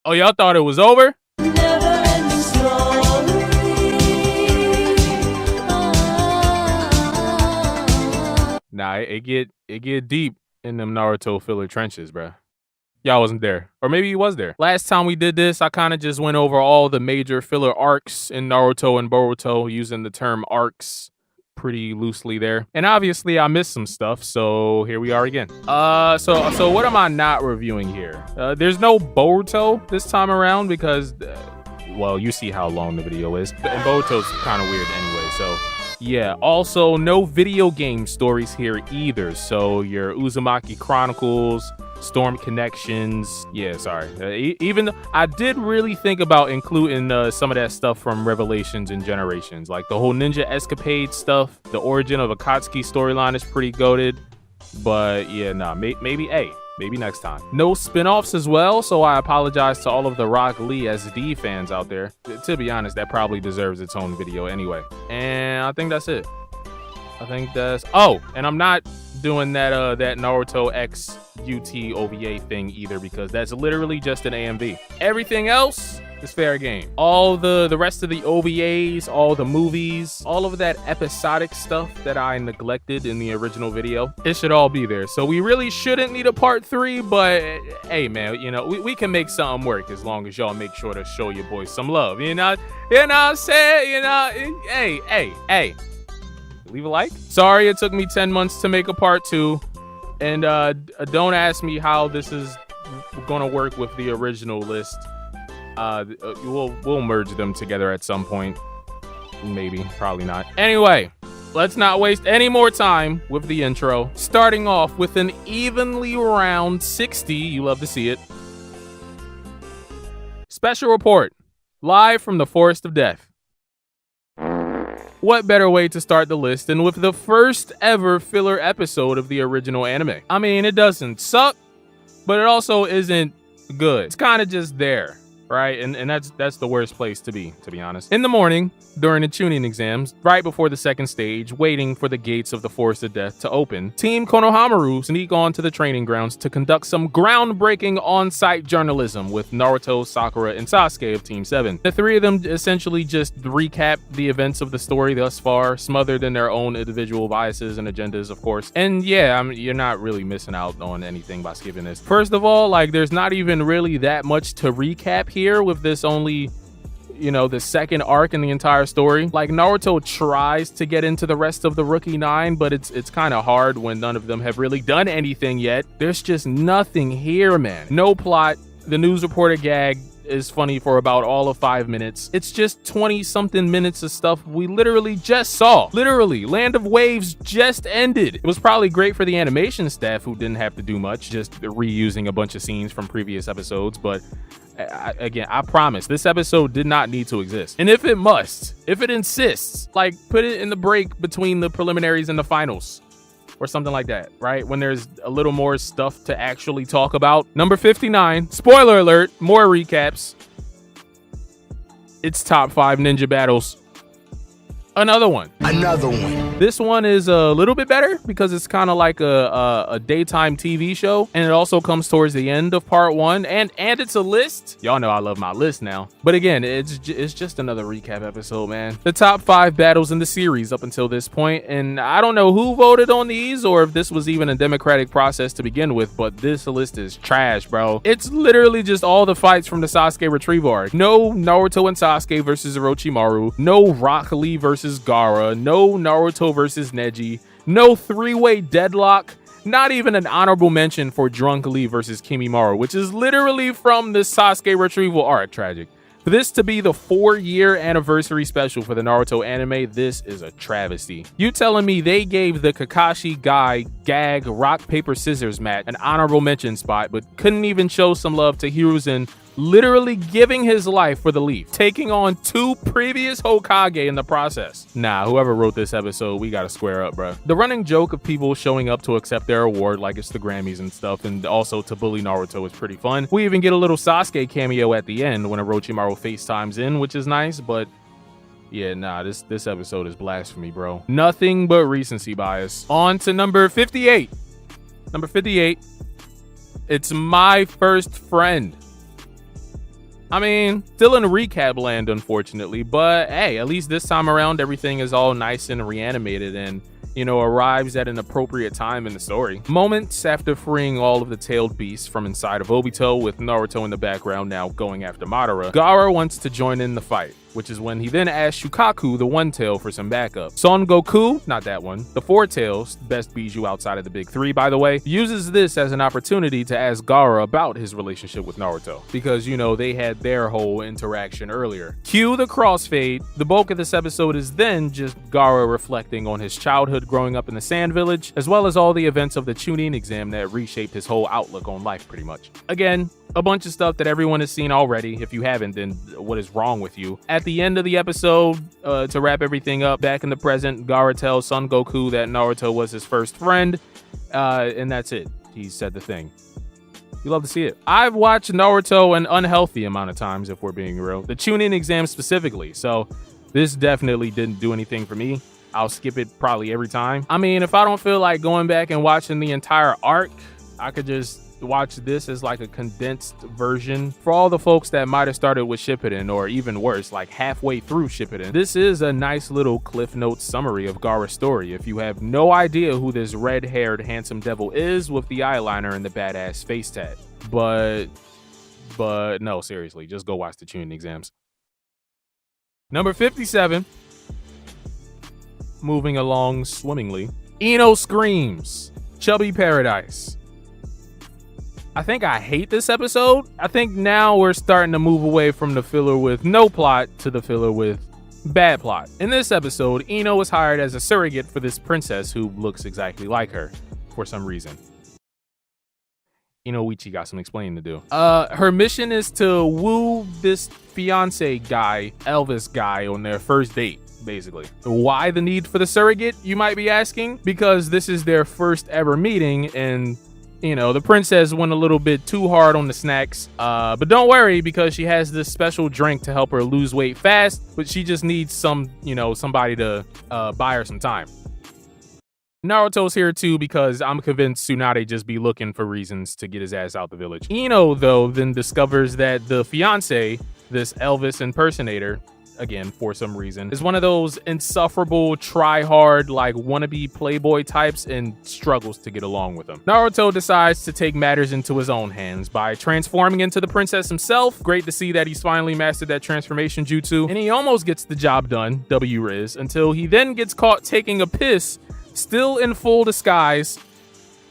Oh, y'all thought it was over? Nah, it get deep in them Naruto filler trenches, bruh. Y'all wasn't there. Or maybe you was there. Last time we did this, I kind of just went over all the major filler arcs in Naruto and Boruto, using the term arcs pretty loosely there. And obviously I missed some stuff, so here we are again. So what am I not reviewing here? There's no Boruto this time around because, well, you see how long the video is. And Boruto's kind of weird anyway, so yeah. Also, no video game stories here either. So your Uzumaki Chronicles, Storm Connections. Yeah, sorry. Even I did really think about including some of that stuff from Revelations and Generations, like the whole Ninja Escapade stuff. The origin of Akatsuki storyline is pretty goated, but yeah, nah, maybe next time. No spin-offs as well, so I apologize to all of the Rock Lee SD fans out there. To be honest, that probably deserves its own video anyway. And I think that's it. Oh, and I'm not doing that that Naruto X UT OVA thing either, because that's literally just an AMV. Everything else is fair game. All the rest of the OVAs, all the movies, all of that episodic stuff that I neglected in the original video, it should all be there. So we really shouldn't need a part 3, but hey man, you know, we can make something work as long as y'all make sure to show your boys some love. You know what I'm saying? You know, hey. Leave a like. Sorry it took me 10 months to make a part 2, and don't ask me how this is gonna work with the original list. We'll merge them together at some point. Maybe, probably not. Anyway, let's not waste any more time with the intro. Starting off with an evenly round 60. You love to see it. Special report, live from the Forest of Death. What better way to start the list than with the first ever filler episode of the original anime? I mean, it doesn't suck, but it also isn't good. It's kind of just there, right? And that's the worst place to be honest. In the morning, during the tuning exams, right before the second stage, waiting for the gates of the Forest of Death to open, Team Konohamaru sneak on to the training grounds to conduct some groundbreaking on-site journalism with Naruto, Sakura, and Sasuke of Team 7. The three of them essentially just recap the events of the story thus far, smothered in their own individual biases and agendas, of course. And yeah, you're not really missing out on anything by skipping this. First of all, like, there's not even really that much to recap here with this only, you know, the second arc in the entire story. Like, Naruto tries to get into the rest of the Rookie 9, but it's kind of hard when none of them have really done anything yet. There's just nothing here, man. No plot. The news reporter gag is funny for about all of 5 minutes. It's just 20-something minutes of stuff we literally just saw. Literally, Land of Waves just ended. It was probably great for the animation staff, who didn't have to do much, just reusing a bunch of scenes from previous episodes, but again, I promise, this episode did not need to exist. And if it insists, like, put it in the break between the preliminaries and the finals, or something like that, right? When there's a little more stuff to actually talk about. Number 59, spoiler alert, more recaps. It's top 5 ninja battles. Another one. This one is a little bit better because it's kind of like a daytime TV show, and it also comes towards the end of part 1, and it's a list. Y'all know I love my list now. But again, it's just another recap episode, man. The top 5 battles in the series up until this point, and I don't know who voted on these or if this was even a democratic process to begin with, but this list is trash, bro. It's literally just all the fights from the Sasuke retrieval arc. No Naruto and Sasuke versus Orochimaru. No Rock Lee versus Gaara. No Naruto versus Neji. No 3-way deadlock. Not even an honorable mention for Drunk Lee versus Kimimaro, which is literally from the Sasuke retrieval arc. Tragic. For this to be the 4-year anniversary special for the Naruto anime, this is a travesty. You telling me they gave the Kakashi guy gag rock paper scissors match an honorable mention spot, but couldn't even show some love to Hiruzen literally giving his life for the Leaf, taking on 2 previous Hokage in the process? Nah, whoever wrote this episode, we gotta square up, bro. The running joke of people showing up to accept their award like it's the Grammys and stuff, and also to bully Naruto, is pretty fun. We even get a little Sasuke cameo at the end when Orochimaru FaceTimes in, which is nice, but yeah, nah, this episode is blasphemy, bro. Nothing but recency bias. On to number 58. Number 58, it's My First Friend. I mean, still in recap land, unfortunately, but hey, at least this time around, everything is all nice and reanimated and, you know, arrives at an appropriate time in the story. Moments after freeing all of the tailed beasts from inside of Obito, with Naruto in the background now going after Madara, Gaara wants to join in the fight, which is when he then asks Shukaku, the One Tail, for some backup. Son Goku, not that one, the Four Tails, best Bijou outside of the big three by the way, uses this as an opportunity to ask Gaara about his relationship with Naruto, because, you know, they had their whole interaction earlier. Cue the crossfade. The bulk of this episode is then just Gaara reflecting on his childhood growing up in the Sand Village, as well as all the events of the Chunin exam that reshaped his whole outlook on life pretty much. Again, a bunch of stuff that everyone has seen already. If you haven't, then what is wrong with you? At the end of the episode, to wrap everything up, back in the present, Gaara tells Son Goku that Naruto was his first friend, and that's it. He said the thing. You love to see it. I've watched Naruto an unhealthy amount of times, if we're being real. The Chunin exam specifically, so this definitely didn't do anything for me. I'll skip it probably every time. I mean, if I don't feel like going back and watching the entire arc, I could just watch this as like a condensed version for all the folks that might have started with Shippuden, or even worse, like halfway through Shippuden. This is a nice little Cliff Notes summary of Gaara's story if you have no idea who this red-haired handsome devil is with the eyeliner and the badass face tat. But no, seriously, just go watch the Chunin exams. Number 57. Moving along swimmingly. Ino screams. Chubby Paradise. I think I hate this episode. I think now we're starting to move away from the filler with no plot to the filler with bad plot. In this episode, Ino was hired as a surrogate for this princess who looks exactly like her for some reason. Inoichi got some explaining to do. Her mission is to woo this fiance guy, Elvis guy, on their first date, basically. Why the need for the surrogate, you might be asking? Because this is their first ever meeting, and you know, the princess went a little bit too hard on the snacks, but don't worry, because she has this special drink to help her lose weight fast, but she just needs somebody to buy her some time. Naruto's here too, because I'm convinced Tsunade just be looking for reasons to get his ass out the village. Ino, though, then discovers that the fiance, this Elvis impersonator, again, for some reason, is one of those insufferable, try-hard, like, wannabe playboy types and struggles to get along with them. Naruto decides to take matters into his own hands by transforming into the princess himself. Great to see that he's finally mastered that transformation jutsu, and he almost gets the job done, W-Riz, until he then gets caught taking a piss, still in full disguise.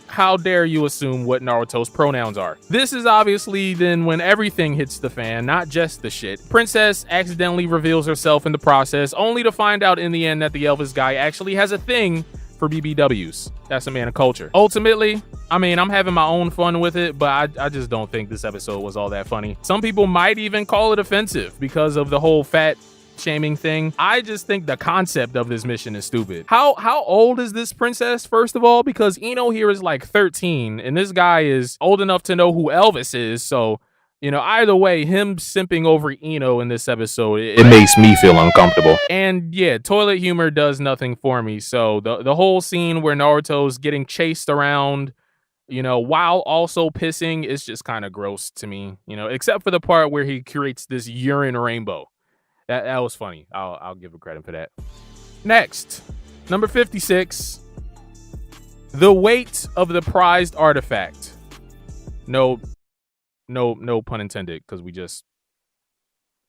How dare you assume what Naruto's pronouns are? This is obviously then when everything hits the fan, not just the shit. Princess accidentally reveals herself in the process, only to find out in the end that the Elvis guy actually has a thing for BBWs. That's a man of culture. Ultimately, I mean, I'm having my own fun with it, but I just don't think this episode was all that funny. Some people might even call it offensive because of the whole fat shaming thing. I just think the concept of this mission is stupid. How old is this princess, first of all? Because Ino here is like 13 and this guy is old enough to know who Elvis is. So, you know, either way, him simping over Ino in this episode, it makes me feel uncomfortable. And yeah, toilet humor does nothing for me. So the whole scene where Naruto's getting chased around, you know, while also pissing is just kind of gross to me, you know, except for the part where he creates this urine rainbow. That was funny. I'll give him credit for that. Next, number 56. The weight of the prized artifact. No pun intended, because we just...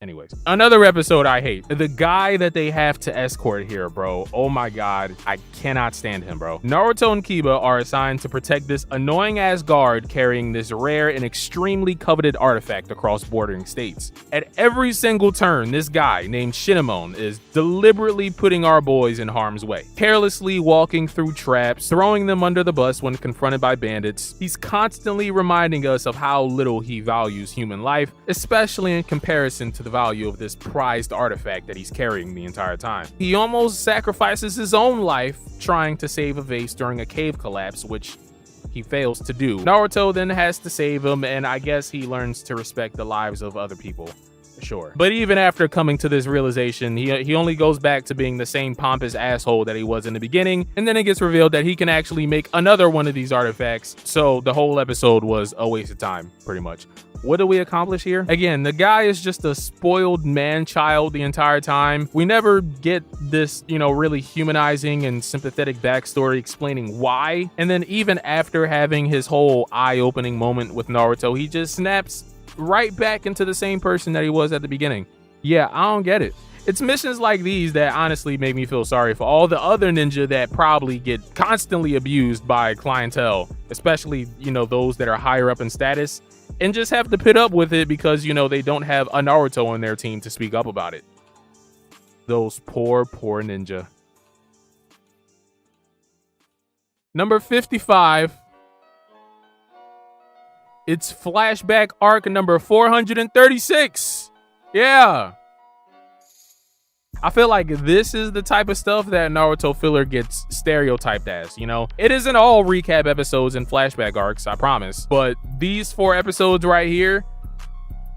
Anyways, another episode I hate. The guy that they have to escort here, bro. Oh my god, I cannot stand him, bro. Naruto and Kiba are assigned to protect this annoying ass guard carrying this rare and extremely coveted artifact across bordering states. At every single turn, this guy named Shinomon is deliberately putting our boys in harm's way, carelessly walking through traps, throwing them under the bus when confronted by bandits. He's constantly reminding us of how little he values human life, especially in comparison to the value of this prized artifact that he's carrying the entire time. He almost sacrifices his own life trying to save a vase during a cave collapse, which he fails to do. Naruto then has to save him, and I guess he learns to respect the lives of other people Sure. But even after coming to this realization, he only goes back to being the same pompous asshole that he was in the beginning, and then it gets revealed that he can actually make another one of these artifacts, so the whole episode was a waste of time, pretty much. What do we accomplish here? Again, the guy is just a spoiled man-child the entire time. We never get this, really humanizing and sympathetic backstory explaining why. And then even after having his whole eye-opening moment with Naruto, he just snaps right back into the same person that he was at the beginning. Yeah, I don't get it. It's missions like these that honestly make me feel sorry for all the other ninja that probably get constantly abused by clientele, especially, those that are higher up in status, and just have to put up with it because, they don't have a Naruto on their team to speak up about it. Those poor ninja. Number 55. It's Flashback Arc number 436. Yeah. I feel like this is the type of stuff that Naruto filler gets stereotyped as, It isn't all recap episodes and flashback arcs, I promise. But these 4 episodes right here,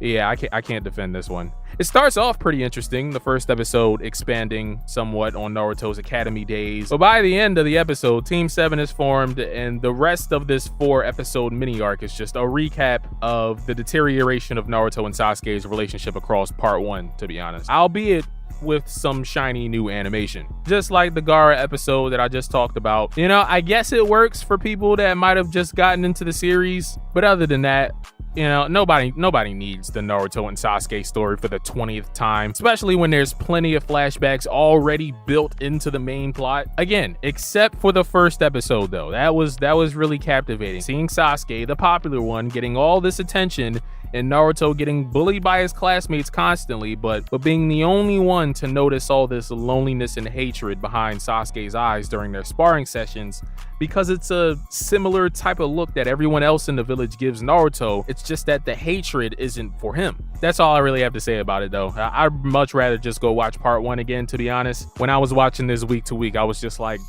yeah, I can't defend this one. It starts off pretty interesting, the first episode expanding somewhat on Naruto's academy days. But by the end of the episode, Team 7 is formed, and the rest of this 4-episode mini-arc is just a recap of the deterioration of Naruto and Sasuke's relationship across part 1, to be honest. Albeit with some shiny new animation. Just like the Gaara episode that I just talked about. I guess it works for people that might have just gotten into the series, but other than that, nobody needs the Naruto and Sasuke story for the 20th time, especially when there's plenty of flashbacks already built into the main plot. Again, except for the first episode though. That was really captivating. Seeing Sasuke, the popular one, getting all this attention, and Naruto getting bullied by his classmates constantly, but being the only one to notice all this loneliness and hatred behind Sasuke's eyes during their sparring sessions, because it's a similar type of look that everyone else in the village gives Naruto. It's just that the hatred isn't for him. That's all I really have to say about it though. I'd much rather just go watch part 1 again, to be honest. When I was watching this week to week, I was just like,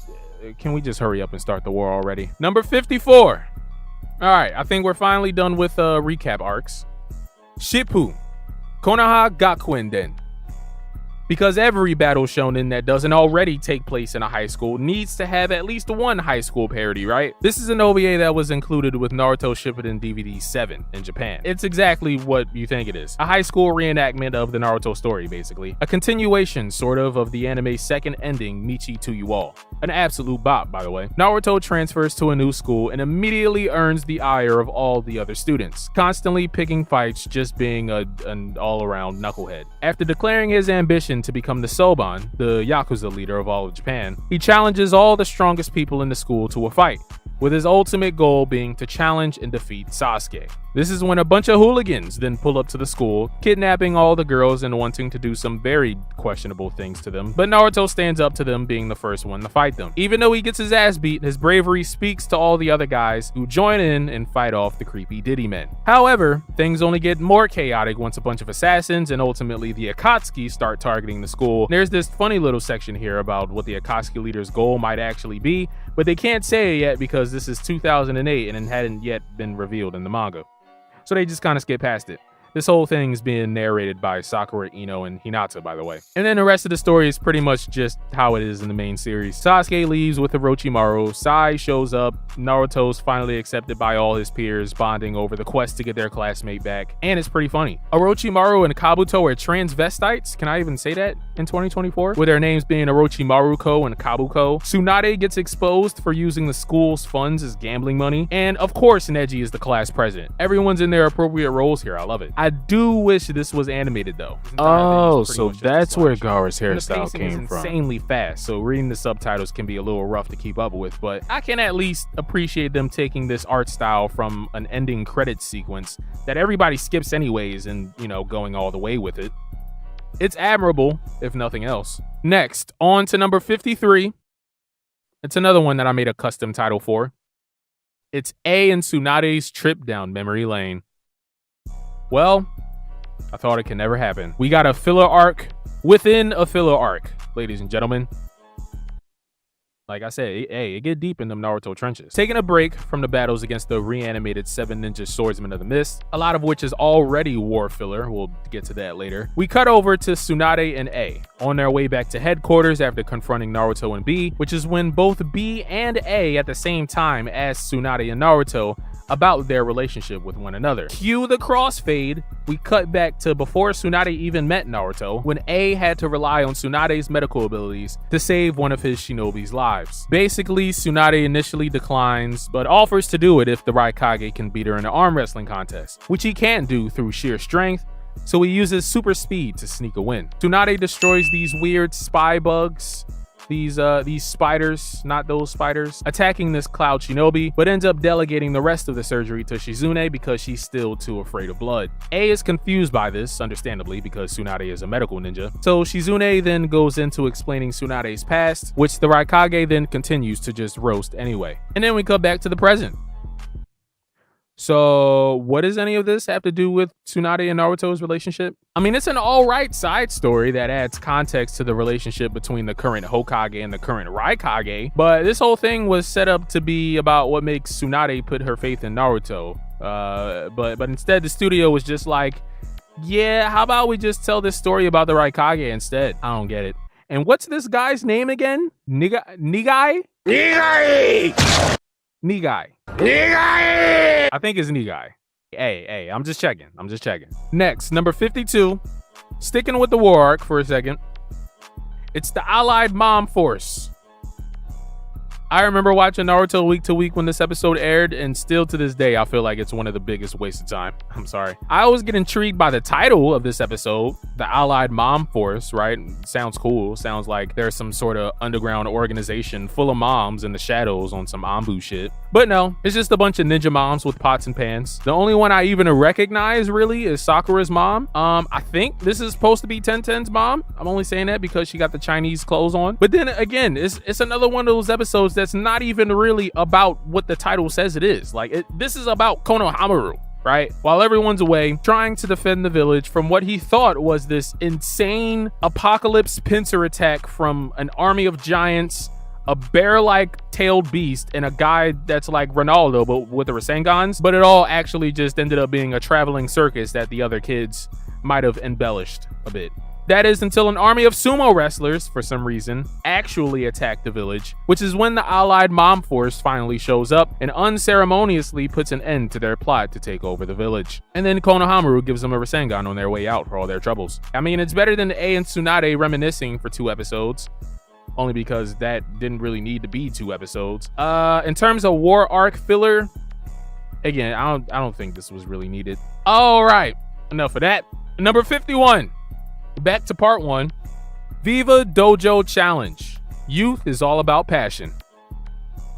can we just hurry up and start the war already? Number 54. All right, I think we're finally done with recap arcs. Shippuden, Konoha Gakuen Den. Because every battle shonen that doesn't already take place in a high school needs to have at least one high school parody, right? This is an OVA that was included with Naruto Shippuden DVD 7 in Japan. It's exactly what you think it is. A high school reenactment of the Naruto story, basically. A continuation, sort of the anime's second ending, Michi to You All. An absolute bop, by the way. Naruto transfers to a new school and immediately earns the ire of all the other students, constantly picking fights, just being an all-around knucklehead. After declaring his ambition to become the Soban, the Yakuza leader of all of Japan, he challenges all the strongest people in the school to a fight, with his ultimate goal being to challenge and defeat Sasuke. This is when a bunch of hooligans then pull up to the school, kidnapping all the girls and wanting to do some very questionable things to them, but Naruto stands up to them, being the first one to fight them. Even though he gets his ass beat, his bravery speaks to all the other guys who join in and fight off the creepy Diddy men. However, things only get more chaotic once a bunch of assassins and ultimately the Akatsuki start targeting the school. There's this funny little section here about what the Akatsuki leader's goal might actually be, but they can't say it yet because this is 2008 and it hadn't yet been revealed in the manga. So they just kind of skip past it. This whole thing is being narrated by Sakura, Ino, and Hinata, by the way. And then the rest of the story is pretty much just how it is in the main series. Sasuke leaves with Orochimaru, Sai shows up, Naruto's finally accepted by all his peers, bonding over the quest to get their classmate back, and it's pretty funny. Orochimaru and Kabuto are transvestites, can I even say that in 2024? With their names being Orochimaru-ko and Kabuko. Tsunade gets exposed for using the school's funds as gambling money, and of course Neji is the class president. Everyone's in their appropriate roles here, I love it. I do wish this was animated though. Oh, so that's where Gaara's hairstyle came from. Insanely fast, so reading the subtitles can be a little rough to keep up with, but I can at least appreciate them taking this art style from an ending credits sequence that everybody skips anyways and, going all the way with it. It's admirable, if nothing else. Next, on to number 53. It's another one that I made a custom title for. It's A and Tsunade's trip down memory lane. Well, I thought it could never happen. We got a filler arc within a filler arc, ladies and gentlemen. Like I said, it get deep in them Naruto trenches. Taking a break from the battles against the reanimated 7 ninja swordsmen of the mist, a lot of which is already war filler, we'll get to that later, we cut over to Tsunade and A, on their way back to headquarters after confronting Naruto and B, which is when both B and A at the same time ask Tsunade and Naruto about their relationship with one another. Cue the crossfade, we cut back to before Tsunade even met Naruto, when A had to rely on Tsunade's medical abilities to save one of his shinobi's lives. Basically, Tsunade initially declines, but offers to do it if the Raikage can beat her in an arm wrestling contest, which he can't do through sheer strength, so he uses super speed to sneak a win. Tsunade destroys these weird spy bugs, these spiders, not those spiders, attacking this cloud shinobi, but ends up delegating the rest of the surgery to Shizune because she's still too afraid of blood. A is confused by this, understandably, because Tsunade is a medical ninja. So Shizune then goes into explaining Tsunade's past, which the Raikage then continues to just roast anyway. And then we cut back to the present. So what does any of this have to do with Tsunade and Naruto's relationship? I mean, it's an alright side story that adds context to the relationship between the current Hokage and the current Raikage, but this whole thing was set up to be about what makes Tsunade put her faith in Naruto. But instead the studio was just like, yeah, how about we just tell this story about the Raikage instead? I don't get it. And what's this guy's name again? Nigai? Nigai. I think it's Nigai. Hey, I'm just checking. Next, number 52. Sticking with the war arc for a second. It's the Allied Mom Force. I remember watching Naruto week to week when this episode aired, and still to this day, I feel like it's one of the biggest wastes of time. I'm sorry. I always get intrigued by the title of this episode, the Allied Mom Force, right? Sounds cool. Sounds like there's some sort of underground organization full of moms in the shadows on some Onbaa shit. But no, it's just a bunch of ninja moms with pots and pans. The only one I even recognize really is Sakura's mom. I think this is supposed to be Tenten's mom. I'm only saying that because she got the Chinese clothes on. But then again, it's another one of those episodes that's not even really about what the title says it is. Like, this is about Konohamaru, right? While everyone's away trying to defend the village from what he thought was this insane apocalypse pincer attack from an army of giants, a bear-like tailed beast, and a guy that's like Ronaldo but with the Rasengans, but it all actually just ended up being a traveling circus that the other kids might have embellished a bit. That is until an army of sumo wrestlers, for some reason, actually attacked the village, which is when the Allied Mom Force finally shows up and unceremoniously puts an end to their plot to take over the village. And then Konohamaru gives them a Rasengan on their way out for all their troubles. I mean, it's better than A and Tsunade reminiscing for 2 episodes. Only because that didn't really need to be 2 episodes. In terms of war arc filler, again, I don't think this was really needed. All right, enough of that. Number 51. Back to part 1. Viva Dojo Challenge. Youth is all about passion.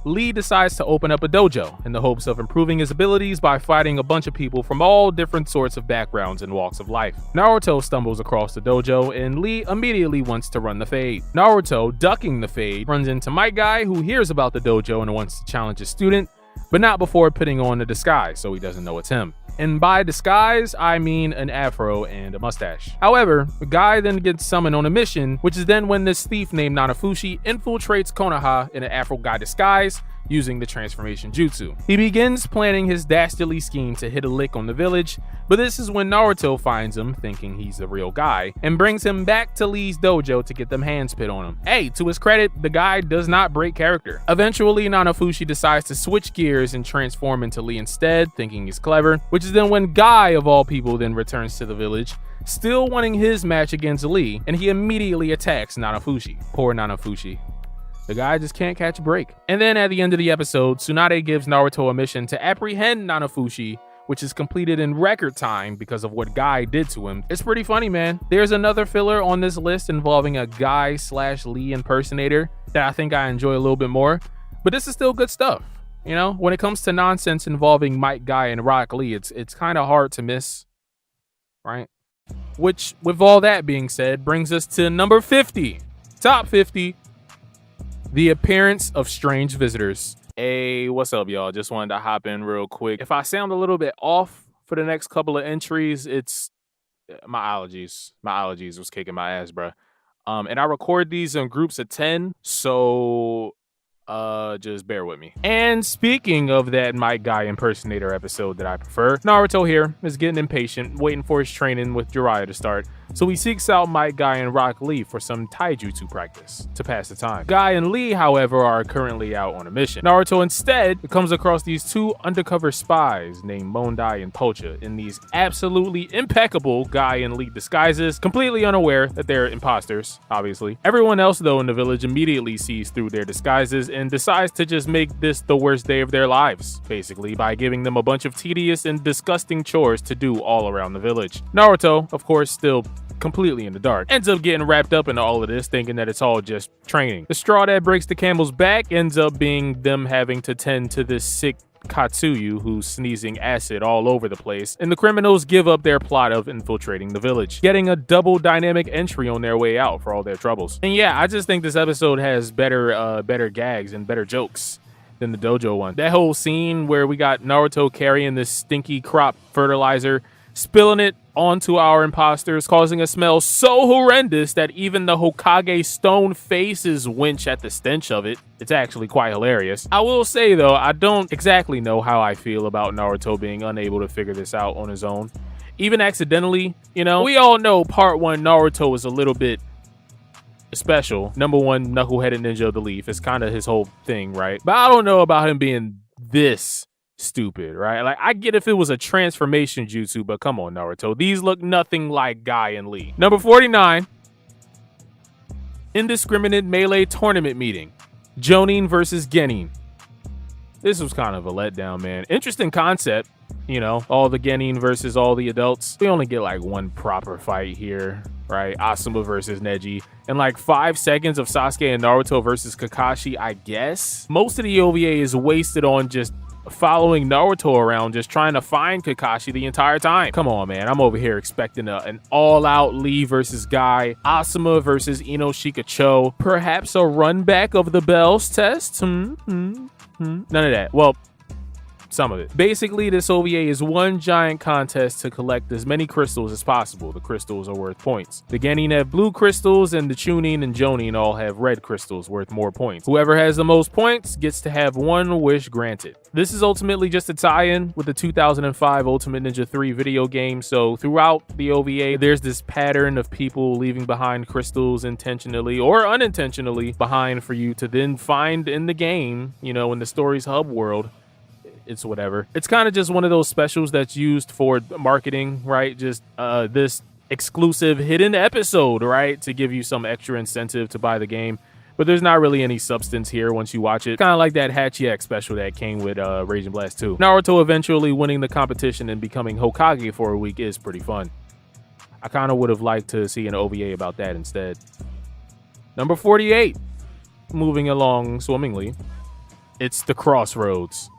Lee decides to open up a dojo in the hopes of improving his abilities by fighting a bunch of people from all different sorts of backgrounds and walks of life. Naruto stumbles across the dojo and Lee immediately wants to run the fade. Naruto, ducking the fade, runs into Might Guy, who hears about the dojo and wants to challenge his student, but not before putting on a disguise so he doesn't know it's him. And by disguise, I mean an afro and a mustache. However, the guy then gets summoned on a mission, which is then when this thief named Nanafushi infiltrates Konoha in an afro guy disguise using the transformation jutsu. He begins planning his dastardly scheme to hit a lick on the village, but this is when Naruto finds him, thinking he's the real guy, and brings him back to Lee's dojo to get them hands pit on him. Hey, to his credit, the guy does not break character. Eventually, Nanafushi decides to switch gears and transform into Lee instead, thinking he's clever, which is then when Guy, of all people, then returns to the village, still wanting his match against Lee, and he immediately attacks Nanafushi. Poor Nanafushi. The guy just can't catch a break. And then at the end of the episode, Tsunade gives Naruto a mission to apprehend Nanafushi, which is completed in record time because of what Guy did to him. It's pretty funny, man. There's another filler on this list involving a Guy/Lee impersonator that I think I enjoy a little bit more, but this is still good stuff. You know, when it comes to nonsense involving Might Guy and Rock Lee, it's kind of hard to miss, right? Which, with all that being said, brings us to number 50. Top 50. The appearance of strange visitors. Hey, what's up, y'all? Just wanted to hop in real quick. If I sound a little bit off for the next couple of entries, it's my allergies. My allergies was kicking my ass, bro. And I record these in groups of 10, so Just bear with me. And speaking of that Might Guy impersonator episode that I prefer, Naruto here is getting impatient, waiting for his training with Jiraiya to start, so he seeks out Might Guy and Rock Lee for some taijutsu practice to pass the time. Guy and Lee, however, are currently out on a mission. Naruto instead comes across these two undercover spies named Mondai and Pocha in these absolutely impeccable Guy and Lee disguises, completely unaware that they're imposters, obviously. Everyone else, though, in the village immediately sees through their disguises and decides to just make this the worst day of their lives, basically, by giving them a bunch of tedious and disgusting chores to do all around the village. Naruto, of course, still completely in the dark, ends up getting wrapped up in all of this, thinking that it's all just training. The straw that breaks the camel's back ends up being them having to tend to this sick Katsuyu who's sneezing acid all over the place, and the criminals give up their plot of infiltrating the village, getting a double dynamic entry on their way out for all their troubles. And yeah, I just think this episode has better gags and better jokes than the Dojo one. That whole scene where we got Naruto carrying this stinky crop fertilizer, spilling it onto our imposters, causing a smell so horrendous that even the Hokage stone faces winch at the stench of it. It's actually quite hilarious. I will say though, I don't exactly know how I feel about Naruto being unable to figure this out on his own, even accidentally. You know, we all know part 1 Naruto is a little bit special. Number 1 knuckle-headed ninja of the leaf is kind of his whole thing, right? But I don't know about him being this stupid, right? Like, I get if it was a transformation jutsu, but come on, Naruto. These look nothing like Guy and Lee. Number 49. Indiscriminate melee tournament meeting. Jonin versus Genin. This was kind of a letdown, man. Interesting concept, you know, all the Genin versus all the adults. We only get like one proper fight here, right? Asuma versus Neji. And like 5 seconds of Sasuke and Naruto versus Kakashi, I guess. Most of the OVA is wasted on just following Naruto around, just trying to find Kakashi the entire time. Come on, man. I'm over here expecting an all-out Lee versus Guy, Asuma versus Ino Shikacho, perhaps a run back of the Bells test. None of that. Well, some of it. Basically, this OVA is one giant contest to collect as many crystals as possible. The crystals are worth points. The Genin have blue crystals, and the Chunin and Jonin all have red crystals worth more points. Whoever has the most points gets to have one wish granted. This is ultimately just a tie-in with the 2005 Ultimate Ninja 3 video game, so throughout the OVA, there's this pattern of people leaving behind crystals intentionally or unintentionally behind for you to then find in the game, you know, in the story's hub world. It's whatever. It's kind of just one of those specials that's used for marketing, right? Just this exclusive hidden episode, right? To give you some extra incentive to buy the game. But there's not really any substance here once you watch it. Kind of like that Hachiek special that came with Raging Blast 2. Naruto eventually winning the competition and becoming Hokage for a week is pretty fun. I kind of would have liked to see an OVA about that instead. Number 48. Moving along swimmingly. It's The Crossroads.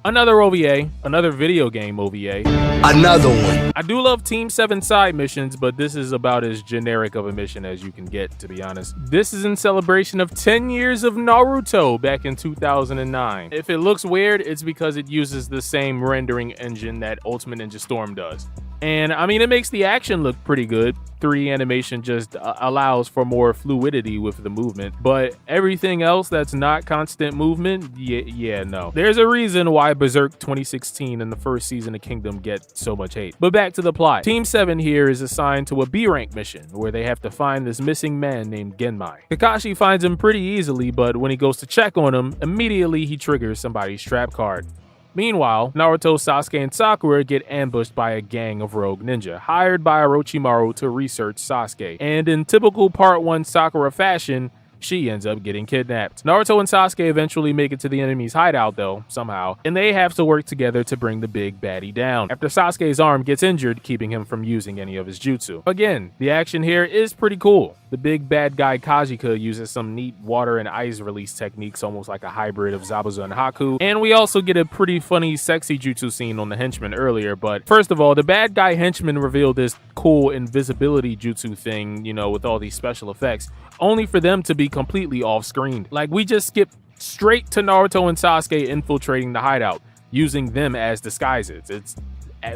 Another OVA, another video game OVA. Another one. I do love Team 7 side missions, but this is about as generic of a mission as you can get, to be honest. This is in celebration of 10 years of Naruto back in 2009. If it looks weird, it's because it uses the same rendering engine that Ultimate Ninja Storm does. And I mean, it makes the action look pretty good. 3D animation just allows for more fluidity with the movement, but everything else that's not constant movement, yeah, no. There's a reason why Berserk 2016 and the first season of Kingdom get so much hate. But back to the plot. Team 7 here is assigned to a B rank mission where they have to find this missing man named Genmai. Kakashi finds him pretty easily, but when he goes to check on him, immediately he triggers somebody's trap card. Meanwhile, Naruto, Sasuke, and Sakura get ambushed by a gang of rogue ninja, hired by Orochimaru to research Sasuke. And in typical Part 1 Sakura fashion, she ends up getting kidnapped. Naruto and Sasuke eventually make it to the enemy's hideout though, somehow, and they have to work together to bring the big baddie down, after Sasuke's arm gets injured, keeping him from using any of his jutsu. Again, the action here is pretty cool. The big bad guy Kajika uses some neat water and ice release techniques, almost like a hybrid of Zabuza and Haku. And we also get a pretty funny sexy jutsu scene on the henchman earlier, but first of all, the bad guy henchman revealed this cool invisibility jutsu thing, you know, with all these special effects, only for them to be completely off-screen. Like, we just skipped straight to Naruto and Sasuke infiltrating the hideout, using them as disguises. It's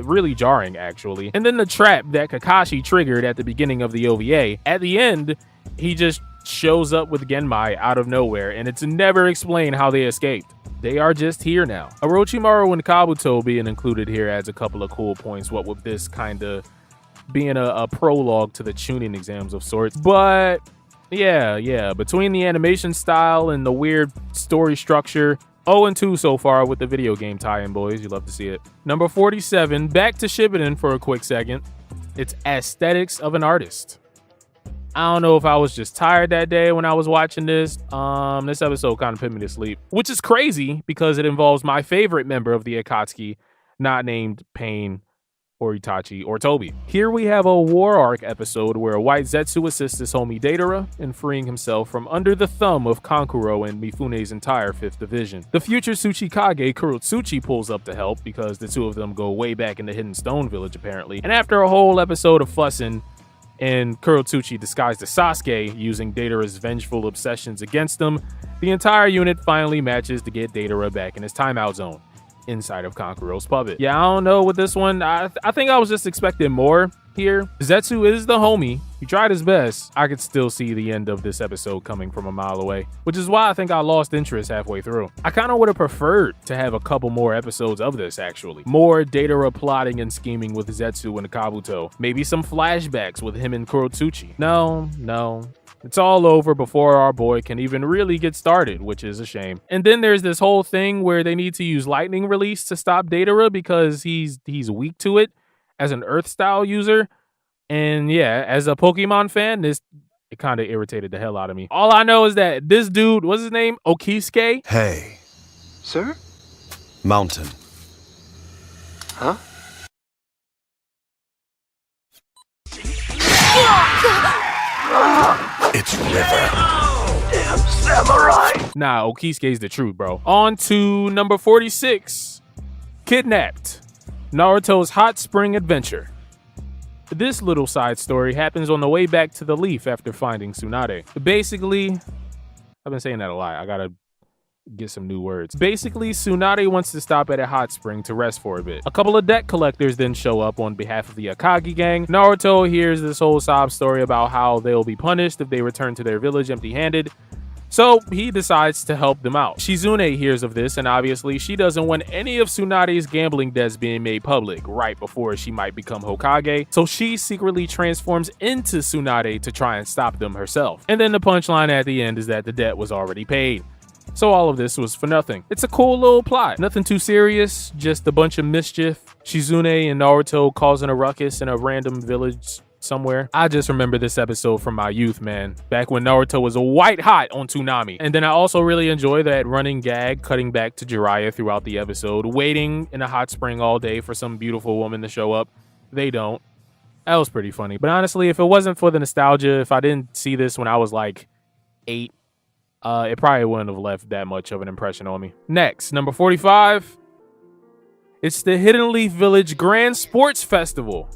really jarring, actually. And then the trap that Kakashi triggered at the beginning of the OVA, at the end, he just shows up with Genmai out of nowhere, and it's never explained how they escaped. They are just here now. Orochimaru and Kabuto being included here adds a couple of cool points, what with this kind of being a prologue to the Chunin exams of sorts. But yeah, between the animation style and the weird story structure, 0-2 so far with the video game tie-in, boys. You love to see it. Number 47, back to Shippuden for a quick second. It's Aesthetics of an Artist. I don't know if I was just tired that day when I was watching this. This episode kind of put me to sleep, which is crazy because it involves my favorite member of the Akatsuki, not named Pain or Itachi or Toby. Here we have a war arc episode where White Zetsu assists his homie Datara in freeing himself from under the thumb of Kankuro and Mifune's entire 5th division. The future Tsuchikage Kurotsuchi pulls up to help because the two of them go way back in the Hidden Stone Village apparently. And after a whole episode of fussing, and Kurotsuchi disguised as Sasuke using Datara's vengeful obsessions against him, the entire unit finally matches to get Datara back in his timeout zone inside of Kankuro's puppet. Yeah, I don't know with this one. I think I was just expecting more here. Zetsu is the homie. He tried his best. I could still see the end of this episode coming from a mile away, which is why I think I lost interest halfway through. I kind of would have preferred to have a couple more episodes of this, actually. More Datara plotting and scheming with Zetsu and Kabuto. Maybe some flashbacks with him and Kurotsuchi. No. It's all over before our boy can even really get started, which is a shame. And then there's this whole thing where they need to use lightning release to stop Datara because he's weak to it as an earth style user. And yeah, as a Pokemon fan, it kind of irritated the hell out of me. All I know is that this dude, what's his name? Okisuke? Hey. Sir? Mountain. Huh? It's river. Damn samurai! Nah, Okisuke's the truth, bro. On to number 46. Kidnapped. Naruto's hot spring adventure. This little side story happens on the way back to the Leaf after finding Tsunade. Basically, I've been saying that a lot. I gotta get some new words. Basically, Tsunade wants to stop at a hot spring to rest for a bit. A couple of debt collectors then show up on behalf of the Akagi gang. Naruto hears this whole sob story about how they'll be punished if they return to their village empty-handed. So he decides to help them out. Shizune hears of this, and obviously she doesn't want any of Tsunade's gambling debts being made public right before she might become Hokage, so she secretly transforms into Tsunade to try and stop them herself. And then the punchline at the end is that the debt was already paid. So all of this was for nothing. It's a cool little plot. Nothing too serious, just a bunch of mischief. Shizune and Naruto causing a ruckus in a random village somewhere. I just remember this episode from my youth, man. Back when Naruto was white hot on Toonami. And then I also really enjoy that running gag cutting back to Jiraiya throughout the episode, waiting in a hot spring all day for some beautiful woman to show up. They don't. That was pretty funny. But honestly, if it wasn't for the nostalgia, if I didn't see this when I was like 8, it probably wouldn't have left that much of an impression on me. Next, number 45. It's the Hidden Leaf Village Grand Sports Festival.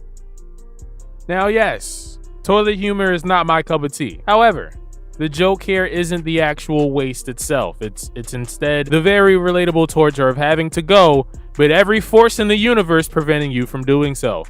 Now, yes, toilet humor is not my cup of tea. However, the joke here isn't the actual waste itself. It's instead the very relatable torture of having to go, but every force in the universe preventing you from doing so.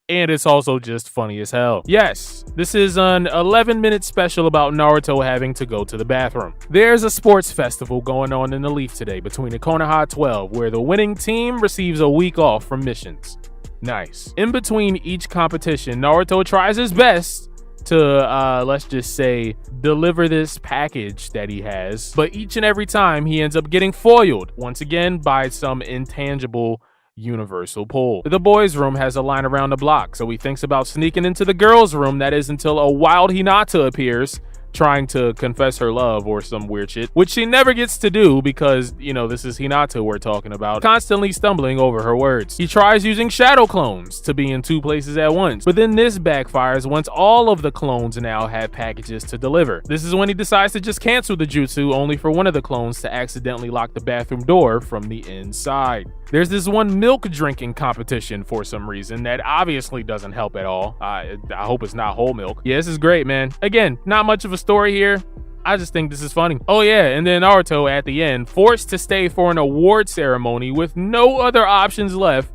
And it's also just funny as hell. Yes, this is an 11-minute special about Naruto having to go to the bathroom. There's a sports festival going on in the Leaf today between the Konoha 12, where the winning team receives a week off from missions. Nice. In between each competition, Naruto tries his best to, let's just say, deliver this package that he has. But each and every time, he ends up getting foiled, once again, by some intangible universal pull. The boys' room has a line around the block, so he thinks about sneaking into the girls' room, that is until a wild Hinata appears, trying to confess her love or some weird shit, which she never gets to do because, you know, this is Hinata we're talking about, constantly stumbling over her words. He tries using shadow clones to be in 2 places at once, but then this backfires once all of the clones now have packages to deliver. This is when he decides to just cancel the jutsu, only for one of the clones to accidentally lock the bathroom door from the inside. There's this one milk drinking competition for some reason that obviously doesn't help at all. I hope it's not whole milk. Yeah, this is great, man. Again, not much of a story here. I just think this is funny. Oh yeah, and then Naruto at the end, forced to stay for an award ceremony with no other options left,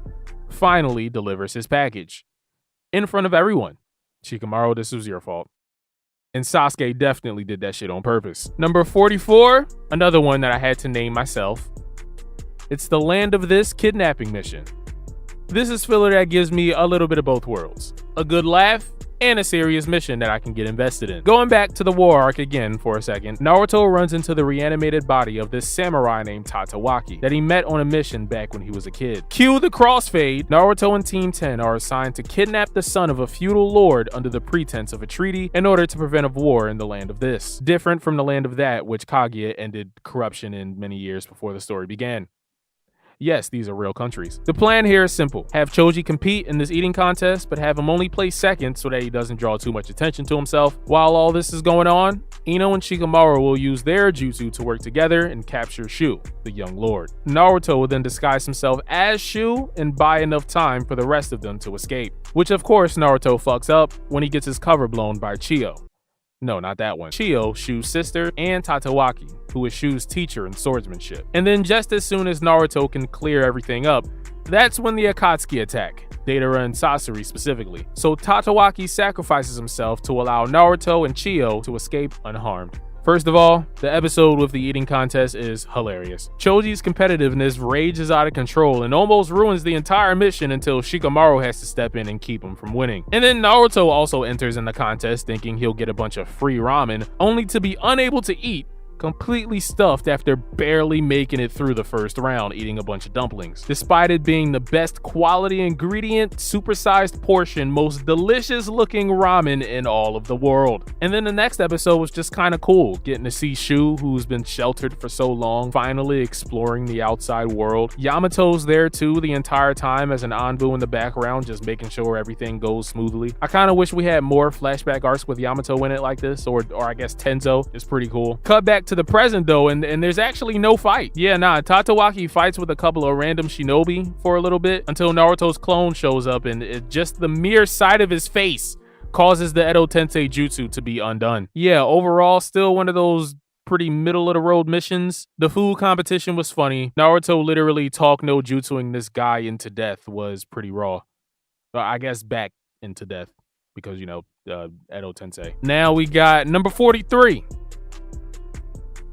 finally delivers his package. In front of everyone. Shikamaru, this was your fault. And Sasuke definitely did that shit on purpose. Number 44, another one that I had to name myself. It's the Land of This kidnapping mission. This is filler that gives me a little bit of both worlds. A good laugh, and a serious mission that I can get invested in. Going back to the war arc again for a second, Naruto runs into the reanimated body of this samurai named Tatewaki that he met on a mission back when he was a kid. Cue the crossfade. Naruto and Team 10 are assigned to kidnap the son of a feudal lord under the pretense of a treaty in order to prevent a war in the Land of This. Different from the Land of That, which Kaguya ended corruption in many years before the story began. Yes, these are real countries. The plan here is simple. Have Choji compete in this eating contest, but have him only place second so that he doesn't draw too much attention to himself. While all this is going on, Ino and Shikamaru will use their jutsu to work together and capture Shu, the young lord. Naruto will then disguise himself as Shu and buy enough time for the rest of them to escape. Which of course Naruto fucks up when he gets his cover blown by Chiyo. No, not that one. Chiyo, Shu's sister, and Tatewaki, who is Shu's teacher in swordsmanship. And then just as soon as Naruto can clear everything up, that's when the Akatsuki attack, Deidara and Sasori specifically. So Tatewaki sacrifices himself to allow Naruto and Chiyo to escape unharmed. First of all, the episode with the eating contest is hilarious. Choji's competitiveness rages out of control and almost ruins the entire mission until Shikamaru has to step in and keep him from winning. And then Naruto also enters in the contest thinking he'll get a bunch of free ramen, only to be unable to eat, completely stuffed after barely making it through the first round eating a bunch of dumplings, despite it being the best quality ingredient, supersized portion, most delicious looking ramen in all of the world. And then the next episode was just kind of cool, getting to see Shu, who's been sheltered for so long, finally exploring the outside world. Yamato's there too the entire time as an Onbaa in the background, just making sure everything goes smoothly. I kind of wish we had more flashback arcs with Yamato in it like this, or I guess Tenzo is pretty cool. Cut back to the present though, and there's actually no fight. Yeah, nah, Tatewaki fights with a couple of random shinobi for a little bit until Naruto's clone shows up, and just the mere sight of his face causes the Edo Tensei jutsu to be undone. Yeah, overall, still one of those pretty middle of the road missions. The food competition was funny. Naruto literally talk no jutsuing this guy into death was pretty raw. I guess back into death because, you know, Edo Tensei. Now we got number 43.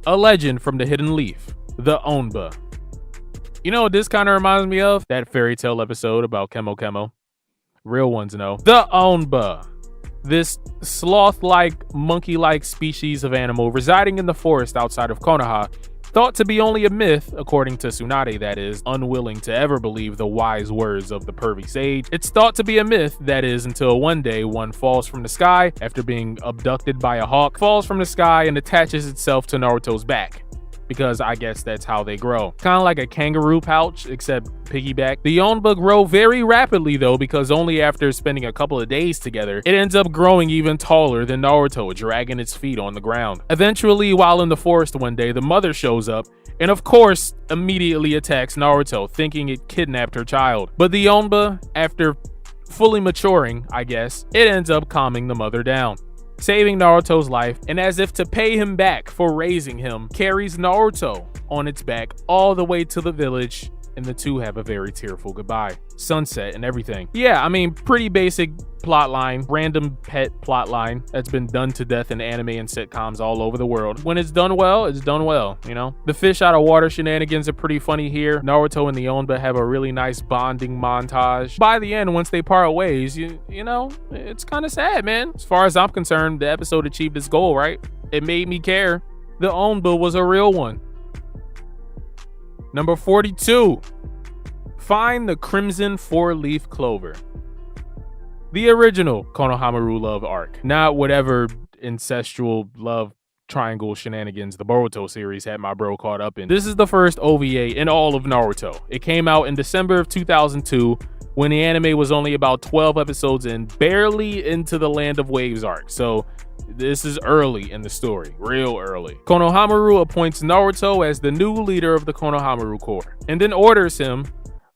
A legend from the Hidden Leaf, the Onbaa. You know what this kind of reminds me of? That fairy tale episode about Kemo. Real ones know. The Onbaa. This sloth-like, monkey-like species of animal residing in the forest outside of Konoha, thought to be only a myth, according to Tsunade that is, unwilling to ever believe the wise words of the pervy sage. It's thought to be a myth, that is, until one day one falls from the sky after being abducted by a hawk, falls from the sky and attaches itself to Naruto's back. Because I guess that's how they grow. Kind of like a kangaroo pouch, except piggyback. The Onbaa grow very rapidly though, because only after spending a couple of days together, it ends up growing even taller than Naruto, dragging its feet on the ground. Eventually, while in the forest one day, the mother shows up, and of course, immediately attacks Naruto, thinking it kidnapped her child. But the Onbaa, after fully maturing, I guess, it ends up calming the mother down, saving Naruto's life, and as if to pay him back for raising him, carries Naruto on its back all the way to the village, and the two have a very tearful goodbye. Sunset and everything. Yeah, I mean, pretty basic plotline, random pet plotline that's been done to death in anime and sitcoms all over the world. When it's done well, it's done well, you know? The fish out of water shenanigans are pretty funny here. Naruto and the Onbaa have a really nice bonding montage. By the end, once they part ways, you know, it's kind of sad, man. As far as I'm concerned, the episode achieved its goal, right? It made me care. The Onbaa was a real one. Number 42. Find the Crimson Four-Leaf Clover. The original Konohamaru love arc, not whatever incestual love triangle shenanigans the Boruto series had my bro caught up in. This is the first OVA in all of Naruto. It came out in December of 2002 when the anime was only about 12 episodes in, barely into the Land of Waves arc. So this is early in the story, real early. Konohamaru appoints Naruto as the new leader of the Konohamaru Corps, and then orders him,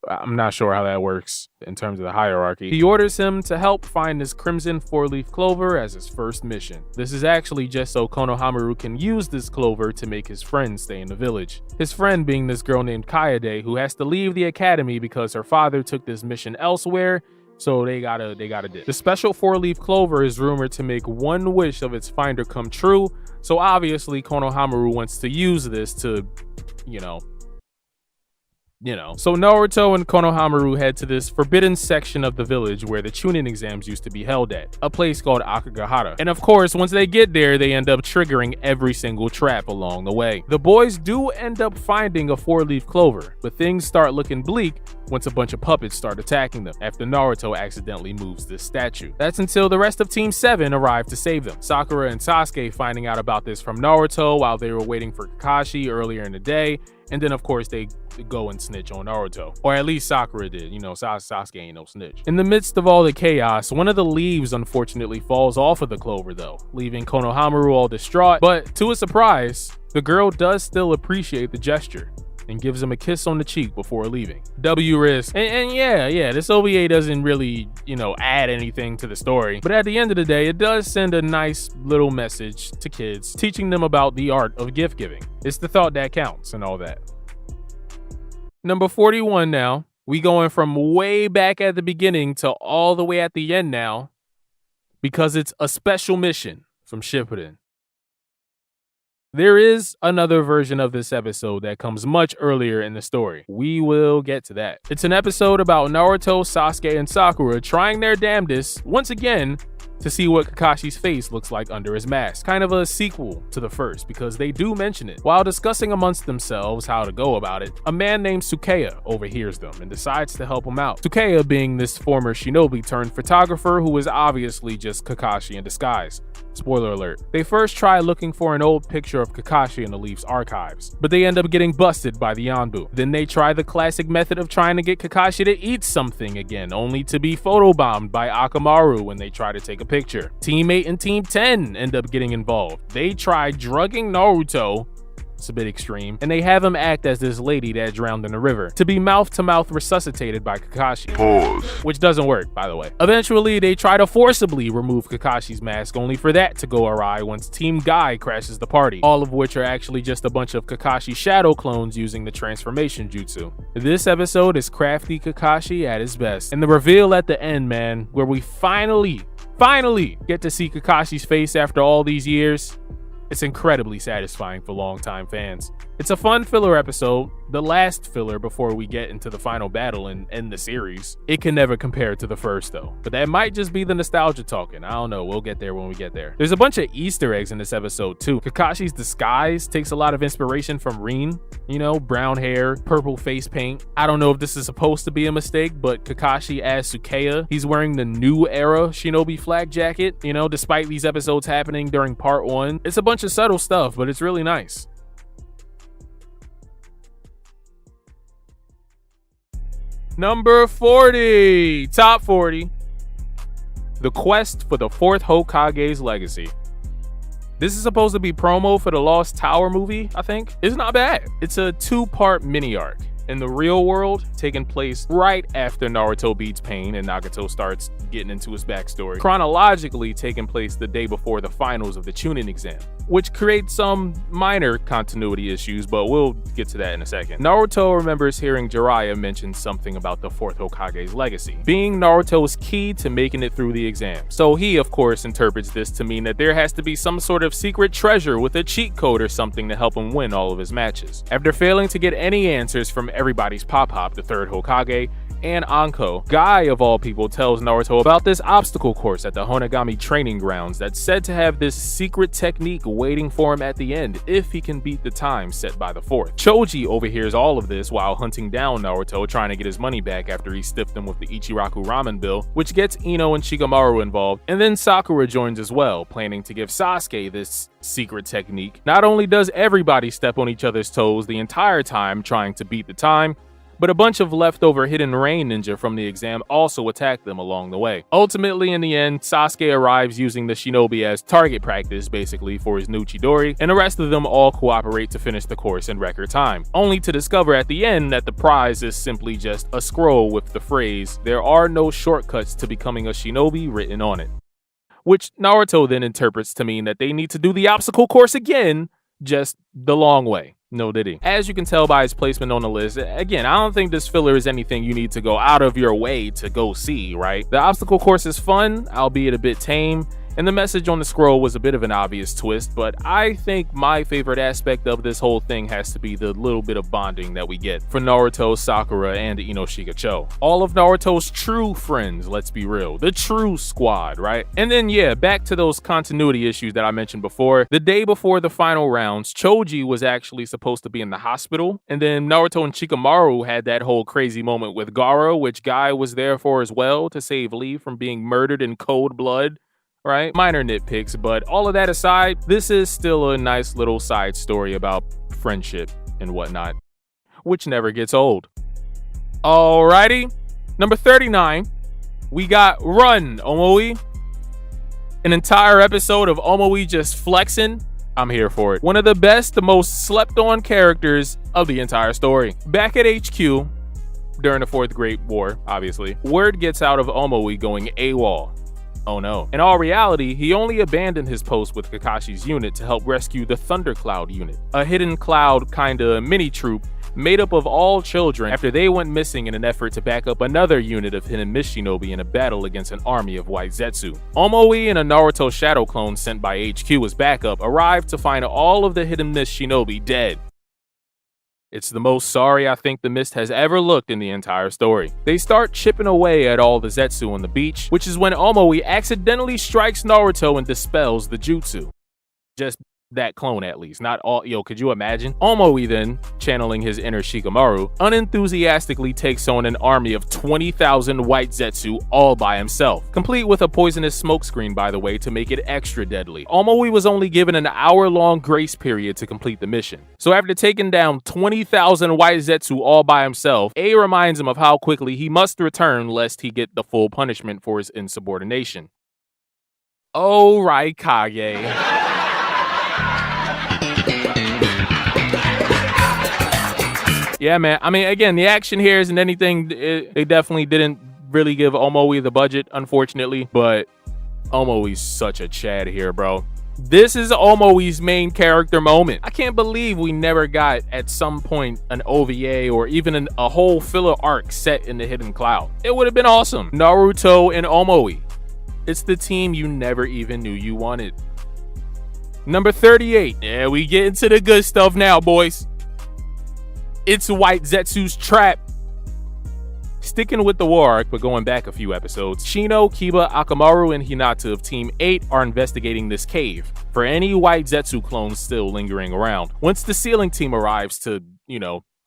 I'm not sure how that works in terms of the hierarchy, he orders him to help find this Crimson Four-Leaf Clover as his first mission. This is actually just so Konohamaru can use this clover to make his friend stay in the village. His friend being this girl named Kaede, who has to leave the academy because her father took this mission elsewhere So they gotta dip. The special 4-leaf clover is rumored to make one wish of its finder come true. So obviously Konohamaru wants to use this to, you know. So Naruto and Konohamaru head to this forbidden section of the village where the Chunin exams used to be held at, a place called Akagahara. And of course, once they get there, they end up triggering every single trap along the way. The boys do end up finding a 4-leaf clover, but things start looking bleak once a bunch of puppets start attacking them after Naruto accidentally moves this statue. That's until the rest of Team 7 arrive to save them. Sakura and Sasuke finding out about this from Naruto while they were waiting for Kakashi earlier in the day, and then of course they go and snitch on Naruto. Or at least Sakura did, Sasuke ain't no snitch. In the midst of all the chaos, one of the leaves unfortunately falls off of the clover though, leaving Konohamaru all distraught, but to his surprise, the girl does still appreciate the gesture and gives him a kiss on the cheek before leaving. W risk. And yeah, this OVA doesn't really, add anything to the story. But at the end of the day, it does send a nice little message to kids, teaching them about the art of gift giving. It's the thought that counts and all that. Number 41 now. We going from way back at the beginning to all the way at the end now, because it's a special mission from Shippuden. There is another version of this episode that comes much earlier in the story. We will get to that. It's an episode about Naruto, Sasuke, and Sakura trying their damnedest, once again, to see what Kakashi's face looks like under his mask. Kind of a sequel to the first, because they do mention it. While discussing amongst themselves how to go about it, a man named Sukeya overhears them and decides to help him out. Sukeya being this former shinobi turned photographer who is obviously just Kakashi in disguise. Spoiler alert. They first try looking for an old picture of Kakashi in the Leaf's archives, but they end up getting busted by the Onbaa. Then they try the classic method of trying to get Kakashi to eat something again, only to be photobombed by Akamaru when they try to take a picture. Team 8 and Team 10 end up getting involved. They try drugging Naruto, it's a bit extreme, and they have him act as this lady that drowned in the river, to be mouth-to-mouth resuscitated by Kakashi. Pause. Which doesn't work, by the way. Eventually, they try to forcibly remove Kakashi's mask, only for that to go awry once Team Guy crashes the party, all of which are actually just a bunch of Kakashi shadow clones using the transformation jutsu. This episode is crafty Kakashi at his best, and the reveal at the end, man, where we finally get to see Kakashi's face after all these years, it's incredibly satisfying for longtime fans. It's a fun filler episode, the last filler before we get into the final battle and end the series. It can never compare to the first though, but that might just be the nostalgia talking. I don't know, we'll get there when we get there. There's a bunch of Easter eggs in this episode too. Kakashi's disguise takes a lot of inspiration from Rin, brown hair, purple face paint. I don't know if this is supposed to be a mistake, but Kakashi as Sukeya, he's wearing the new era shinobi flag jacket, despite these episodes happening during part 1. It's a bunch of subtle stuff, but it's really nice. Number 40, top 40, the quest for the 4th Hokage's legacy. This is supposed to be promo for the Lost Tower movie, I think. It's not bad. It's a 2-part mini arc in the real world, taking place right after Naruto beats Pain and Nagato starts getting into his backstory, chronologically taking place the day before the finals of the Chunin exam, which creates some minor continuity issues, but we'll get to that in a second. Naruto remembers hearing Jiraiya mention something about the 4th Hokage's legacy, being Naruto's key to making it through the exam. So he, of course, interprets this to mean that there has to be some sort of secret treasure with a cheat code or something to help him win all of his matches. After failing to get any answers from everybody's Pop-Hop, the 3rd Hokage, and Anko, Guy of all people tells Naruto about this obstacle course at the Honegami training grounds that's said to have this secret technique waiting for him at the end if he can beat the time set by the 4th. Choji overhears all of this while hunting down Naruto, trying to get his money back after he stiffed him with the Ichiraku ramen bill, which gets Ino and Shikamaru involved, and then Sakura joins as well, planning to give Sasuke this secret technique. Not only does everybody step on each other's toes the entire time trying to beat the time, but a bunch of leftover hidden rain ninja from the exam also attack them along the way. Ultimately, in the end, Sasuke arrives using the shinobi as target practice, basically, for his new Chidori, and the rest of them all cooperate to finish the course in record time, only to discover at the end that the prize is simply just a scroll with the phrase, "There are no shortcuts to becoming a shinobi" written on it, which Naruto then interprets to mean that they need to do the obstacle course again, just the long way. No diddy. As you can tell by his placement on the list, again, I don't think this filler is anything you need to go out of your way to go see, right? The obstacle course is fun, albeit a bit tame, and the message on the scroll was a bit of an obvious twist, but I think my favorite aspect of this whole thing has to be the little bit of bonding that we get for Naruto, Sakura, and Inoshika-cho. All of Naruto's true friends, let's be real. The true squad, right? And then yeah, back to those continuity issues that I mentioned before. The day before the final rounds, Choji was actually supposed to be in the hospital, and then Naruto and Shikamaru had that whole crazy moment with Gaara, which Guy was there for as well to save Lee from being murdered in cold blood. Right? Minor nitpicks, but all of that aside, this is still a nice little side story about friendship and whatnot, which never gets old. Alrighty, number 39, we got Run, Omoi. An entire episode of Omoi just flexing. I'm here for it. One of the best, the most slept on characters of the entire story. Back at HQ, during the Fourth Great War, obviously, word gets out of Omoi going AWOL. Oh no. In all reality, he only abandoned his post with Kakashi's unit to help rescue the Thundercloud unit, a hidden cloud kinda mini-troop made up of all children after they went missing in an effort to back up another unit of hidden Mist-shinobi in a battle against an army of white Zetsu. Omoi and a Naruto shadow clone sent by HQ as backup arrived to find all of the hidden Mist-shinobi dead. It's the most sorry I think the Mist has ever looked in the entire story. They start chipping away at all the Zetsu on the beach, which is when Omoi accidentally strikes Naruto and dispels the Jutsu. Just that clone at least, not all. Yo, could you imagine? Omoi then, channeling his inner Shikamaru, unenthusiastically takes on an army of 20,000 white Zetsu all by himself, complete with a poisonous smokescreen, by the way, to make it extra deadly. Omoi was only given an hour-long grace period to complete the mission. So after taking down 20,000 white Zetsu all by himself, A reminds him of how quickly he must return lest he get the full punishment for his insubordination. Oh, right, Kage. Yeah, man. I mean, again, the action here isn't anything. They definitely didn't really give Omoi the budget, unfortunately. But Omoi's such a Chad here, bro. This is Omoi's main character moment. I can't believe we never got, at some point, an OVA or even a whole filler arc set in the Hidden Cloud. It would have been awesome. Naruto and Omoi. It's the team you never even knew you wanted. Number 38. Yeah, we get into the good stuff now, boys. It's White Zetsu's Trap. Sticking with the war arc, but going back a few episodes, Shino, Kiba, Akamaru, and Hinata of Team 8 are investigating this cave for any white Zetsu clones still lingering around. Once the sealing team arrives to,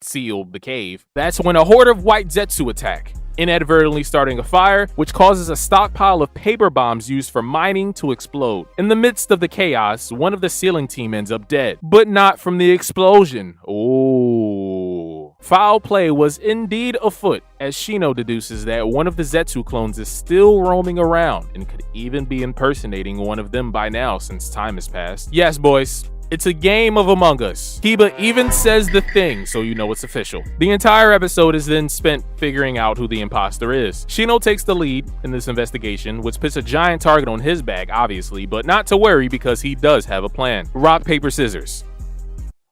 seal the cave, that's when a horde of white Zetsu attack, inadvertently starting a fire, which causes a stockpile of paper bombs used for mining to explode. In the midst of the chaos, one of the sealing team ends up dead, but not from the explosion. Oh. Foul play was indeed afoot, as Shino deduces that one of the Zetsu clones is still roaming around and could even be impersonating one of them by now since time has passed. Yes, boys. It's a game of Among Us. Kiba even says the thing, so you know it's official. The entire episode is then spent figuring out who the imposter is. Shino takes the lead in this investigation, which puts a giant target on his back, obviously, but not to worry because he does have a plan. Rock, paper, scissors.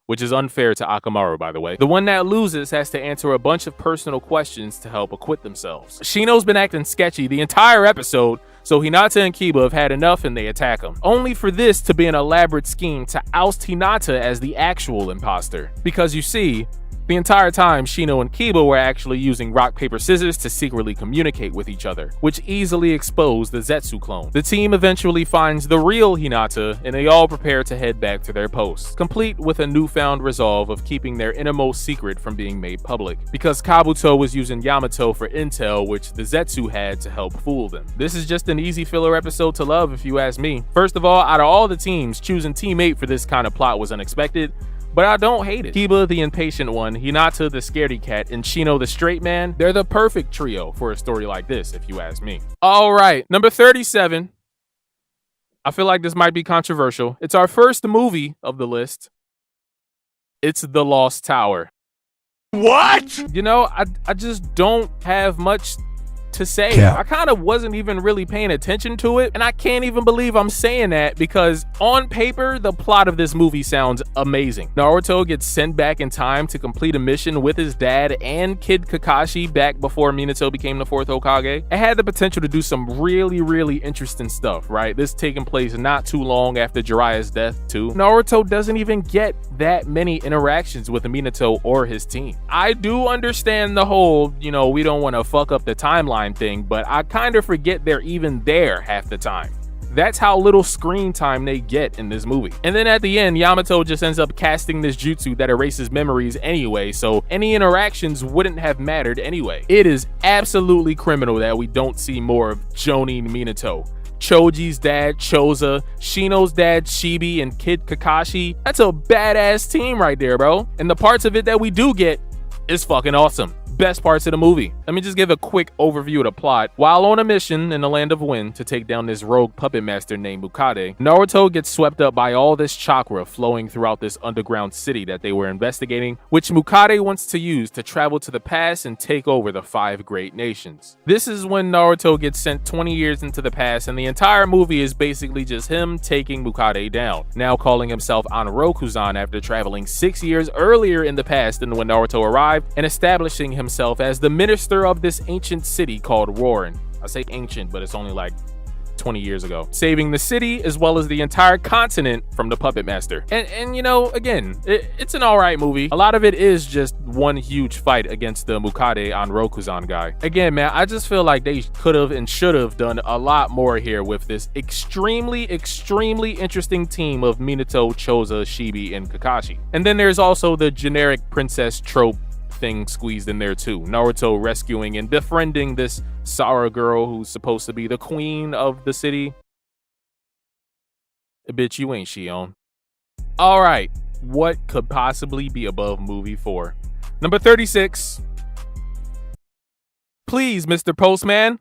Which is unfair to Akamaru, by the way. The one that loses has to answer a bunch of personal questions to help acquit themselves. Shino's been acting sketchy the entire episode, so Hinata and Kiba have had enough and they attack him. Only for this to be an elaborate scheme to oust Hinata as the actual imposter. Because you see, the entire time Shino and Kiba were actually using rock, paper, scissors to secretly communicate with each other, which easily exposed the Zetsu clone. The team eventually finds the real Hinata and they all prepare to head back to their posts, complete with a newfound resolve of keeping their innermost secret from being made public, because Kabuto was using Yamato for intel which the Zetsu had to help fool them. This is just an easy filler episode to love if you ask me. First of all, out of all the teams, choosing Team 8 for this kind of plot was unexpected, but I don't hate it. Kiba, the impatient one, Hinata, the scaredy cat, and Shino, the straight man, they're the perfect trio for a story like this, if you ask me. All right, number 37. I feel like this might be controversial. It's our first movie of the list. It's The Lost Tower. What? I just don't have much to say. Yeah. I kind of wasn't even really paying attention to it, and I can't even believe I'm saying that because on paper, the plot of this movie sounds amazing. Naruto gets sent back in time to complete a mission with his dad and Kid Kakashi back before Minato became the 4th Hokage. It had the potential to do some really interesting stuff, right? This taking place not too long after Jiraiya's death too. Naruto doesn't even get that many interactions with Minato or his team. I do understand the whole, we don't want to fuck up the timeline thing, but I kind of forget they're even there half the time. That's how little screen time they get in this movie. And then at the end, Yamato just ends up casting this jutsu that erases memories anyway, so any interactions wouldn't have mattered anyway. It is absolutely criminal that we don't see more of Jonin Minato. Choji's dad, Choza, Shino's dad, Chibi, and Kid Kakashi. That's a badass team right there, bro. And the parts of it that we do get is fucking awesome. Best parts of the movie. Let me just give a quick overview of the plot. While on a mission in the Land of Wind to take down this rogue puppet master named Mukade, Naruto gets swept up by all this chakra flowing throughout this underground city that they were investigating, which Mukade wants to use to travel to the past and take over the 5 great nations. This is when Naruto gets sent 20 years into the past, and the entire movie is basically just him taking Mukade down, now calling himself Anrokuzan after traveling 6 years earlier in the past than when Naruto arrived, and establishing himself as the minister of this ancient city called Rorin. I say ancient, but it's only like 20 years ago, saving the city as well as the entire continent from the puppet master. And again, it's an alright movie. A lot of it is just one huge fight against the Mukade Anrokuzan guy. Again, man, I just feel like they could have and should have done a lot more here with this extremely interesting team of Minato, Choza, Chibi, and Kakashi. And then there's also the generic princess trope thing squeezed in there too. Naruto rescuing and befriending this Sakura girl who's supposed to be the queen of the city. Bitch, you ain't Shion. Alright, what could possibly be above movie 4? Number 36. Please, Mr. Postman.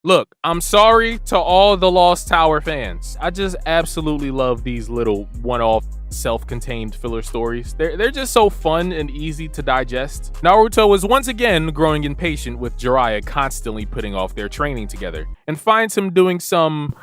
Look, I'm sorry to all the Lost Tower fans. I just absolutely love these little one-off self-contained filler stories. They're just so fun and easy to digest. Naruto is once again growing impatient with Jiraiya constantly putting off their training together, and finds him doing some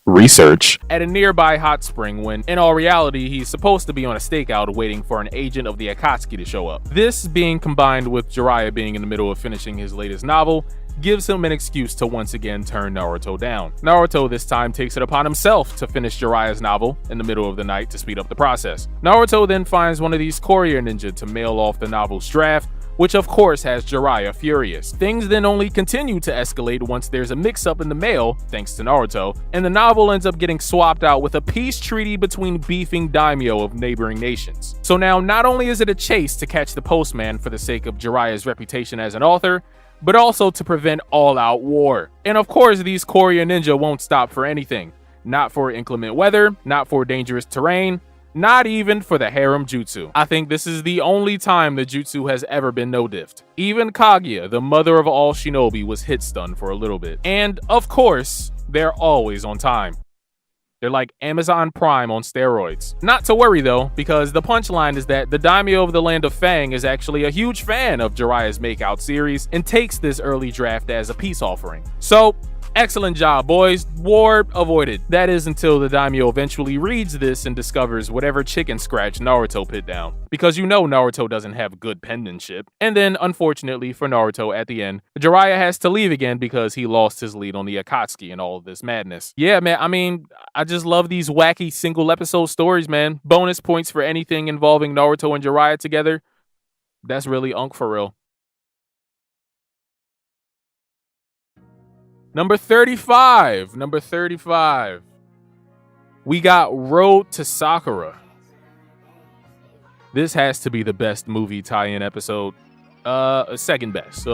research at a nearby hot spring when, in all reality, he's supposed to be on a stakeout waiting for an agent of the Akatsuki to show up. This being combined with Jiraiya being in the middle of finishing his latest novel gives him an excuse to once again turn Naruto down. Naruto this time takes it upon himself to finish Jiraiya's novel in the middle of the night to speed up the process. Naruto then finds one of these courier ninja to mail off the novel's draft, which of course has Jiraiya furious. Things then only continue to escalate once there's a mix-up in the mail, thanks to Naruto, and the novel ends up getting swapped out with a peace treaty between beefing daimyo of neighboring nations. So now not only is it a chase to catch the Postman for the sake of Jiraiya's reputation as an author, but also to prevent all-out war. And of course, these courier ninja won't stop for anything. Not for inclement weather, not for dangerous terrain, not even for the harem jutsu. I think this is the only time the jutsu has ever been no-diffed. Even Kaguya, the mother of all shinobi, was hit-stunned for a little bit. And of course, they're always on time. They're like Amazon Prime on steroids. Not to worry though, because the punchline is that the daimyo of the land of Fang is actually a huge fan of Jiraiya's Makeout series and takes this early draft as a peace offering. So, excellent job, boys. War avoided. That is until the daimyo eventually reads this and discovers whatever chicken scratch Naruto put down. Because Naruto doesn't have good penmanship. And then, unfortunately for Naruto at the end, Jiraiya has to leave again because he lost his lead on the Akatsuki and all of this madness. Yeah, man, I mean, I just love these wacky single episode stories, man. Bonus points for anything involving Naruto and Jiraiya together. That's really unk for real. Number 35. We got Road to Sakura. This has to be the best movie tie-in episode. Second best.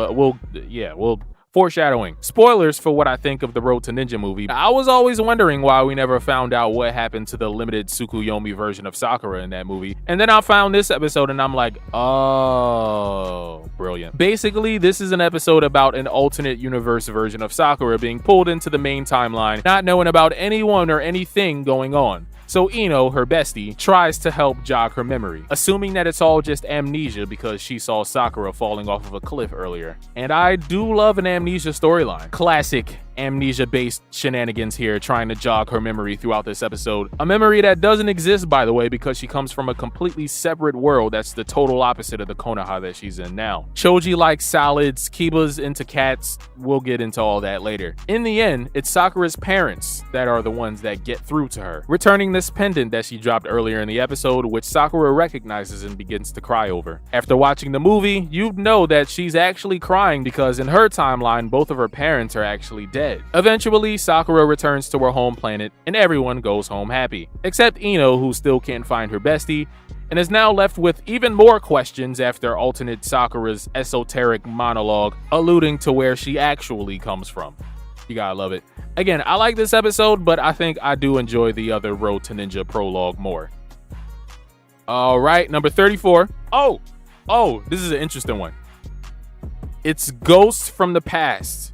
Foreshadowing. Spoilers for what I think of the Road to Ninja movie. I was always wondering why we never found out what happened to the limited Tsukuyomi version of Sakura in that movie. And then I found this episode and I'm like, oh, brilliant. Basically, this is an episode about an alternate universe version of Sakura being pulled into the main timeline, not knowing about anyone or anything going on. So Ino, her bestie, tries to help jog her memory, assuming that it's all just amnesia because she saw Sakura falling off of a cliff earlier. And I do love an amnesia storyline. Classic amnesia-based shenanigans here, trying to jog her memory throughout this episode. A memory that doesn't exist, by the way, because she comes from a completely separate world that's the total opposite of the Konoha that she's in now. Choji likes salads, Kiba's into cats. We'll get into all that later. In the end, it's Sakura's parents that are the ones that get through to her, returning this pendant that she dropped earlier in the episode, which Sakura recognizes and begins to cry over. After watching the movie, you'd know that she's actually crying because in her timeline, both of her parents are actually dead. Eventually, Sakura returns to her home planet and everyone goes home happy, except Ino, who still can't find her bestie and is now left with even more questions after alternate Sakura's esoteric monologue alluding to where she actually comes from. You gotta love it. Again, I like this episode, but I think I do enjoy the other Road to Ninja prologue more. All right, number 34. Oh, this is an interesting one. It's Ghosts from the Past.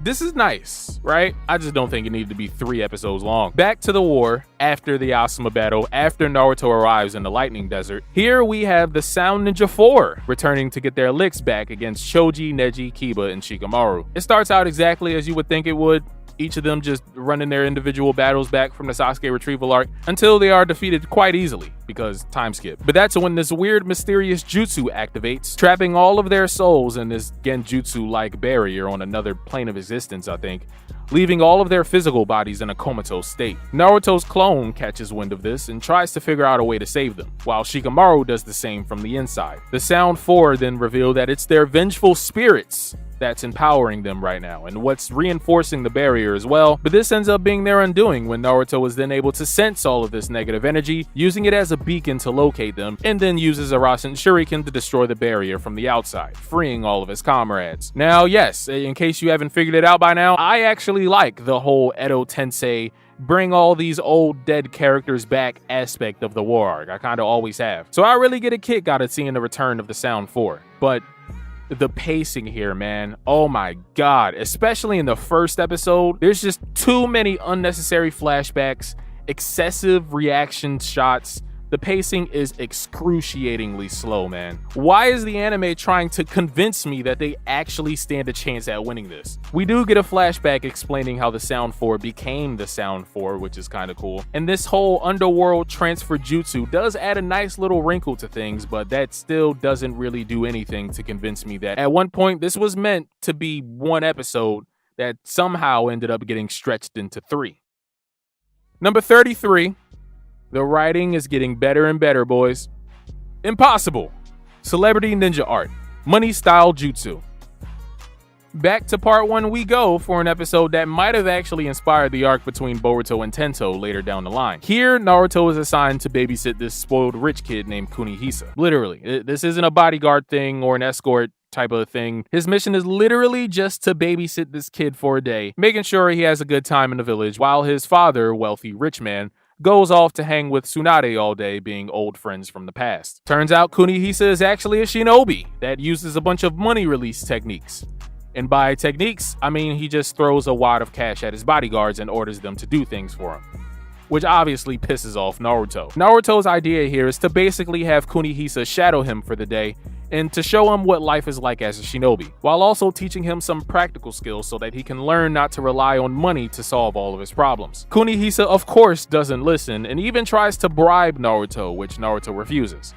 This is nice, right? I just don't think it needed to be 3 episodes long. Back to the war, after the Asuma battle, after Naruto arrives in the Lightning Desert. Here we have the Sound Ninja 4 returning to get their licks back against Choji, Neji, Kiba, and Shikamaru. It starts out exactly as you would think it would. Each of them just running their individual battles back from the Sasuke retrieval arc until they are defeated quite easily because time skip. But that's when this weird mysterious jutsu activates, trapping all of their souls in this genjutsu-like barrier on another plane of existence, I think, leaving all of their physical bodies in a comatose state. Naruto's clone catches wind of this and tries to figure out a way to save them, while Shikamaru does the same from the inside. The Sound 4 then reveal that it's their vengeful spirits that's empowering them right now, and what's reinforcing the barrier as well. But this ends up being their undoing when Naruto is then able to sense all of this negative energy, using it as a beacon to locate them, and then uses a Rasen Shuriken to destroy the barrier from the outside, freeing all of his comrades. Now, yes, in case you haven't figured it out by now, I actually like the whole Edo Tensei bring all these old dead characters back aspect of the war arc. I kind of always have. So I really get a kick out of seeing the return of the Sound 4. But the pacing here, man, oh my god, especially in the first episode, there's just too many unnecessary flashbacks, excessive reaction shots. The pacing is excruciatingly slow, man. Why is the anime trying to convince me that they actually stand a chance at winning this? We do get a flashback explaining how the Sound 4 became the Sound 4, which is kind of cool. And this whole underworld transfer jutsu does add a nice little wrinkle to things, but that still doesn't really do anything to convince me that at one point this was meant to be 1 episode that somehow ended up getting stretched into 3. Number 33. The writing is getting better and better, boys. Impossible. Celebrity Ninja Art. Money Style Jutsu. Back to part 1 we go for an episode that might have actually inspired the arc between Boruto and Tento later down the line. Here, Naruto is assigned to babysit this spoiled rich kid named Kunihisa. Literally, this isn't a bodyguard thing or an escort type of thing. His mission is literally just to babysit this kid for a day, making sure he has a good time in the village, while his father, wealthy rich man, goes off to hang with Tsunade all day, being old friends from the past. Turns out Kunihisa is actually a shinobi that uses a bunch of money release techniques. And by techniques, I mean he just throws a wad of cash at his bodyguards and orders them to do things for him, which obviously pisses off Naruto. Naruto's idea here is to basically have Kunihisa shadow him for the day and to show him what life is like as a shinobi, while also teaching him some practical skills so that he can learn not to rely on money to solve all of his problems. Kunihisa, of course, doesn't listen and even tries to bribe Naruto, which Naruto refuses.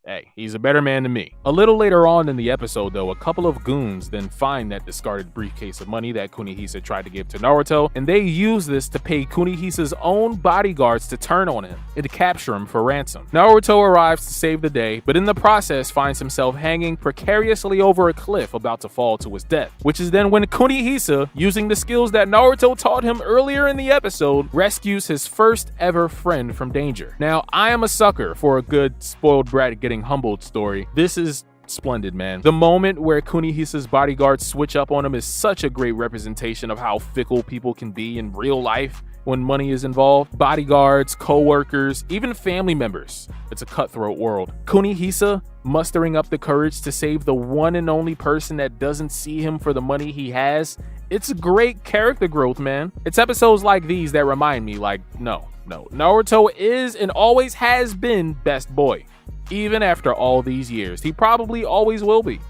Hey, he's a better man than me. A little later on in the episode, though, a couple of goons then find that discarded briefcase of money that Kunihisa tried to give to Naruto, and they use this to pay Kunihisa's own bodyguards to turn on him and to capture him for ransom. Naruto arrives to save the day, but in the process finds himself hanging precariously over a cliff about to fall to his death, which is then when Kunihisa, using the skills that Naruto taught him earlier in the episode, rescues his first ever friend from danger. Now, I am a sucker for a good spoiled brat getting humbled story. This is splendid, man. The moment where Kunihisa's bodyguards switch up on him is such a great representation of how fickle people can be in real life when money is involved. Bodyguards, co-workers, even family members. It's a cutthroat world. Kunihisa mustering up the courage to save the one and only person that doesn't see him for the money he has It's great character growth, man. It's episodes like these that remind me, like, no, Naruto is and always has been best boy. Even after all these years, he probably always will be.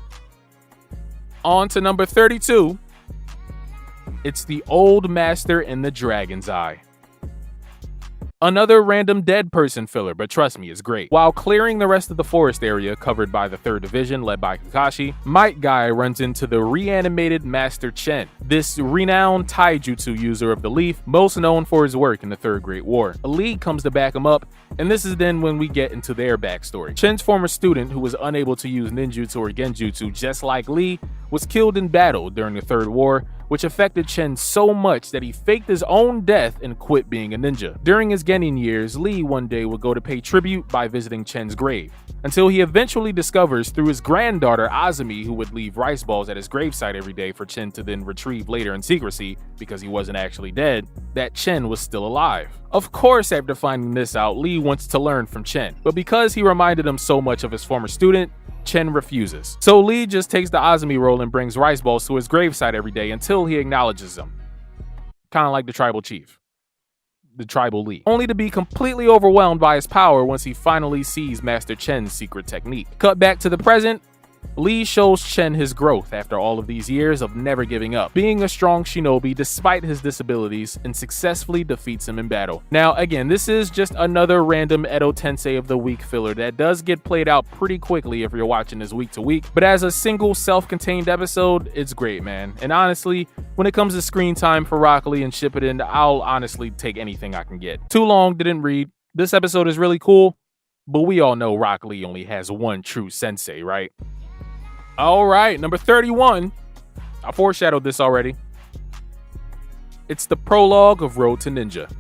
On to number 32. It's the Old Master in the Dragon's Eye. Another random dead person filler, but trust me, it's great. While clearing the rest of the forest area covered by the 3rd Division led by Kakashi, Might Guy runs into the reanimated Master Chen, this renowned taijutsu user of the leaf, most known for his work in the Third Great War. A league comes to back him up, and this is then when we get into their backstory. Chen's former student, who was unable to use ninjutsu or genjutsu just like Lee, was killed in battle during the Third War, which affected Chen so much that he faked his own death and quit being a ninja. During his Genin years, Lee one day would go to pay tribute by visiting Chen's grave, until he eventually discovers through his granddaughter Azumi, who would leave rice balls at his gravesite every day for Chen to then retrieve later in secrecy because he wasn't actually dead, that Chen was still alive. Of course, after finding this out, Lee wants to learn from Chen, but because he reminded him so much of his former student, Chen refuses. So Lee just takes the Azumi role and brings rice balls to his gravesite every day until he acknowledges him. Kind of like the tribal chief. The tribal Lee. Only to be completely overwhelmed by his power once he finally sees Master Chen's secret technique. Cut back to the present. Lee shows Chen his growth after all of these years of never giving up, being a strong shinobi despite his disabilities, and successfully defeats him in battle. Now again, this is just another random Edo Tensei of the Week filler that does get played out pretty quickly if you're watching this week to week, but as a single self-contained episode, it's great, man. And honestly, when it comes to screen time for Rock Lee and Shippuden, I'll honestly take anything I can get. Too long, didn't read. This episode is really cool, but we all know Rock Lee only has one true sensei, right? All right, number 31. I foreshadowed this already. It's the prologue of Road to Ninja.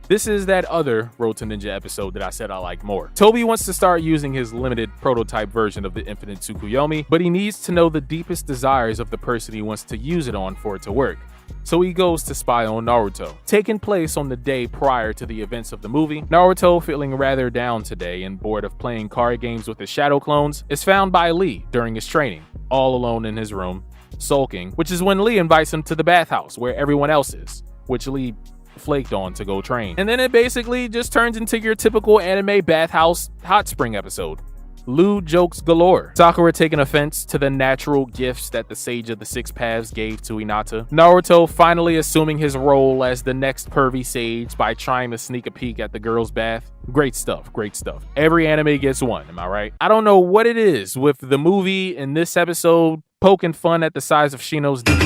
This is that other Road to Ninja episode that I said I liked more. Toby wants to start using his limited prototype version of the Infinite Tsukuyomi, but he needs to know the deepest desires of the person he wants to use it on for it to work. So he goes to spy on Naruto. Taking place on the day prior to the events of the movie, Naruto, feeling rather down today and bored of playing card games with his shadow clones, is found by Lee during his training, all alone in his room, sulking, which is when Lee invites him to the bathhouse where everyone else is, which Lee flaked on to go train. And then it basically just turns into your typical anime bathhouse hot spring episode. Lewd jokes galore. Sakura taking offense to the natural gifts that the Sage of the Six Paths gave to Hinata. Naruto finally assuming his role as the next pervy sage by trying to sneak a peek at the girl's bath. Great stuff, great stuff. Every anime gets one, am I right? I don't know what it is with the movie in this episode poking fun at the size of Shino's dick.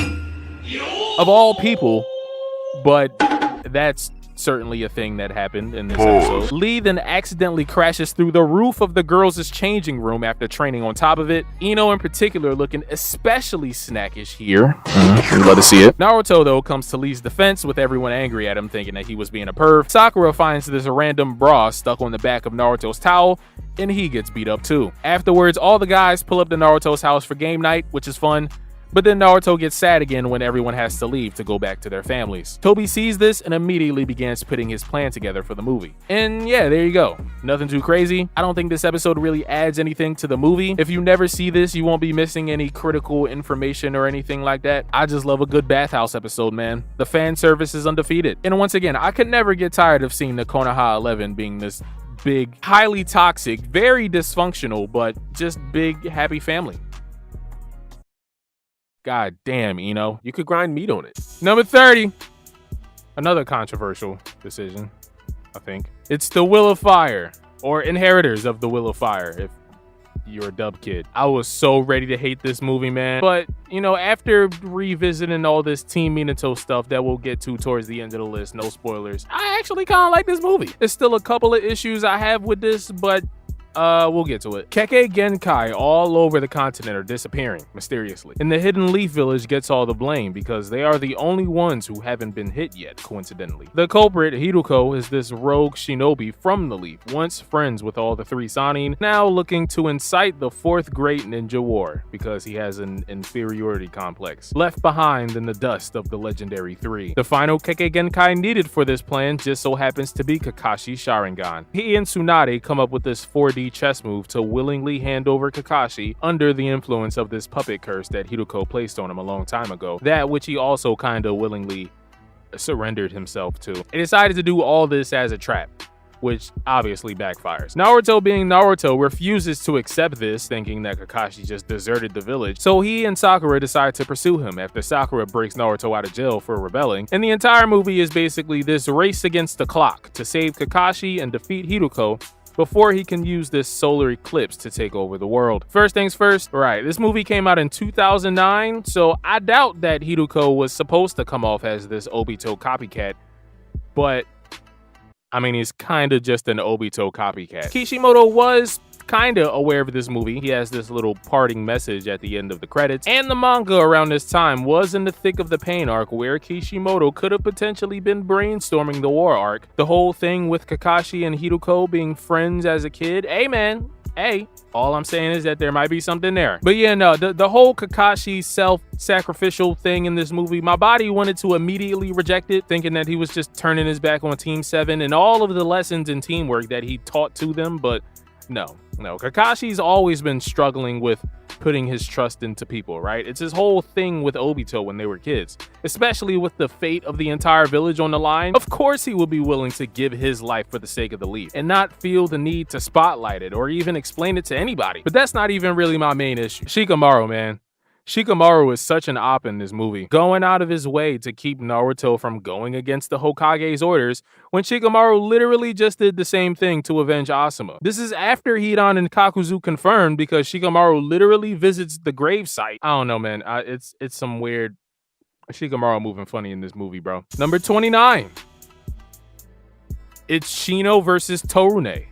Of all people, but that's certainly a thing that happened in this episode. Lee then accidentally crashes through the roof of the girls' changing room after training on top of it. Ino in particular looking especially snackish here. Love to see it. Naruto though comes to Lee's defense with everyone angry at him thinking that he was being a perv. Sakura finds this random bra stuck on the back of Naruto's towel and he gets beat up too. Afterwards, all the guys pull up to Naruto's house for game night, which is fun. But then Naruto gets sad again when everyone has to leave to go back to their families. Toby sees this and immediately begins putting his plan together for the movie. And yeah, there you go. Nothing too crazy. I don't think this episode really adds anything to the movie. If you never see this, you won't be missing any critical information or anything like that. I just love a good bathhouse episode, man. The fan service is undefeated. And once again, I could never get tired of seeing the Konoha 11 being this big, highly toxic, very dysfunctional, but just big, happy family. God damn, Ino. You could grind meat on it. Number 30. Another controversial decision, I think. It's the Will of Fire, or Inheritors of the Will of Fire, if you're a dub kid. I was so ready to hate this movie, man. But, you know, after revisiting all this Team Minato stuff that we'll get to towards the end of the list, no spoilers, I actually kind of like this movie. There's still a couple of issues I have with this, but we'll get to it. Kekkei Genkai all over the continent are disappearing mysteriously, and the Hidden Leaf Village gets all the blame because they are the only ones who haven't been hit yet, coincidentally. The culprit, Hiruko, is this rogue shinobi from the Leaf, once friends with all the three Sannin, now looking to incite the fourth great ninja war because he has an inferiority complex, left behind in the dust of the legendary three. The final Kekkei Genkai needed for this plan just so happens to be Kakashi's Sharingan. He and Tsunade come up with this 4D heavy chess move to willingly hand over Kakashi under the influence of this puppet curse that Hiruko placed on him a long time ago, that which he also kinda willingly surrendered himself to. He decided to do all this as a trap, which obviously backfires. Naruto, being Naruto, refuses to accept this, thinking that Kakashi just deserted the village, so he and Sakura decide to pursue him after Sakura breaks Naruto out of jail for rebelling. And the entire movie is basically this race against the clock to save Kakashi and defeat Hiruko before he can use this solar eclipse to take over the world. First things first, right, this movie came out in 2009, so I doubt that Hiruko was supposed to come off as this Obito copycat, but I mean, he's kinda just an Obito copycat. Kishimoto was kinda aware of this movie. He has this little parting message at the end of the credits, and the manga around this time was in the thick of the pain arc, where Kishimoto could have potentially been brainstorming the war arc. The whole thing with Kakashi and Hiruko being friends as a kid. Hey man, hey, all I'm saying is that there might be something there. But yeah, no, the whole Kakashi self-sacrificial thing in this movie, my body wanted to immediately reject it, thinking that he was just turning his back on Team 7 and all of the lessons in teamwork that he taught to them, but no. Kakashi's always been struggling with putting his trust into people, right? It's his whole thing with Obito when they were kids, especially with the fate of the entire village on the line. Of course he would be willing to give his life for the sake of the leaf and not feel the need to spotlight it or even explain it to anybody. But that's not even really my main issue. Shikamaru, man. Shikamaru is such an op in this movie, going out of his way to keep Naruto from going against the Hokage's orders when Shikamaru literally just did the same thing to avenge Asuma. This is after Hidan and Kakuzu confirmed, because Shikamaru literally visits the gravesite. I don't know, man. It's some weird Shikamaru moving funny in this movie, bro. Number 29. It's Shino versus Torune.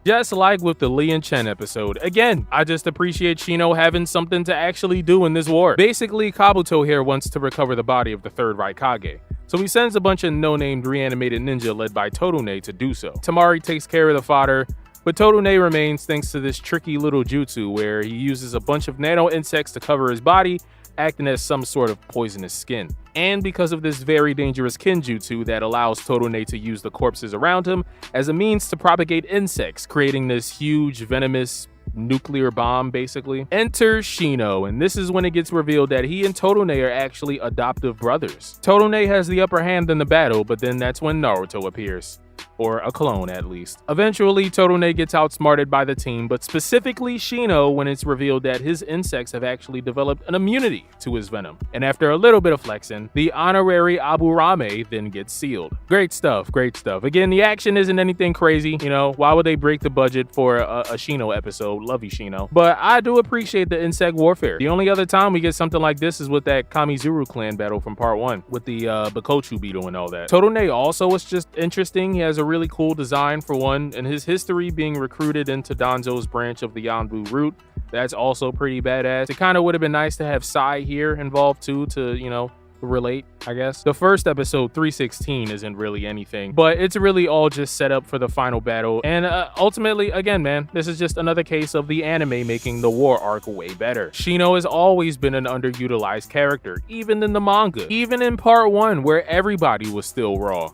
Just like with the Lee and Chen episode, again, I just appreciate Shino having something to actually do in this war. Basically, Kabuto here wants to recover the body of the third Raikage, so he sends a bunch of no-named reanimated ninja led by Torune to do so. Tamari takes care of the fodder, but Torune remains thanks to this tricky little jutsu where he uses a bunch of nano insects to cover his body, acting as some sort of poisonous skin. And because of this very dangerous kinjutsu that allows Torune to use the corpses around him as a means to propagate insects, creating this huge venomous nuclear bomb, basically. Enter Shino, and this is when it gets revealed that he and Torune are actually adoptive brothers. Torune has the upper hand in the battle, but then that's when Naruto appears. Or a clone, at least. Eventually, Torune gets outsmarted by the team, but specifically Shino, when it's revealed that his insects have actually developed an immunity to his venom. And after a little bit of flexing, the honorary Aburame then gets sealed. Great stuff, great stuff. Again, the action isn't anything crazy, you know, why would they break the budget for a Shino episode? Love you, Shino. But I do appreciate the insect warfare. The only other time we get something like this is with that Kamizuru clan battle from part 1, with the Bakochu beetle and all that. Torune also is just interesting. He has a really cool design for one, and his history being recruited into Danzo's branch of the Yanbu route, that's also pretty badass. It kind of would have been nice to have Sai here involved too, to, you know, relate, I guess. The first episode, 316, isn't really anything, but it's really all just set up for the final battle. And ultimately, again, man, this is just another case of the anime making the war arc way better. Shino has always been an underutilized character, even in the manga, even in part 1 where everybody was still raw.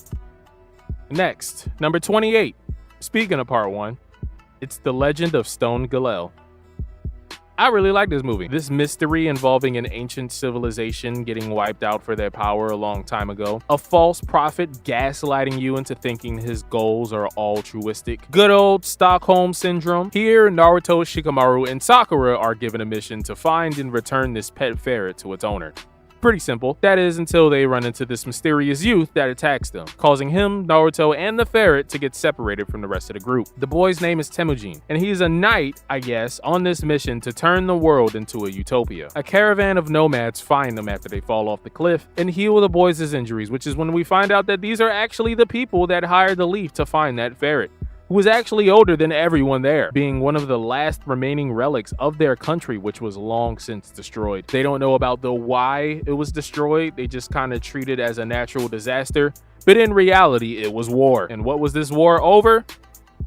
Next, number 28. Speaking of part 1, it's The Legend of Stone Gelel. I really like this movie. This mystery involving an ancient civilization getting wiped out for their power a long time ago. A false prophet gaslighting you into thinking his goals are altruistic. Good old Stockholm Syndrome. Here, Naruto, Shikamaru, and Sakura are given a mission to find and return this pet ferret to its owner. Pretty simple. That is, until they run into this mysterious youth that attacks them, causing him, Naruto, and the ferret to get separated from the rest of the group. The boy's name is Temujin, and he is a knight, I guess, on this mission to turn the world into a utopia. A caravan of nomads find them after they fall off the cliff and heal the boys' injuries, which is when we find out that these are actually the people that hired the leaf to find that ferret, who was actually older than everyone there, being one of the last remaining relics of their country, which was long since destroyed. They don't know about the why it was destroyed, they just kind of treat it as a natural disaster, but in reality, it was war. And what was this war over?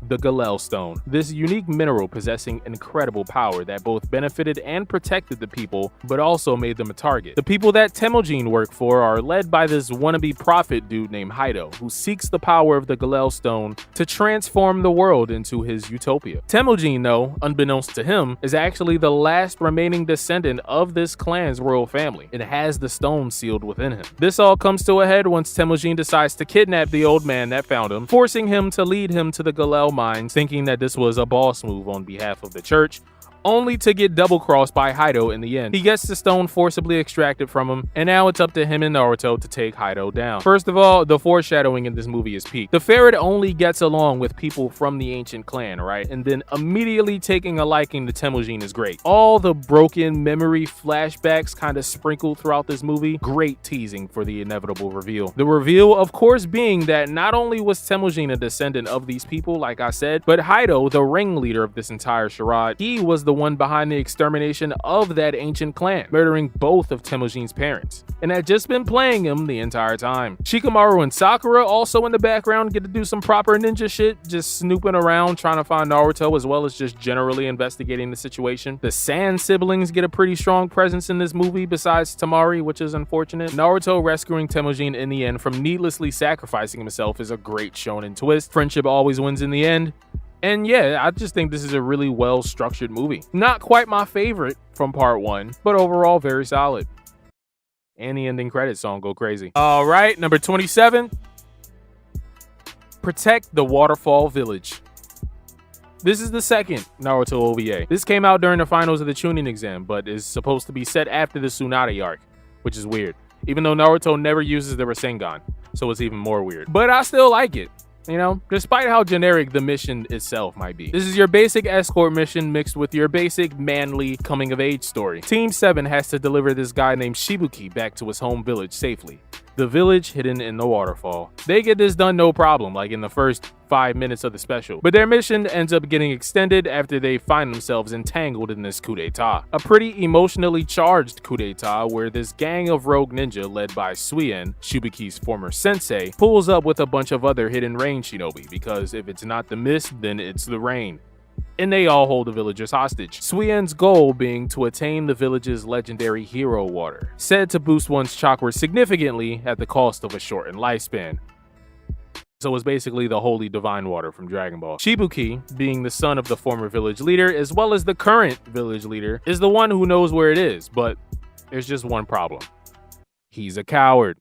the Gelel stone, this unique mineral possessing incredible power that both benefited and protected the people, but also made them a target. The people that Temujin work for are led by this wannabe prophet dude named Haido, who seeks the power of the Gelel stone to transform the world into his utopia. Temujin, though, unbeknownst to him, is actually the last remaining descendant of this clan's royal family and has the stone sealed within him. This all comes to a head once Temujin decides to kidnap the old man that found him, forcing him to lead him to the Gelel mines, thinking that this was a boss move on behalf of the church, only to get double-crossed by Haido in the end. He gets the stone forcibly extracted from him, and now it's up to him and Naruto to take Haido down. First of all, the foreshadowing in this movie is peak. The ferret only gets along with people from the ancient clan, right? And then immediately taking a liking to Temujin is great. All the broken memory flashbacks kind of sprinkled throughout this movie, great teasing for the inevitable reveal. The reveal, of course, being that not only was Temujin a descendant of these people, like I said, but Haido, the ringleader of this entire charade, he was the one behind the extermination of that ancient clan, murdering both of Temujin's parents, and had just been playing him the entire time. Shikamaru and Sakura also in the background get to do some proper ninja shit, just snooping around trying to find Naruto, as well as just generally investigating the situation. The Sand siblings get a pretty strong presence in this movie besides Tamari, which is unfortunate. Naruto rescuing Temujin in the end from needlessly sacrificing himself is a great shonen twist. Friendship always wins in the end. And yeah, I just think this is a really well-structured movie. Not quite my favorite from part 1, but overall very solid. And the ending credits song go crazy. All right, number 27. Protect the Waterfall Village. This is the second Naruto OVA. This came out during the finals of the Chunin exam, but is supposed to be set after the Tsunade arc, which is weird. Even though Naruto never uses the Rasengan, so it's even more weird. But I still like it. You know, despite how generic the mission itself might be. This is your basic escort mission mixed with your basic manly coming-of-age story. Team 7 has to deliver this guy named Shibuki back to his home village safely. The village hidden in the waterfall. They get this done no problem, like in the first 5 minutes of the special. But their mission ends up getting extended after they find themselves entangled in this coup d'etat. A pretty emotionally charged coup d'etat where this gang of rogue ninja led by Suien, Shibuki's former sensei, pulls up with a bunch of other hidden rain shinobi, because if it's not the mist, then it's the rain. And they all hold the villagers hostage. Suien's goal being to attain the village's legendary hero water, said to boost one's chakra significantly at the cost of a shortened lifespan. So it's basically the holy divine water from Dragon Ball. Shibuki, being the son of the former village leader as well as the current village leader, is the one who knows where it is, but there's just one problem. He's a coward.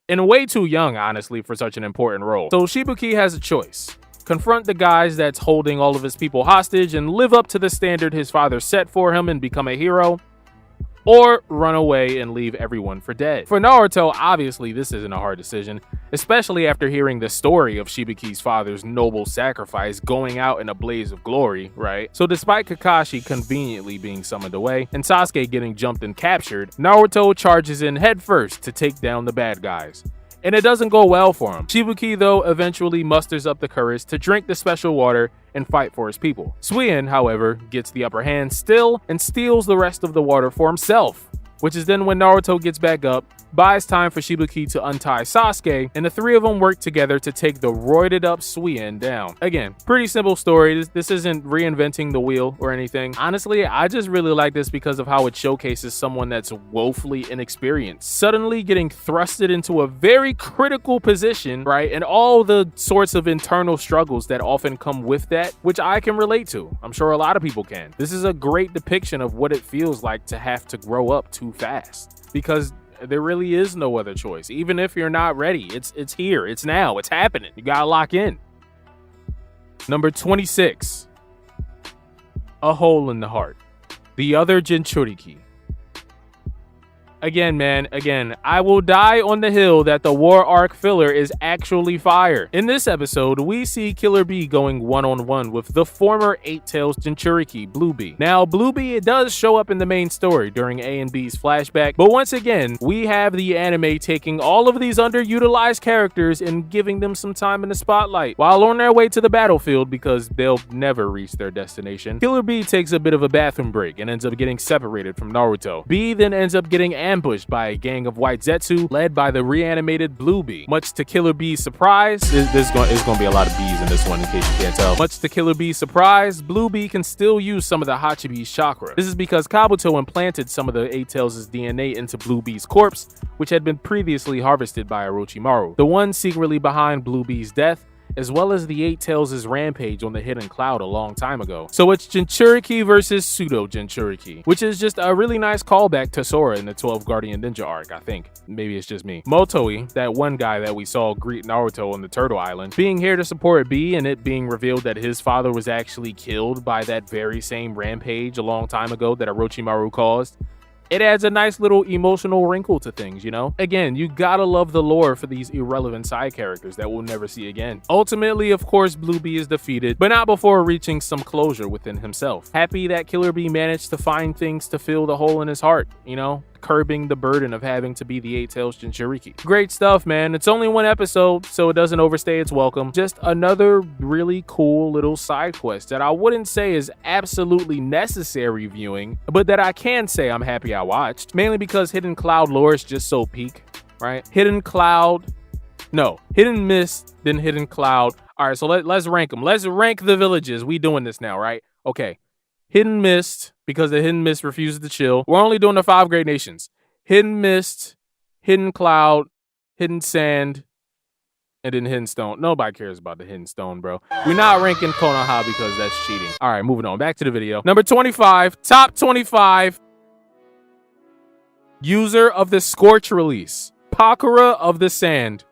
And way too young, honestly, for such an important role. So Shibuki has a choice. Confront the guys that's holding all of his people hostage and live up to the standard his father set for him and become a hero, or run away and leave everyone for dead. For Naruto, obviously this isn't a hard decision, especially after hearing the story of Shibuki's father's noble sacrifice going out in a blaze of glory, right? So despite Kakashi conveniently being summoned away and Sasuke getting jumped and captured, Naruto charges in headfirst to take down the bad guys. And it doesn't go well for him. Shibuki, though, eventually musters up the courage to drink the special water and fight for his people. Suien, however, gets the upper hand still and steals the rest of the water for himself, which is then when Naruto gets back up, buys time for Shibuki to untie Sasuke, and the three of them work together to take the roided up Suien down. Again, pretty simple story. This isn't reinventing the wheel or anything. Honestly, I just really like this because of how it showcases someone that's woefully inexperienced, suddenly getting thrusted into a very critical position, right? And all the sorts of internal struggles that often come with that, which I can relate to. I'm sure a lot of people can. This is a great depiction of what it feels like to have to grow up too fast, because there really is no other choice. Even if you're not ready, it's here, it's now, it's happening. You gotta lock in. Number 26. A Hole in the Heart. The Other Jinchuriki. Again, man, I will die on the hill that the War Arc filler is actually fire. In this episode, we see Killer Bee going one-on-one with the former Eight-Tails Jinchuriki, Blue Bee. Now, Blue Bee, it does show up in the main story during A and B's flashback, but once again, we have the anime taking all of these underutilized characters and giving them some time in the spotlight. While on their way to the battlefield, because they'll never reach their destination, Killer Bee takes a bit of a bathroom break and ends up getting separated from Naruto. Bee then ends up getting ambushed by a gang of white Zetsu led by the reanimated Blue Bee. Much to Killer Bee's surprise, there's going to be a lot of bees in this one in case you can't tell. Much to Killer Bee's surprise, Blue Bee can still use some of the Hachibi's chakra. This is because Kabuto implanted some of the Eight Tails' DNA into Blue Bee's corpse, which had been previously harvested by Orochimaru, the one secretly behind Blue Bee's death, as well as the Eight Tails' rampage on the Hidden Cloud a long time ago. So it's Jinchuriki versus Pseudo Jinchuriki, which is just a really nice callback to Sora in the 12 Guardian Ninja arc, I think. Maybe it's just me. Motoi, that one guy that we saw greet Naruto on the Turtle Island, being here to support B, and it being revealed that his father was actually killed by that very same rampage a long time ago that Orochimaru caused. It adds a nice little emotional wrinkle to things, you know? Again, you gotta love the lore for these irrelevant side characters that we'll never see again. Ultimately, of course, Blue Bee is defeated, but not before reaching some closure within himself. Happy that Killer Bee managed to find things to fill the hole in his heart, you know? Curbing the burden of having to be the Eight Tails Jinchuriki. Great stuff, man. It's only one episode, so it doesn't overstay its welcome. Just another really cool little side quest that I wouldn't say is absolutely necessary viewing, but that I can say I'm happy I watched. Mainly because Hidden Cloud lore is just so peak, right? Hidden Mist, then Hidden Cloud. All right, so let's rank them. Let's rank the villages. We doing this now, right? Okay. Hidden Mist, because the Hidden Mist refuses to chill. We're only doing the 5 great nations. Hidden Mist, Hidden Cloud, Hidden Sand, and then Hidden Stone. Nobody cares about the Hidden Stone, bro. We're not ranking Konoha because that's cheating. All right, moving on. Back to the video. Number 25, top 25. User of the Scorch release. Pakura of the Sand.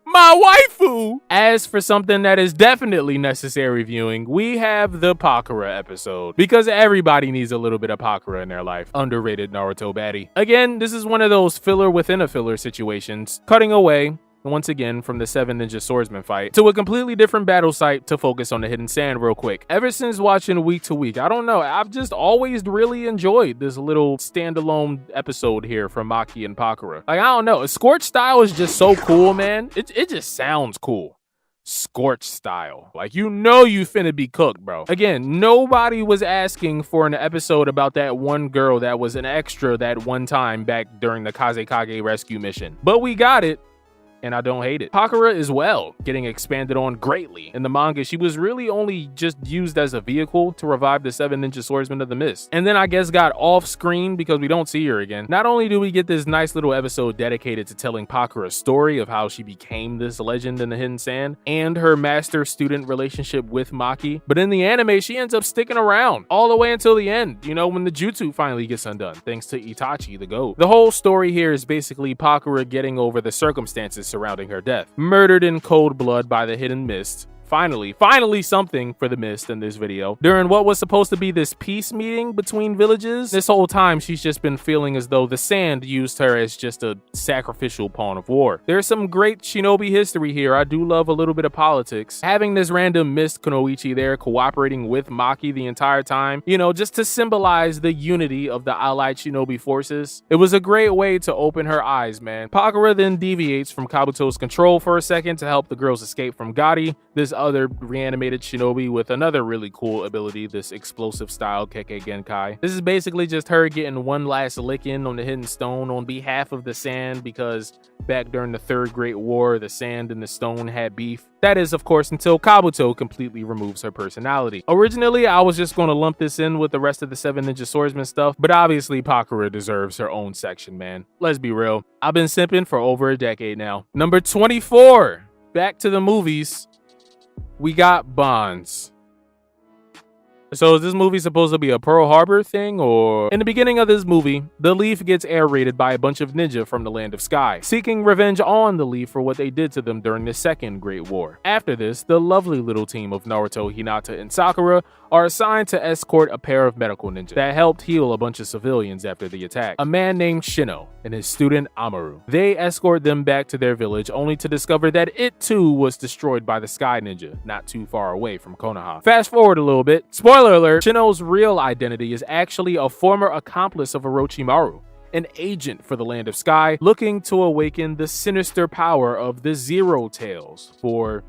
My waifu! As for something that is definitely necessary viewing, we have the Pakura episode. Because everybody needs a little bit of Pakura in their life. Underrated Naruto baddie. Again, this is one of those filler within a filler situations. Cutting away, once again, from the 7 Ninja Swordsman fight to a completely different battle site to focus on the Hidden Sand real quick. Ever since watching Week to Week, I don't know, I've just always really enjoyed this little standalone episode here from Maki and Pakura. Like, I don't know, Scorch style is just so cool, man. It just sounds cool. Scorch style. Like, you know you finna be cooked, bro. Again, nobody was asking for an episode about that one girl that was an extra that one time back during the Kazekage rescue mission. But we got it. And I don't hate it. Pakura as well, getting expanded on greatly. In the manga, she was really only just used as a vehicle to revive the 7 Ninja Swordsmen of the Mist. And then I guess got off screen because we don't see her again. Not only do we get this nice little episode dedicated to telling Pakura's story of how she became this legend in the Hidden Sand and her master-student relationship with Maki, but in the anime, she ends up sticking around all the way until the end, you know, when the Jutsu finally gets undone, thanks to Itachi the GOAT. The whole story here is basically Pakura getting over the circumstances surrounding her death. Murdered in cold blood by the Hidden Mist. Finally something for the Mist in this video. During what was supposed to be this peace meeting between villages, this whole time she's just been feeling as though the sand used her as just a sacrificial pawn of war. There's some great shinobi history here. I do love a little bit of politics. Having this random Mist Kunoichi there cooperating with Maki the entire time, you know, just to symbolize the unity of the allied shinobi forces. It was a great way to open her eyes, man. Pakura then deviates from Kabuto's control for a second to help the girls escape from Gotti, this other reanimated shinobi with another really cool ability, this explosive style Kekkei Genkai. This is basically just her getting one last lick in on the Hidden Stone on behalf of the sand, because back during the Third Great War, the sand and the stone had beef. That is, of course, until Kabuto completely removes her personality. Originally, I was just going to lump this in with the rest of the 7 Ninja Swordsman stuff, but obviously Pakura deserves her own section, man. Let's be real. I've been simping for over a decade now. Number 24. Back to the movies. We got Bonds. So is this movie supposed to be a Pearl Harbor thing, or? In the beginning of this movie, the Leaf gets air raided by a bunch of ninja from the Land of Sky, seeking revenge on the Leaf for what they did to them during the Second Great War. After this, the lovely little team of Naruto, Hinata, and Sakura are assigned to escort a pair of medical ninjas that helped heal a bunch of civilians after the attack. A man named Shino and his student Amaru. They escort them back to their village only to discover that it too was destroyed by the Sky Ninja, not too far away from Konoha. Fast forward a little bit. Spoiler alert, Shino's real identity is actually a former accomplice of Orochimaru, an agent for the Land of Sky, looking to awaken the sinister power of the Zero Tails for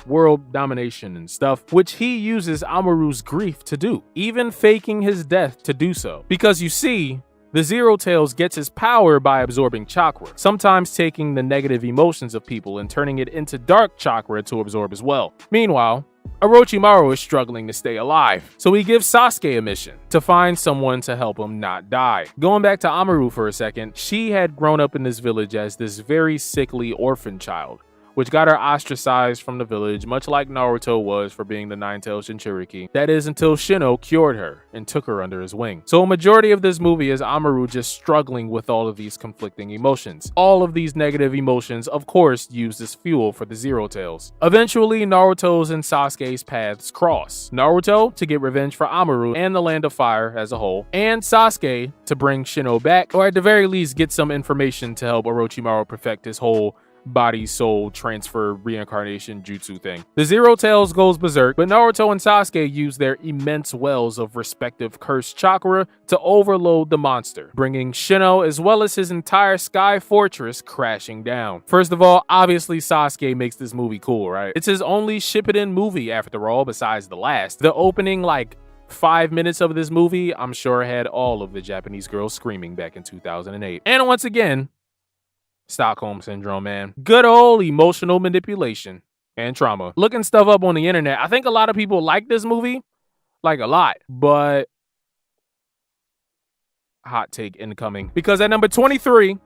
world domination and stuff, which he uses Amaru's grief to do, even faking his death to do so. Because you see, The Zero Tails gets his power by absorbing chakra, sometimes taking the negative emotions of people and turning it into dark chakra to absorb as well. Meanwhile, Orochimaru is struggling to stay alive, so he gives Sasuke a mission to find someone to help him not die. Going back to Amaru for a second, she had grown up in this village as this very sickly orphan child, which got her ostracized from the village, much like Naruto was for being the Nine-Tailed Jinchuriki. That is until Shino cured her and took her under his wing. So a majority of this movie is Amaru just struggling with all of these conflicting emotions. All of these negative emotions, of course, used as fuel for the Zero Tails. Eventually, Naruto's and Sasuke's paths cross. Naruto to get revenge for Amaru and the Land of Fire as a whole, and Sasuke to bring Shino back, or at the very least get some information to help Orochimaru perfect his whole body soul transfer reincarnation jutsu thing. The Zero Tails goes berserk, but Naruto and Sasuke use their immense wells of respective cursed chakra to overload the monster, bringing Shino as well as his entire sky fortress crashing down. First of all, obviously Sasuke makes this movie cool, right? It's his only Shippuden movie after all, besides the last. The opening 5 minutes of this movie, I'm sure had all of the Japanese girls screaming back in 2008. And once again, Stockholm Syndrome, man. Good old emotional manipulation and trauma. Looking stuff up on the internet, I think a lot of people like this movie, a lot, but hot take incoming. Because at number 23,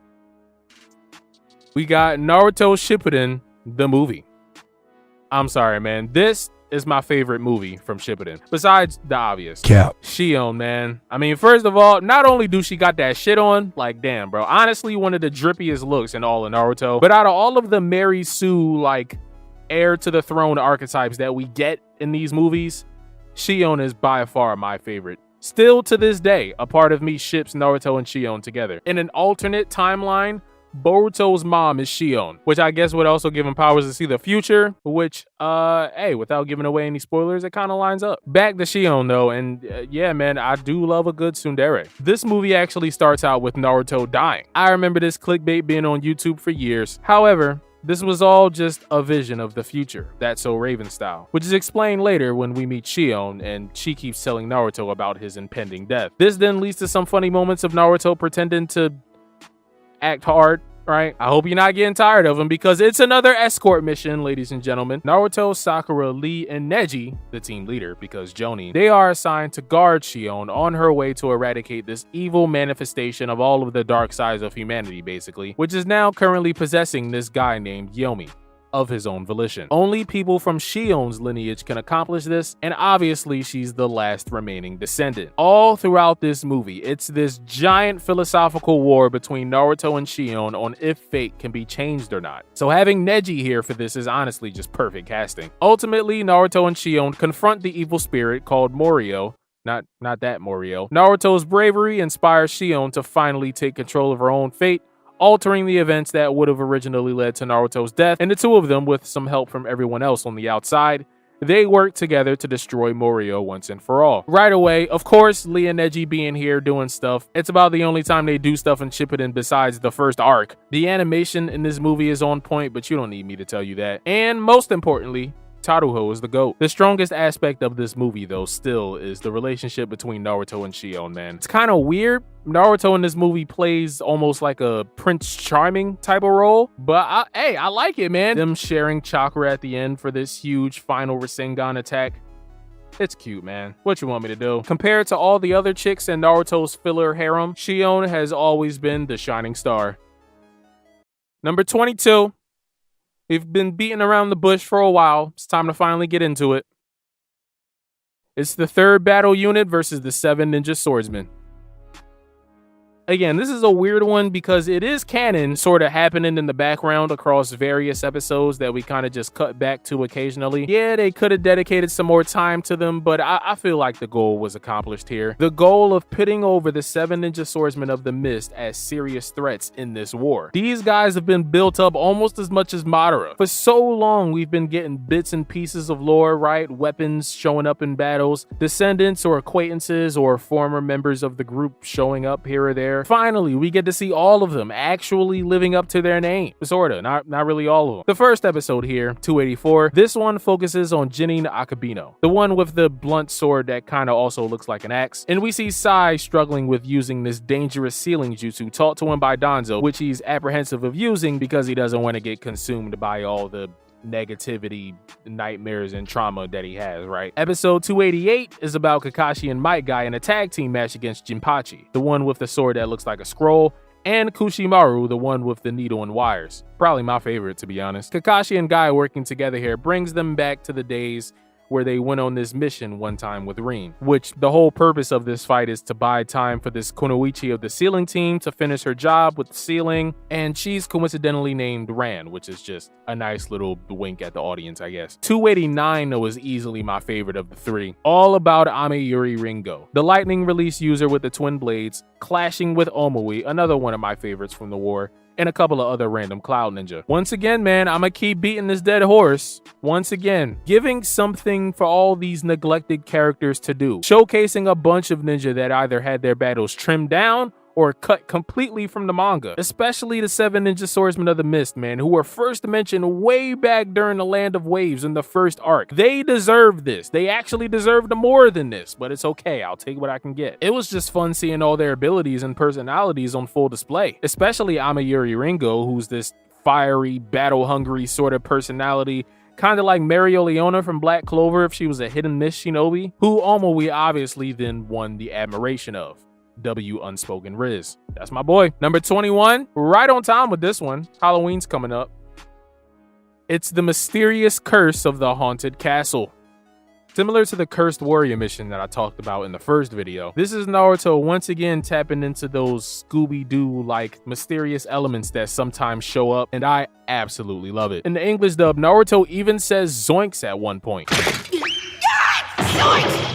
we got Naruto Shippuden, the movie. I'm sorry, man. This is my favorite movie from Shippuden, besides the obvious. Cap. Shion, man. I mean, first of all, not only do she got that shit on, damn, bro. Honestly, one of the drippiest looks in all of Naruto. But out of all of the Mary Sue, heir to the throne archetypes that we get in these movies, Shion is by far my favorite. Still to this day, a part of me ships Naruto and Shion together. In an alternate timeline, Boruto's mom is Shion, which I guess would also give him powers to see the future, which, hey, without giving away any spoilers, it kind of lines up. Back to Shion, though, and yeah, man, I do love a good tsundere. This movie actually starts out with Naruto dying. I remember this clickbait being on YouTube for years. However, this was all just a vision of the future, That's So Raven style, which is explained later when we meet Shion and she keeps telling Naruto about his impending death. This then leads to some funny moments of Naruto pretending to act hard, right? I hope you're not getting tired of him because it's another escort mission, ladies and gentlemen. Naruto, Sakura, Lee, and Neji, the team leader because Jonin, they are assigned to guard Shion on her way to eradicate this evil manifestation of all of the dark sides of humanity, basically, which is now currently possessing this guy named Yomi of his own volition. Only people from Shion's lineage can accomplish this, and obviously she's the last remaining descendant. All throughout this movie, it's this giant philosophical war between Naruto and Shion on if fate can be changed or not. So having Neji here for this is honestly just perfect casting. Ultimately, Naruto and Shion confront the evil spirit called Morio. Not that Morio. Naruto's bravery inspires Shion to finally take control of her own fate, altering the events that would have originally led to Naruto's death, and the two of them, with some help from everyone else on the outside, they work together to destroy Morio once and for all. Right away, of course, Lee and Neji being here doing stuff, it's about the only time they do stuff in Shippuden besides the first arc. The animation in this movie is on point, but you don't need me to tell you that. And most importantly, Taruho is the GOAT. The strongest aspect of this movie, though, still is the relationship between Naruto and Shion, man. It's kind of weird. Naruto in this movie plays almost like a Prince Charming type of role, but I like it, man. Them sharing chakra at the end for this huge final Rasengan attack. It's cute, man. What you want me to do? Compared to all the other chicks in Naruto's filler harem, Shion has always been the shining star. Number 22. We've been beating around the bush for a while. It's time to finally get into it. It's the third battle unit versus the 7 ninja swordsmen. Again, this is a weird one because it is canon sort of happening in the background across various episodes that we kind of just cut back to occasionally. Yeah, they could have dedicated some more time to them, but I feel like the goal was accomplished here. The goal of pitting over the 7 ninja swordsmen of the mist as serious threats in this war. These guys have been built up almost as much as Madara. For so long, we've been getting bits and pieces of lore, right? Weapons showing up in battles, descendants or acquaintances or former members of the group showing up here or there, there. Finally, we get to see all of them actually living up to their name. Sorta, not really all of them. The first episode here, 284, this one focuses on Genin Akabino, the one with the blunt sword that kinda also looks like an axe. And we see Sai struggling with using this dangerous sealing jutsu taught to him by Danzo, which he's apprehensive of using because he doesn't want to get consumed by all the negativity, nightmares, and trauma that he has, right? Episode 288 is about Kakashi and Might Guy in a tag team match against Jinpachi, the one with the sword that looks like a scroll, and Kushimaru, the one with the needle and wires. Probably my favorite, to be honest. Kakashi and Guy working together here brings them back to the days where they went on this mission one time with Rin, which the whole purpose of this fight is to buy time for this Kunoichi of the sealing team to finish her job with sealing, and she's coincidentally named Ran, which is just a nice little wink at the audience, I guess. 289 though is easily my favorite of the three, all about Ameyuri Ringo, the lightning release user with the twin blades, clashing with Omoi, another one of my favorites from the war, and a couple of other random cloud ninja. Once again, man, I'ma keep beating this dead horse. Once again, giving something for all these neglected characters to do. Showcasing a bunch of ninja that either had their battles trimmed down or cut completely from the manga, especially the 7 Ninja Swordsmen of the Mist, man, who were first mentioned way back during the Land of Waves in the first arc. They deserve this. They actually deserved more than this, but it's okay. I'll take what I can get. It was just fun seeing all their abilities and personalities on full display, especially Ameyuri Ringo, who's this fiery, battle-hungry sort of personality, kind of like Mereoleona from Black Clover if she was a hidden miss shinobi, who Omoi obviously then won the admiration of. W Unspoken Riz. That's my boy. Number 21, right on time with this one. Halloween's coming up. It's the mysterious curse of the haunted castle. Similar to the cursed warrior mission that I talked about in the first video, this is Naruto once again tapping into those Scooby-Doo like mysterious elements that sometimes show up, and I absolutely love it. In the English dub, Naruto even says zoinks at one point. Zoinks!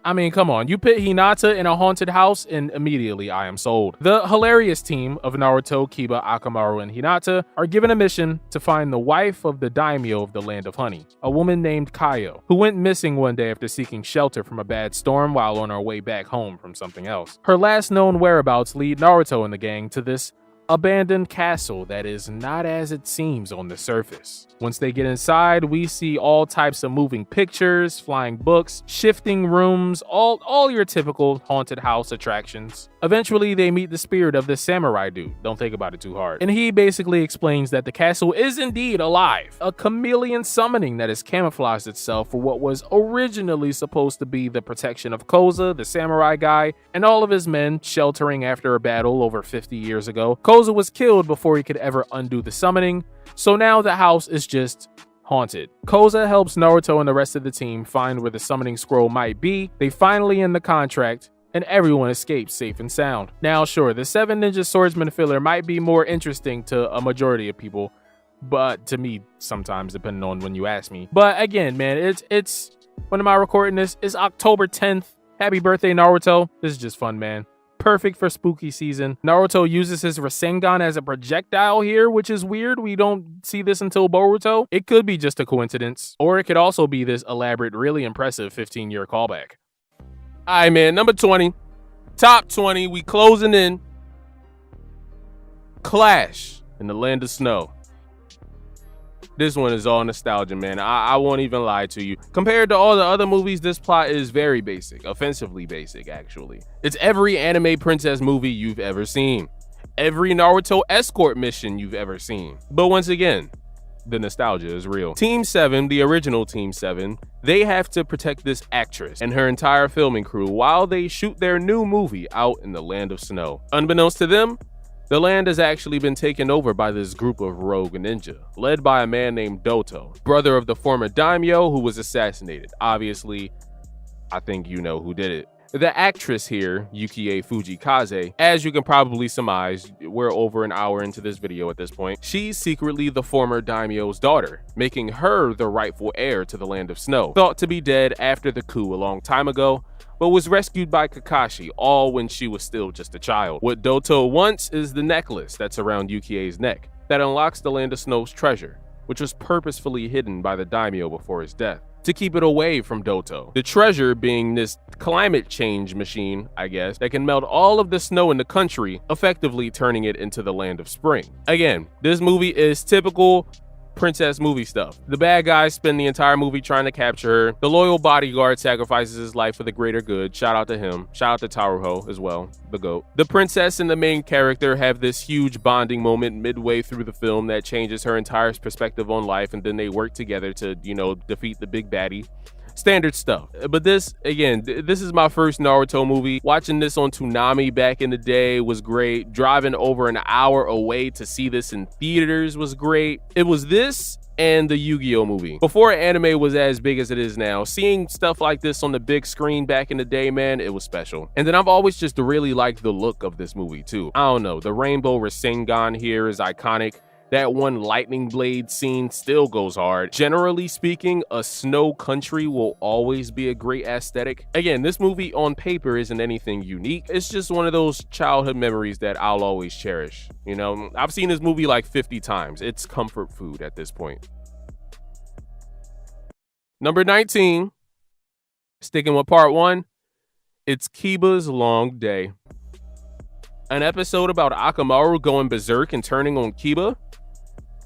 I mean, come on, you put Hinata in a haunted house and immediately I am sold. The hilarious team of Naruto, Kiba, Akamaru, and Hinata are given a mission to find the wife of the daimyo of the Land of Honey, a woman named Kaio, who went missing one day after seeking shelter from a bad storm while on her way back home from something else. Her last known whereabouts lead Naruto and the gang to this abandoned castle that is not as it seems on the surface. Once they get inside, we see all types of moving pictures, flying books, shifting rooms, all your typical haunted house attractions. Eventually, they meet the spirit of the samurai dude. Don't think about it too hard. And he basically explains that the castle is indeed alive. A chameleon summoning that has camouflaged itself for what was originally supposed to be the protection of Koza, the samurai guy, and all of his men sheltering after a battle over 50 years ago. Koza was killed before he could ever undo the summoning, so now the house is just haunted. Koza helps Naruto and the rest of the team find where the summoning scroll might be. They finally end the contract, and everyone escapes safe and sound. Now, sure, the 7 Ninja Swordsman filler might be more interesting to a majority of people, but to me, sometimes, depending on when you ask me. But again, man, it's when am I recording this? It's October 10th. Happy birthday, Naruto. This is just fun, man. Perfect for spooky season. Naruto uses his Rasengan as a projectile here, which is weird. We don't see this until Boruto. It could be just a coincidence, or it could also be this elaborate, really impressive 15-year callback. All right, man, number 20. Top 20, we closing in. Clash in the Land of Snow. This one is all nostalgia, man. I won't even lie to you. Compared to all the other movies, this plot is very basic. Offensively basic, actually. It's every anime princess movie you've ever seen. Every Naruto escort mission you've ever seen. But once again, the nostalgia is real. Team 7, the original Team 7, they have to protect this actress and her entire filming crew while they shoot their new movie out in the Land of Snow. Unbeknownst to them, the land has actually been taken over by this group of rogue ninja, led by a man named Doto, brother of the former daimyo who was assassinated. Obviously, I think you know who did it. The actress here, Yukie Fujikaze, as you can probably surmise, we're over an hour into this video at this point, she's secretly the former daimyo's daughter, making her the rightful heir to the Land of Snow. Thought to be dead after the coup a long time ago, but was rescued by Kakashi, all when she was still just a child. What Doto wants is the necklace that's around Yukie's neck that unlocks the Land of Snow's treasure, which was purposefully hidden by the daimyo before his death, to keep it away from Doto. The treasure being this climate change machine, I guess, that can melt all of the snow in the country, effectively turning it into the land of spring. Again, this movie is typical princess movie stuff. The bad guys spend the entire movie trying to capture her. The loyal bodyguard sacrifices his life for the greater good. Shout out to him. Shout out to Taruho as well, the GOAT. The princess and the main character have this huge bonding moment midway through the film that changes her entire perspective on life, and then they work together to, defeat the big baddie. Standard stuff. But this, again, this is my first Naruto movie. Watching this on Toonami back in the day was great. Driving over an hour away to see this in theaters was great. It was this and the Yu-Gi-Oh movie. Before anime was as big as it is now, seeing stuff like this on the big screen back in the day, man, it was special. And then I've always just really liked the look of this movie too. I don't know, the Rainbow Rasengan here is iconic. That one lightning blade scene still goes hard. Generally speaking, a snow country will always be a great aesthetic. Again, this movie on paper isn't anything unique. It's just one of those childhood memories that I'll always cherish. I've seen this movie like 50 times. It's comfort food at this point. Number 19, sticking with part 1, it's Kiba's Long Day. An episode about Akamaru going berserk and turning on Kiba?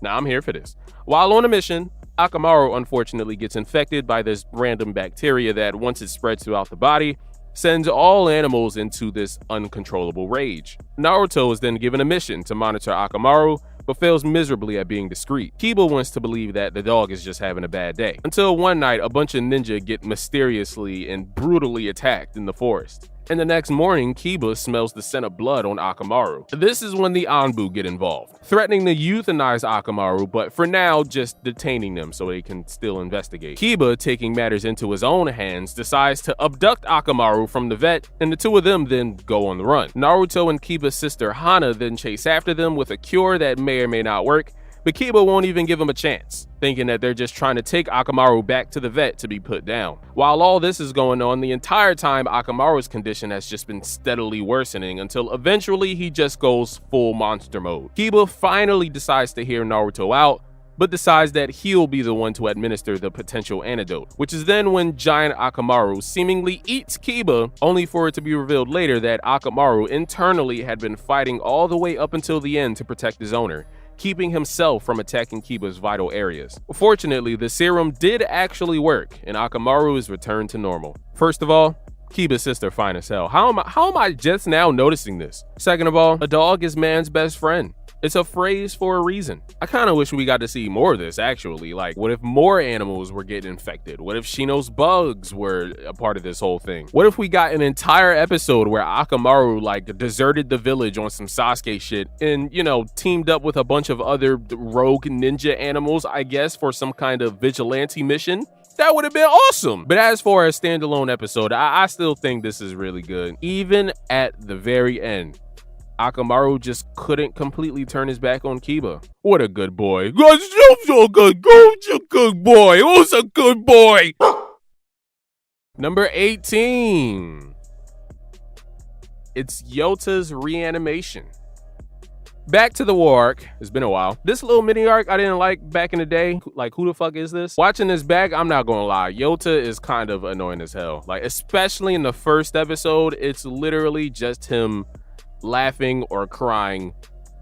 Now I'm here for this. While on a mission, Akamaru unfortunately gets infected by this random bacteria that, once it spreads throughout the body, sends all animals into this uncontrollable rage. Naruto is then given a mission to monitor Akamaru, but fails miserably at being discreet. Kiba wants to believe that the dog is just having a bad day, until one night a bunch of ninja get mysteriously and brutally attacked in the forest. And the next morning, Kiba smells the scent of blood on Akamaru. This is when the Onbaa get involved, threatening to euthanize Akamaru, but for now, just detaining them so they can still investigate. Kiba, taking matters into his own hands, decides to abduct Akamaru from the vet, and the two of them then go on the run. Naruto and Kiba's sister Hana then chase after them with a cure that may or may not work, but Kiba won't even give him a chance, thinking that they're just trying to take Akamaru back to the vet to be put down. While all this is going on, the entire time Akamaru's condition has just been steadily worsening until eventually he just goes full monster mode. Kiba finally decides to hear Naruto out, but decides that he'll be the one to administer the potential antidote, which is then when giant Akamaru seemingly eats Kiba, only for it to be revealed later that Akamaru internally had been fighting all the way up until the end to protect his owner, keeping himself from attacking Kiba's vital areas. Fortunately, the serum did actually work, and Akamaru is returned to normal. First of all, Kiba's sister fine as hell. How am I just now noticing this? Second of all, a dog is man's best friend. It's a phrase for a reason. I kind of wish we got to see more of this, actually. Like, what if more animals were getting infected? What if Shino's bugs were a part of this whole thing? What if we got an entire episode where Akamaru, deserted the village on some Sasuke shit and, teamed up with a bunch of other rogue ninja animals, I guess, for some kind of vigilante mission? That would have been awesome. But as for a standalone episode, I still think this is really good. Even at the very end, Akamaru just couldn't completely turn his back on Kiba. What a good boy. So good. Who's a good boy? Who's a good boy? Number 18. It's Yota's reanimation. Back to the war arc. It's been a while. This little mini arc I didn't like back in the day. Like, who the fuck is this? Watching this back, I'm not gonna lie, Yota is kind of annoying as hell. Like, especially in the first episode, it's literally just him laughing or crying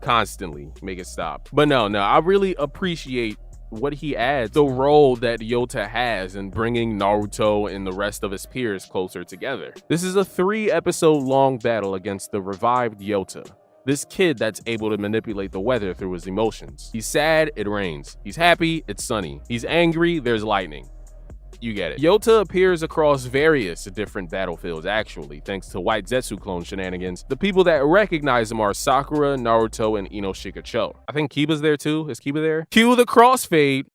constantly. Make it stop. But no, I really appreciate what he adds, the role that Yota has in bringing Naruto and the rest of his peers closer together. This is a 3-episode long battle against the revived Yota, this kid that's able to manipulate the weather through his emotions. He's sad, it rains. He's happy, it's sunny. He's angry, there's lightning. You get it. Yota appears across various different battlefields, actually, thanks to white Zetsu clone shenanigans. The people that recognize him are Sakura, Naruto, and Inoshika-cho. I think Kiba's there too. Is Kiba there? Cue the crossfade.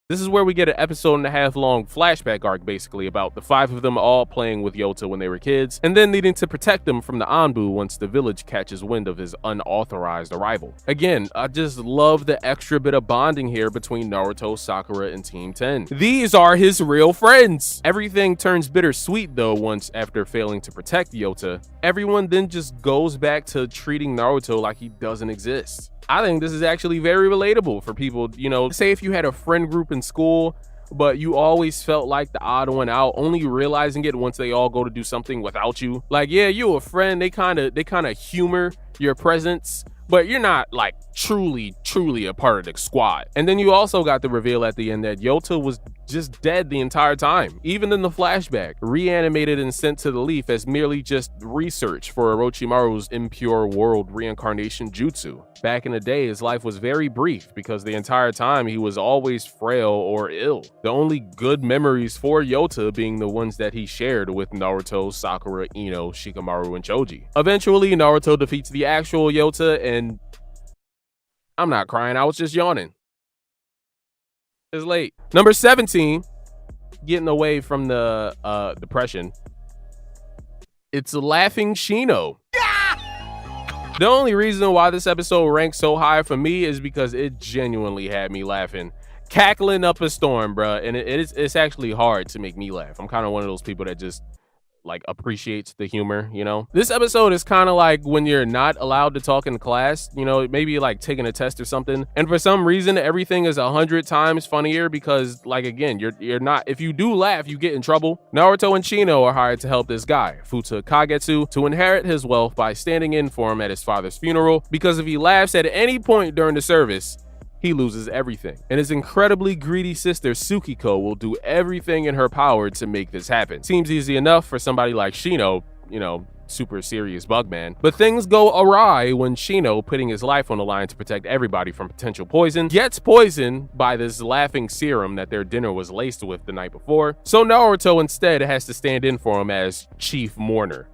This is where we get an episode-and-a-half long flashback arc, basically, about the 5 of them all playing with Yota when they were kids, and then needing to protect them from the Onbaa once the village catches wind of his unauthorized arrival. Again, I just love the extra bit of bonding here between Naruto, Sakura, and Team 10. These are his real friends! Everything turns bittersweet, though, once after failing to protect Yota. Everyone then just goes back to treating Naruto like he doesn't exist. I think this is actually very relatable for people, you know, say if you had a friend group in school, but you always felt like the odd one out, only realizing it once they all go to do something without you. Like, yeah, you a friend, they kind of humor your presence, but you're not like truly a part of the squad. And then you also got the reveal at the end that Yota was just dead the entire time, even in the flashback, reanimated and sent to the Leaf as merely just research for Orochimaru's impure world reincarnation jutsu. Back in the day, his life was very brief because the entire time he was always frail or ill. The only good memories for Yota being the ones that he shared with Naruto, Sakura, Ino, Shikamaru, and Choji. Eventually, Naruto defeats the actual Yota, and I'm not crying, I was just yawning. It's late. Number 17, getting away from the depression. It's Laughing Shino. The only reason why this episode ranks so high for me is because it genuinely had me laughing, cackling up a storm, bruh. And it's actually hard to make me laugh. I'm kind of one of those people that just like appreciates the humor, you know. This episode is kind of like when you're not allowed to talk in class, you know, maybe like taking a test or something, and for some reason everything is 100 times funnier because, like, again, you're not, if you do laugh, you get in trouble. Naruto and Shino are hired to help this guy, Futa Kagetsu, to inherit his wealth by standing in for him at his father's funeral, because if he laughs at any point during the service, he loses everything. And his incredibly greedy sister Tsukiko will do everything in her power to make this happen. Seems easy enough for somebody like Shino, you know, super serious bug man. But things go awry when Shino, putting his life on the line to protect everybody from potential poison, gets poisoned by this laughing serum that their dinner was laced with the night before. So Naruto instead has to stand in for him as chief mourner.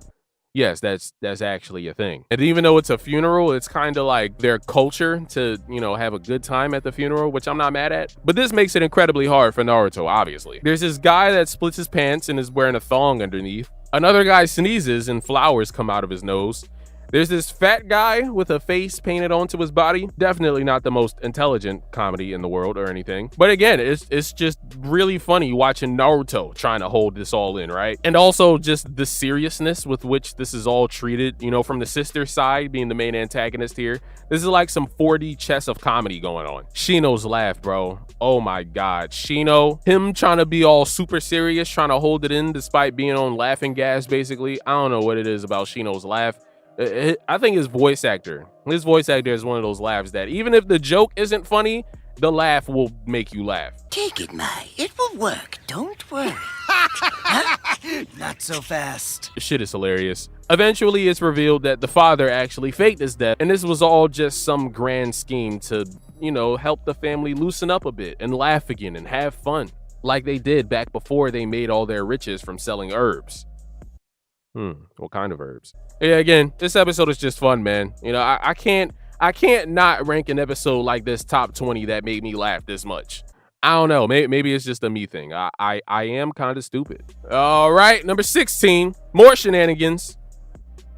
Yes, that's actually a thing. And even though it's a funeral, it's kind of like their culture to, you know, have a good time at the funeral, which I'm not mad at. But this makes it incredibly hard for Naruto, obviously. There's this guy that splits his pants and is wearing a thong underneath. Another guy sneezes and flowers come out of his nose. There's this fat guy with a face painted onto his body. Definitely not the most intelligent comedy in the world or anything. But again, it's just really funny watching Naruto trying to hold this all in, right? And also just the seriousness with which this is all treated, you know, from the sister side being the main antagonist here. This is like some 4D chess of comedy going on. Shino's laugh, bro. Oh my God. Shino, him trying to be all super serious, trying to hold it in despite being on laughing gas, basically. I don't know what it is about Shino's laugh. I think his voice actor is one of those laughs that even if the joke isn't funny, the laugh will make you laugh. Take it, Mai. It will work. Don't worry. Not so fast. Shit is hilarious. Eventually, it's revealed that the father actually faked his death, and this was all just some grand scheme to, you know, help the family loosen up a bit and laugh again and have fun, like they did back before they made all their riches from selling herbs. What kind of herbs? Yeah, again, this episode is just fun, man. You know, I can't not rank an episode like this top 20 that made me laugh this much. I don't know, maybe it's just a me thing. I am kind of stupid. All right, number 16, more shenanigans.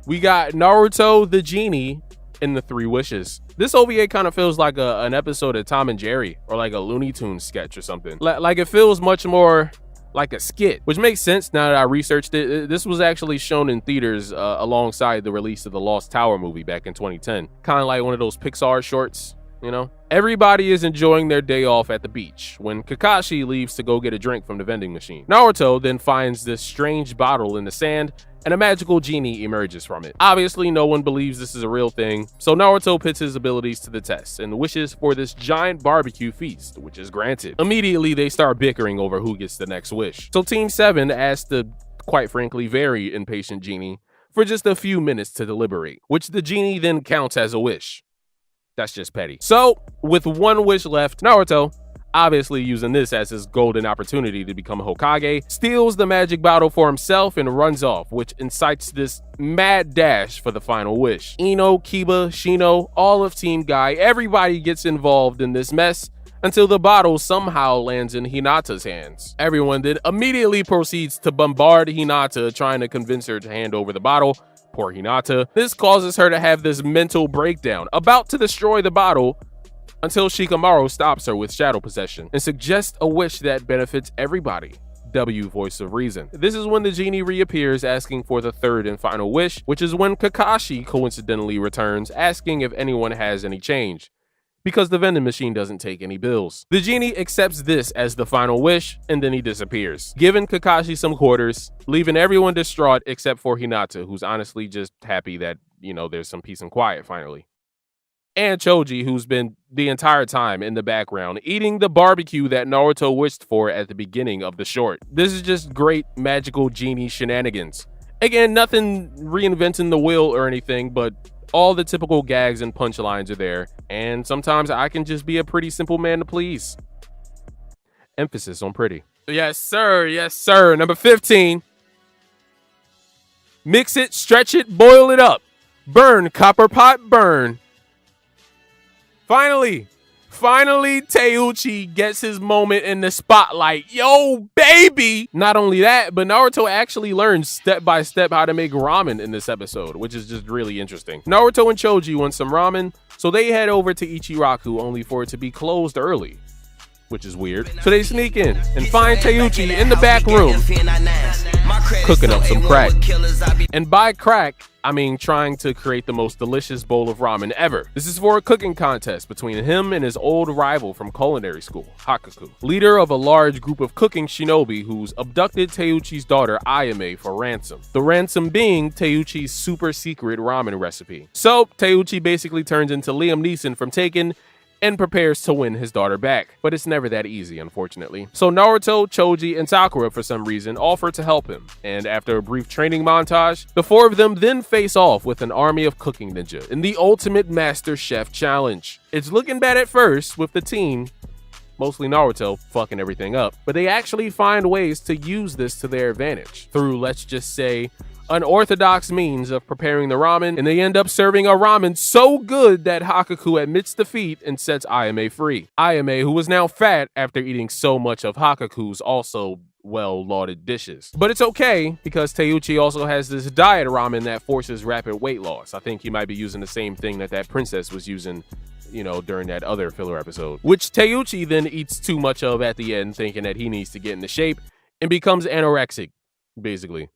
We got Naruto the Genie in the 3 Wishes. This OVA kind of feels like an episode of Tom and Jerry or like a Looney Tunes sketch or something. Like it feels much more like a skit, which makes sense now that I researched it. This was actually shown in theaters alongside the release of the Lost Tower movie back in 2010. Kind of like one of those Pixar shorts, you know? Everybody is enjoying their day off at the beach when Kakashi leaves to go get a drink from the vending machine. Naruto then finds this strange bottle in the sand and a magical genie emerges from it. Obviously, no one believes this is a real thing, so Naruto puts his abilities to the test and wishes for this giant barbecue feast, which is granted. Immediately, they start bickering over who gets the next wish. So Team 7 asks the, quite frankly, very impatient genie for just a few minutes to deliberate, which the genie then counts as a wish. That's just petty. So, with 1 wish left, Naruto, obviously using this as his golden opportunity to become Hokage, steals the magic bottle for himself and runs off, which incites this mad dash for the final wish. Ino, Kiba, Shino, all of Team Guy, everybody gets involved in this mess until the bottle somehow lands in Hinata's hands. Everyone then immediately proceeds to bombard Hinata, trying to convince her to hand over the bottle. Poor Hinata. This causes her to have this mental breakdown, about to destroy the bottle, until Shikamaru stops her with shadow possession and suggests a wish that benefits everybody. W, voice of reason. This is when the genie reappears asking for the third and final wish, which is when Kakashi coincidentally returns asking if anyone has any change, because the vending machine doesn't take any bills. The genie accepts this as the final wish, and then he disappears, giving Kakashi some quarters, leaving everyone distraught except for Hinata, who's honestly just happy that, you know, there's some peace and quiet finally. And Choji, who's been the entire time in the background, eating the barbecue that Naruto wished for at the beginning of the short. This is just great magical genie shenanigans. Again, nothing reinventing the wheel or anything, but all the typical gags and punchlines are there, and sometimes I can just be a pretty simple man to please. Emphasis on pretty. Yes, sir. Yes, sir. Number 15. Mix it, stretch it, boil it up. Burn, copper pot, burn. Finally, Teuchi gets his moment in the spotlight. Yo, baby! Not only that, but Naruto actually learns step by step how to make ramen in this episode, which is just really interesting. Naruto and Choji want some ramen, so they head over to Ichiraku only for it to be closed early, which is weird. So they sneak in and find Teuchi in the back room cooking up some crack. And by crack, I mean trying to create the most delicious bowl of ramen ever. This is for a cooking contest between him and his old rival from culinary school, Hokage, leader of a large group of cooking shinobi who's abducted Teuchi's daughter Ayame for ransom. The ransom being Teuchi's super secret ramen recipe. So Teuchi basically turns into Liam Neeson from Taken and prepares to win his daughter back. But it's never that easy, unfortunately. So Naruto, Choji, and Sakura, for some reason, offer to help him. And after a brief training montage, the four of them then face off with an army of cooking ninja in the ultimate Master Chef Challenge. It's looking bad at first, with the team, mostly Naruto, fucking everything up. But they actually find ways to use this to their advantage through, let's just say, unorthodox means of preparing the ramen, and they end up serving a ramen so good that Hokage admits defeat and sets Ayame free. Ayame, who was now fat after eating so much of Hakaku's also well-lauded dishes. But it's okay, because Teuchi also has this diet ramen that forces rapid weight loss. I think he might be using the same thing that princess was using, you know, during that other filler episode, which Teuchi then eats too much of at the end, thinking that he needs to get into shape, and becomes anorexic, basically.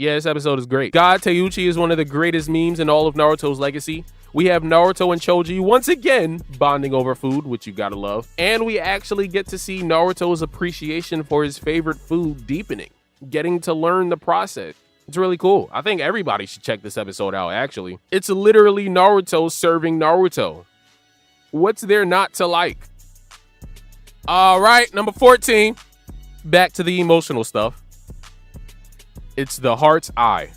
Yeah, this episode is great. God, Teuchi is one of the greatest memes in all of Naruto's legacy. We have Naruto and Choji once again bonding over food, which you gotta love. And we actually get to see Naruto's appreciation for his favorite food deepening, getting to learn the process. It's really cool. I think everybody should check this episode out, actually. It's literally Naruto serving Naruto. What's there not to like? All right, number 14. Back to the emotional stuff. It's the heart's eye.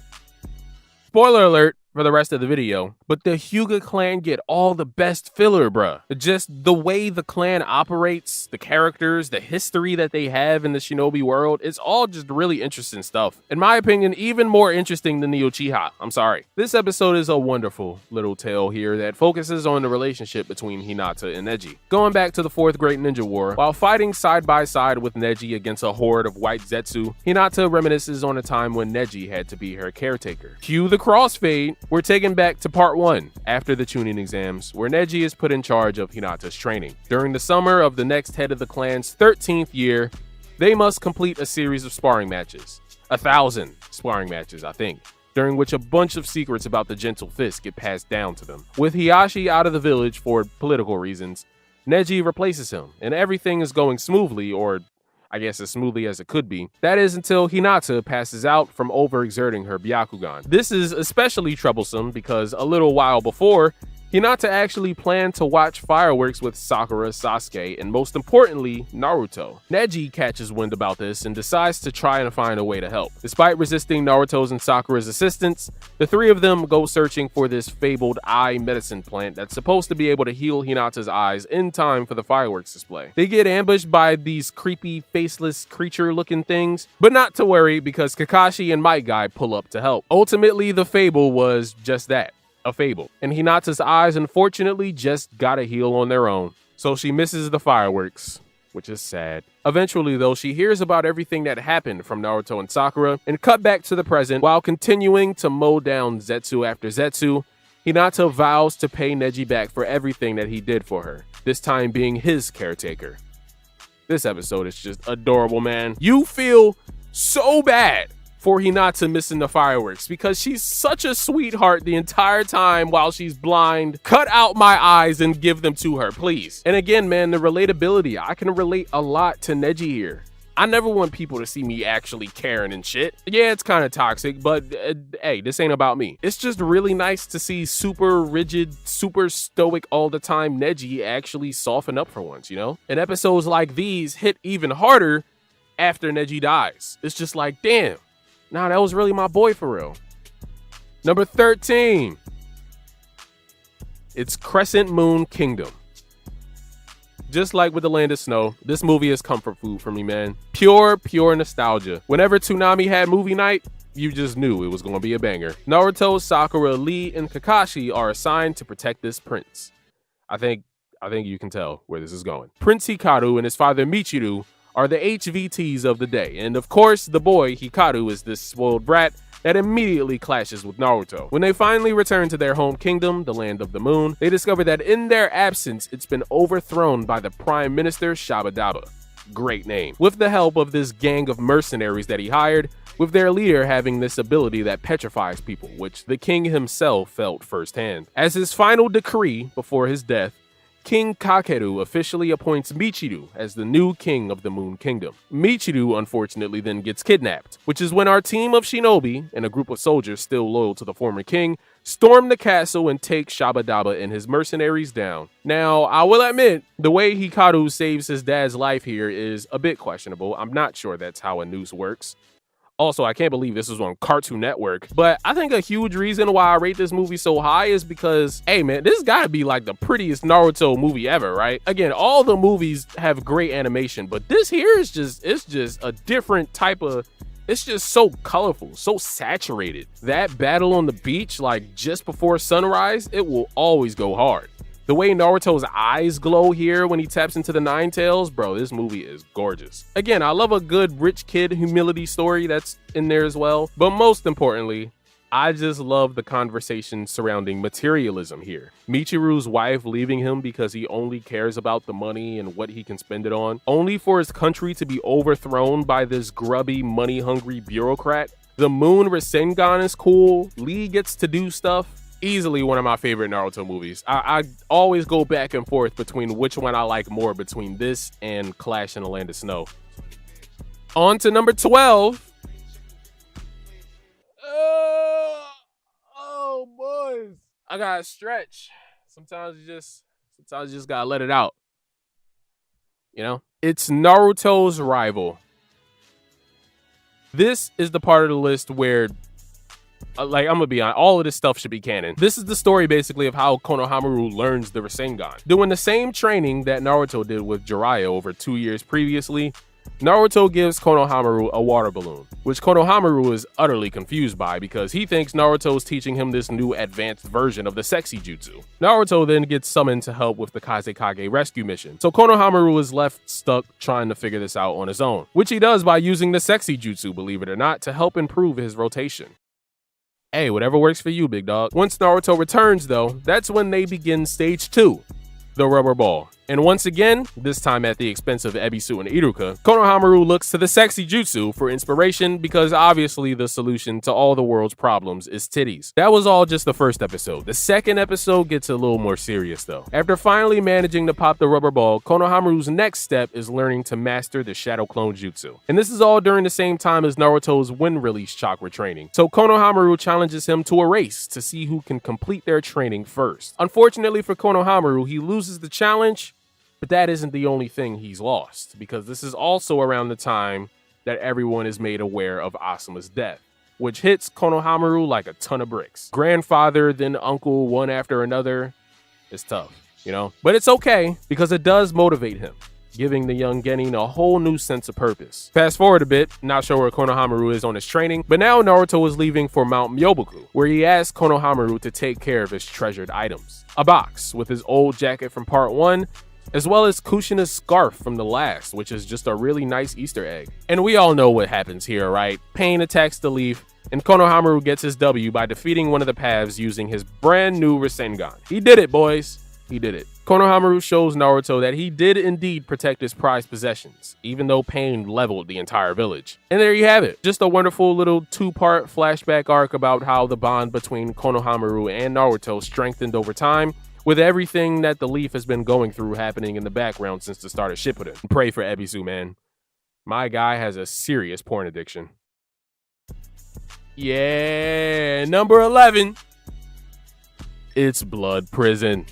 Spoiler alert for the rest of the video, but the Hyuga clan get all the best filler, bruh. Just the way the clan operates, the characters, the history that they have in the shinobi world, it's all just really interesting stuff. In my opinion, even more interesting than the Uchiha. I'm sorry. This episode is a wonderful little tale here that focuses on the relationship between Hinata and Neji. Going back to the Fourth Great Ninja War, while fighting side by side with Neji against a horde of white Zetsu, Hinata reminisces on a time when Neji had to be her caretaker. Cue the crossfade. We're taken back to part 1, after the Chunin exams, where Neji is put in charge of Hinata's training. During the summer of the next head of the clan's 13th year, they must complete a series of sparring matches. 1,000 sparring matches, I think, during which a bunch of secrets about the Gentle Fist get passed down to them. With Hiyashi out of the village for political reasons, Neji replaces him, and everything is going smoothly, or I guess as smoothly as it could be. That is until Hinata passes out from overexerting her Byakugan. This is especially troublesome because a little while before, Hinata actually planned to watch fireworks with Sakura, Sasuke, and most importantly, Naruto. Neji catches wind about this and decides to try and find a way to help. Despite resisting Naruto's and Sakura's assistance, the three of them go searching for this fabled eye medicine plant that's supposed to be able to heal Hinata's eyes in time for the fireworks display. They get ambushed by these creepy, faceless creature-looking things, but not to worry because Kakashi and Might Guy pull up to help. Ultimately, the fable was just that. A fable. And Hinata's eyes unfortunately just gotta heal on their own. So she misses the fireworks, which is sad. Eventually though, she hears about everything that happened from Naruto and Sakura and cut back to the present while continuing to mow down Zetsu after Zetsu. Hinata vows to pay Neji back for everything that he did for her, this time being his caretaker. This episode is just adorable, man. You feel so bad for Hinata missing the fireworks because she's such a sweetheart the entire time while she's blind. Cut out my eyes and give them to her, please. And again, man, the relatability. I can relate a lot to Neji here. I never want people to see me actually caring and shit. Yeah, it's kind of toxic, but hey, this ain't about me. It's just really nice to see super rigid, super stoic all the time Neji actually soften up for once, you know? And episodes like these hit even harder after Neji dies. It's just like, damn. Nah, that was really my boy for real. Number 13. It's Crescent Moon Kingdom. Just like with the Land of Snow, this movie is comfort food for me, man. Pure nostalgia. Whenever Toonami had movie night, you just knew it was going to be a banger. Naruto, Sakura, Lee, and Kakashi are assigned to protect this prince. I think you can tell where this is going. Prince Hikaru and his father Michiru are the HVTs of the day. And of course, the boy, Hikaru, is this spoiled brat that immediately clashes with Naruto. When they finally return to their home kingdom, the Land of the Moon, they discover that in their absence, it's been overthrown by the Prime Minister Shabadaba. Great name. With the help of this gang of mercenaries that he hired, with their leader having this ability that petrifies people, which the king himself felt firsthand. As his final decree before his death, King Kakeru officially appoints Michiru as the new king of the Moon Kingdom. Michiru unfortunately then gets kidnapped, which is when our team of shinobi and a group of soldiers still loyal to the former king storm the castle and take Shabadaba and his mercenaries down. Now, I will admit, the way Hikaru saves his dad's life here is a bit questionable. I'm not sure that's how a noose works. Also, I can't believe this is on Cartoon Network, but I think a huge reason why I rate this movie so high is because, hey man, this gotta be like the prettiest Naruto movie ever, right? Again, all the movies have great animation, but this here is it's just a different type of, it's just so colorful, so saturated. That battle on the beach, like just before sunrise, it will always go hard. The way Naruto's eyes glow here when he taps into the Nine Tails, bro, this movie is gorgeous. Again, I love a good rich kid humility story that's in there as well. But most importantly, I just love the conversation surrounding materialism here. Michiru's wife leaving him because he only cares about the money and what he can spend it on, only for his country to be overthrown by this grubby, money-hungry bureaucrat. The Moon Rasengan is cool. Lee gets to do stuff. Easily one of my favorite Naruto movies. I always go back and forth between which one I like more between this and Clash in the Land of Snow. On to number 12. Oh boys, I gotta stretch. Sometimes you just gotta let it out. You know, it's Naruto's rival. This is the part of the list where, like, I'm gonna be honest, all of this stuff should be canon. This is the story basically of how Konohamaru learns the Rasengan. Doing the same training that Naruto did with Jiraiya over 2 years previously, Naruto gives Konohamaru a water balloon, which Konohamaru is utterly confused by because he thinks Naruto's teaching him this new advanced version of the sexy jutsu. Naruto then gets summoned to help with the Kazekage rescue mission, so Konohamaru is left stuck trying to figure this out on his own, which he does by using the sexy jutsu, believe it or not, to help improve his rotation. Hey, whatever works for you, big dog. Once Naruto returns, though, that's when they begin stage 2, the rubber ball. And once again, this time at the expense of Ebisu and Iruka, Konohamaru looks to the sexy jutsu for inspiration because obviously the solution to all the world's problems is titties. That was all just the first episode. The second episode gets a little more serious though. After finally managing to pop the rubber ball, Konohamaru's next step is learning to master the Shadow Clone Jutsu. And this is all during the same time as Naruto's wind release chakra training. So Konohamaru challenges him to a race to see who can complete their training first. Unfortunately for Konohamaru, he loses the challenge. But that isn't the only thing he's lost, because this is also around the time that everyone is made aware of Asuma's death, which hits Konohamaru like a ton of bricks. Grandfather, then uncle, one after another. It's tough, you know? But it's okay, because it does motivate him, giving the young Genin a whole new sense of purpose. Fast forward a bit, not sure where Konohamaru is on his training, but now Naruto is leaving for Mount Myoboku, where he asks Konohamaru to take care of his treasured items. A box with his old jacket from part 1, as well as Kushina's scarf from the last, which is just a really nice Easter egg. And we all know what happens here, right? Pain attacks the leaf, and Konohamaru gets his W by defeating one of the paths using his brand new Rasengan. He did it, boys. he did it. Konohamaru shows Naruto that he did indeed protect his prized possessions, even though pain leveled the entire village. And there you have it. Just a wonderful little two-part flashback arc about how the bond between Konohamaru and Naruto strengthened over time, with everything that the Leaf has been going through happening in the background since the start of Shippuden. Pray for Ebisu, man. My guy has a serious porn addiction. Yeah, number 11. It's Blood Prison.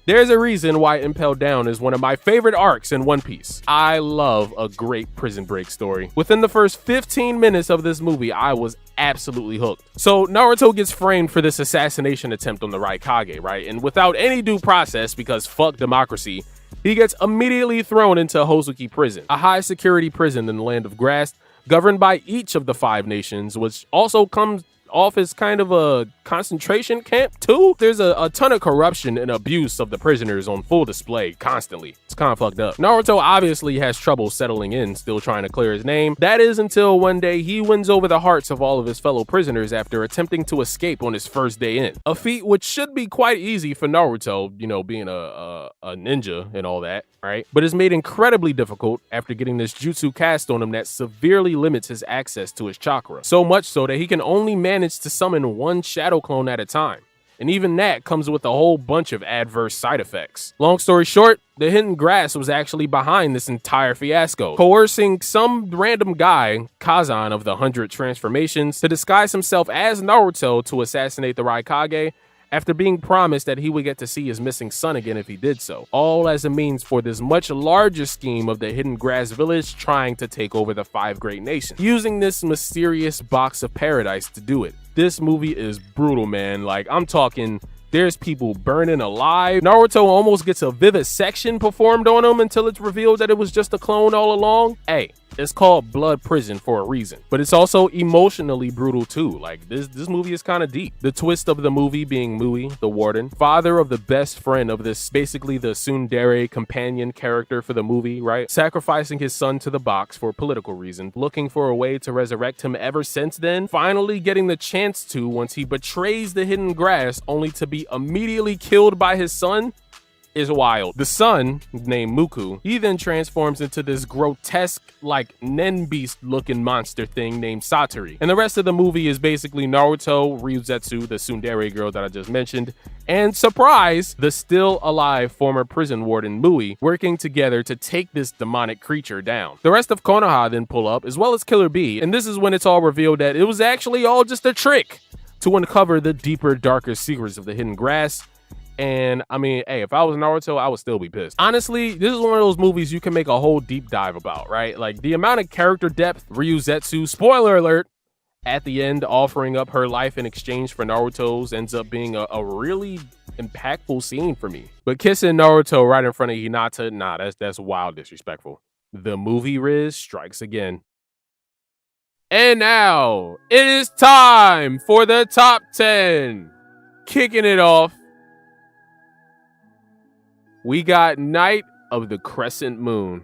There's a reason why Impel Down is one of my favorite arcs in One Piece. I love a great prison break story. Within the first 15 minutes of this movie, I was absolutely hooked. So Naruto gets framed for this assassination attempt on the Raikage, right? And without any due process, because fuck democracy, he gets immediately thrown into Hozuki Prison, a high security prison in the Land of Grass, governed by each of the 5 nations, which also comes off as kind of a concentration camp too. There's a ton of corruption and abuse of the prisoners on full display constantly. It's kind of fucked up. Naruto obviously has trouble settling in, still trying to clear his name. That is until one day he wins over the hearts of all of his fellow prisoners after attempting to escape on his first day in. A feat which should be quite easy for Naruto, you know, being a ninja and all that, right? But is made incredibly difficult after getting this jutsu cast on him that severely limits his access to his chakra. So much so that he can only manage to summon one shadow clone at a time. And even that comes with a whole bunch of adverse side effects. Long story short, the Hidden Grass was actually behind this entire fiasco, coercing some random guy, Kazan of the 100 Transformations, to disguise himself as Naruto to assassinate the Raikage, after being promised that he would get to see his missing son again if he did so, all as a means for this much larger scheme of the Hidden Grass Village trying to take over the 5 great nations, using this mysterious box of paradise to do it. This movie is brutal, man. Like, I'm talking, there's people burning alive. Naruto almost gets a vivisection performed on him until it's revealed that it was just a clone all along. Hey, it's called Blood Prison for a reason. But it's also emotionally brutal too. Like, this movie is kind of deep. The twist of the movie being Mui, the warden, father of the best friend of this, basically the tsundere companion character for the movie, right? Sacrificing his son to the box for political reasons, looking for a way to resurrect him ever since then, finally getting the chance to once he betrays the Hidden Grass only to be immediately killed by his son, is wild. The son, named Muku, he then transforms into this grotesque, like, Nen beast looking monster thing named Satori. And the rest of the movie is basically Naruto, Ryuzetsu, the tsundere girl that I just mentioned, and surprise, the still alive former prison warden Mui, working together to take this demonic creature down. The rest of Konoha then pull up, as well as Killer Bee, and this is when it's all revealed that it was actually all just a trick to uncover the deeper, darker secrets of the Hidden Grass. And I mean, hey, if I was Naruto, I would still be pissed. Honestly, this is one of those movies you can make a whole deep dive about, right? Like, the amount of character depth, Ryuzetsu, spoiler alert, at the end offering up her life in exchange for Naruto's ends up being a really impactful scene for me. But kissing Naruto right in front of Hinata, nah, that's wild disrespectful. The movie Riz strikes again. And now, it is time for the top 10. Kicking it off, we got Night of the Crescent Moon.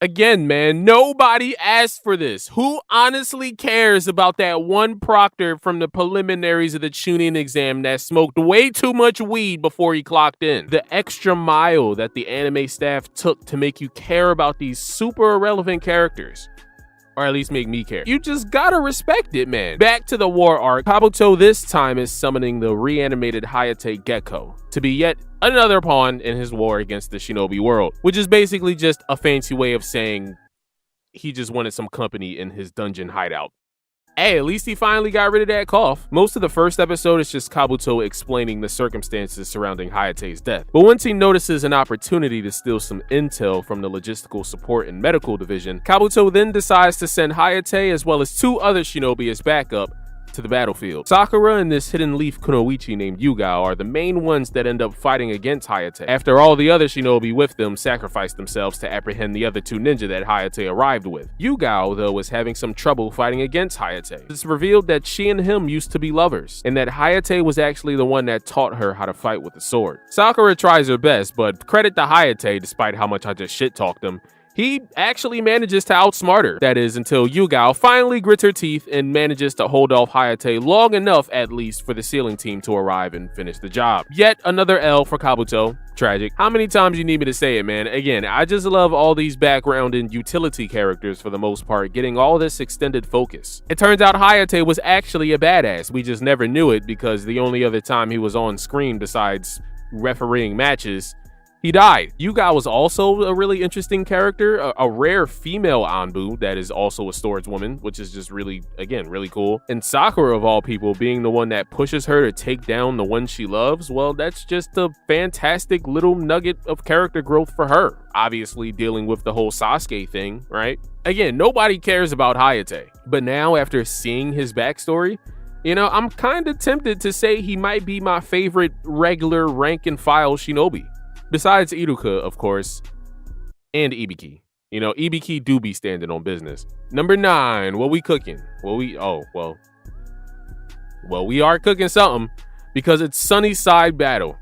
Again, man, nobody asked for this. Who honestly cares about that one proctor from the preliminaries of the Chunin exam that smoked way too much weed before he clocked in? The extra mile that the anime staff took to make you care about these super irrelevant characters. Or at least make me care. You just gotta respect it, man. Back to the war arc, Kabuto this time is summoning the reanimated Hayate Gecko to be yet another pawn in his war against the shinobi world, which is basically just a fancy way of saying he just wanted some company in his dungeon hideout. Hey, at least he finally got rid of that cough. Most of the first episode is just Kabuto explaining the circumstances surrounding Hayate's death. But once he notices an opportunity to steal some intel from the logistical support and medical division, Kabuto then decides to send Hayate as well as 2 other shinobi as backup to the battlefield. Sakura and this hidden leaf kunoichi named Yugao are the main ones that end up fighting against Hayate, after all the other shinobi with them sacrificed themselves to apprehend the other 2 ninja that Hayate arrived with. Yugao, though, is having some trouble fighting against Hayate. It's revealed that she and him used to be lovers, and that Hayate was actually the one that taught her how to fight with a sword. Sakura tries her best, but credit to Hayate, despite how much I just shit-talked him, He actually manages to outsmart her. That is, until Yugao finally grits her teeth and manages to hold off Hayate long enough, at least, for the sealing team to arrive and finish the job. Yet another L for Kabuto. Tragic. How many times you need me to say it, man? Again, I just love all these background and utility characters for the most part, getting all this extended focus. It turns out Hayate was actually a badass. We just never knew it because the only other time he was on screen besides refereeing matches, he died. Yuga was also a really interesting character, a rare female Onbaa that is also a swordswoman, which is just really, again, really cool. And Sakura, of all people, being the one that pushes her to take down the one she loves, well, that's just a fantastic little nugget of character growth for her. Obviously dealing with the whole Sasuke thing, right? Again, nobody cares about Hayate, but now after seeing his backstory, you know, I'm kind of tempted to say he might be my favorite regular rank and file shinobi. Besides Iruka, of course, and Ibiki. You know, Ibiki do be standing on business. Number 9, what we cooking? We are cooking something because it's Sunnyside Battle.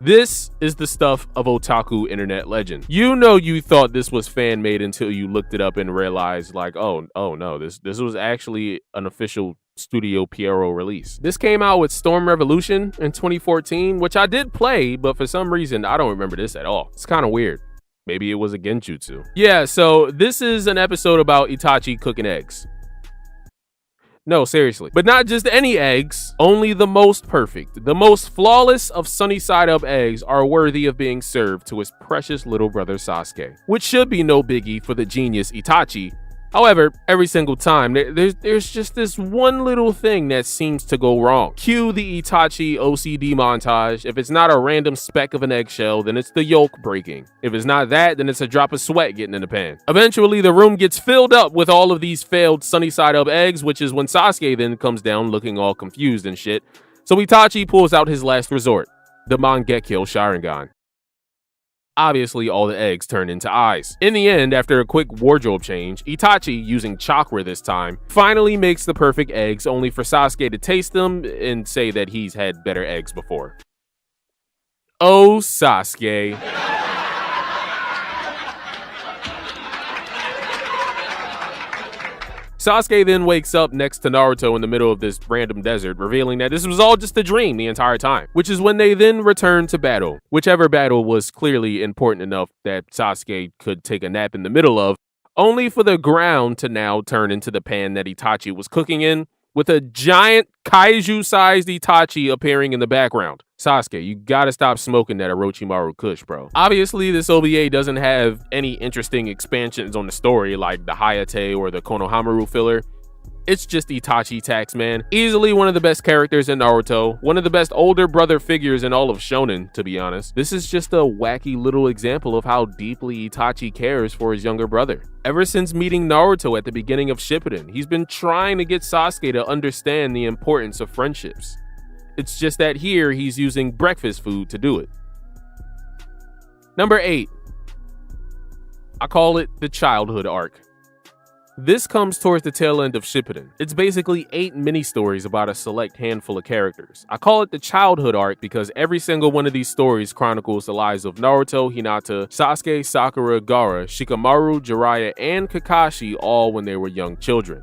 This is the stuff of otaku internet legend. You know you thought this was fan made until you looked it up and realized like, oh no, this was actually an official Studio Pierrot release. This came out with Storm Revolution in 2014, which I did play, but for some reason I don't remember this at all. It's kind of weird. Maybe it was a genjutsu. Yeah, so this is an episode about Itachi cooking eggs. No, seriously. But not just any eggs, only the most perfect, the most flawless of sunny side up eggs are worthy of being served to his precious little brother Sasuke, which should be no biggie for the genius Itachi. However, every single time, there's just this one little thing that seems to go wrong. Cue the Itachi OCD montage. If it's not a random speck of an eggshell, then it's the yolk breaking. If it's not that, then it's a drop of sweat getting in the pan. Eventually, the room gets filled up with all of these failed sunny side up eggs, which is when Sasuke then comes down looking all confused and shit. So Itachi pulls out his last resort, the Mangekyo Sharingan. Obviously, all the eggs turn into eyes. In the end, after a quick wardrobe change, Itachi, using chakra this time, finally makes the perfect eggs, only for Sasuke to taste them and say that he's had better eggs before. Oh, Sasuke. Sasuke then wakes up next to Naruto in the middle of this random desert, revealing that this was all just a dream the entire time, which is when they then return to battle. Whichever battle was clearly important enough that Sasuke could take a nap in the middle of, only for the ground to now turn into the pan that Itachi was cooking in, with a giant kaiju-sized Itachi appearing in the background. Sasuke, you gotta stop smoking that Orochimaru Kush, bro. Obviously, this OVA doesn't have any interesting expansions on the story like the Hayate or the Konohamaru filler. It's just Itachi tax, man. Easily one of the best characters in Naruto, one of the best older brother figures in all of Shonen, to be honest. This is just a wacky little example of how deeply Itachi cares for his younger brother. Ever since meeting Naruto at the beginning of Shippuden, he's been trying to get Sasuke to understand the importance of friendships. It's just that here, he's using breakfast food to do it. Number 8. I call it the childhood arc. This comes towards the tail end of Shippuden. It's basically 8 mini-stories about a select handful of characters. I call it the childhood arc because every single one of these stories chronicles the lives of Naruto, Hinata, Sasuke, Sakura, Gaara, Shikamaru, Jiraiya, and Kakashi all when they were young children.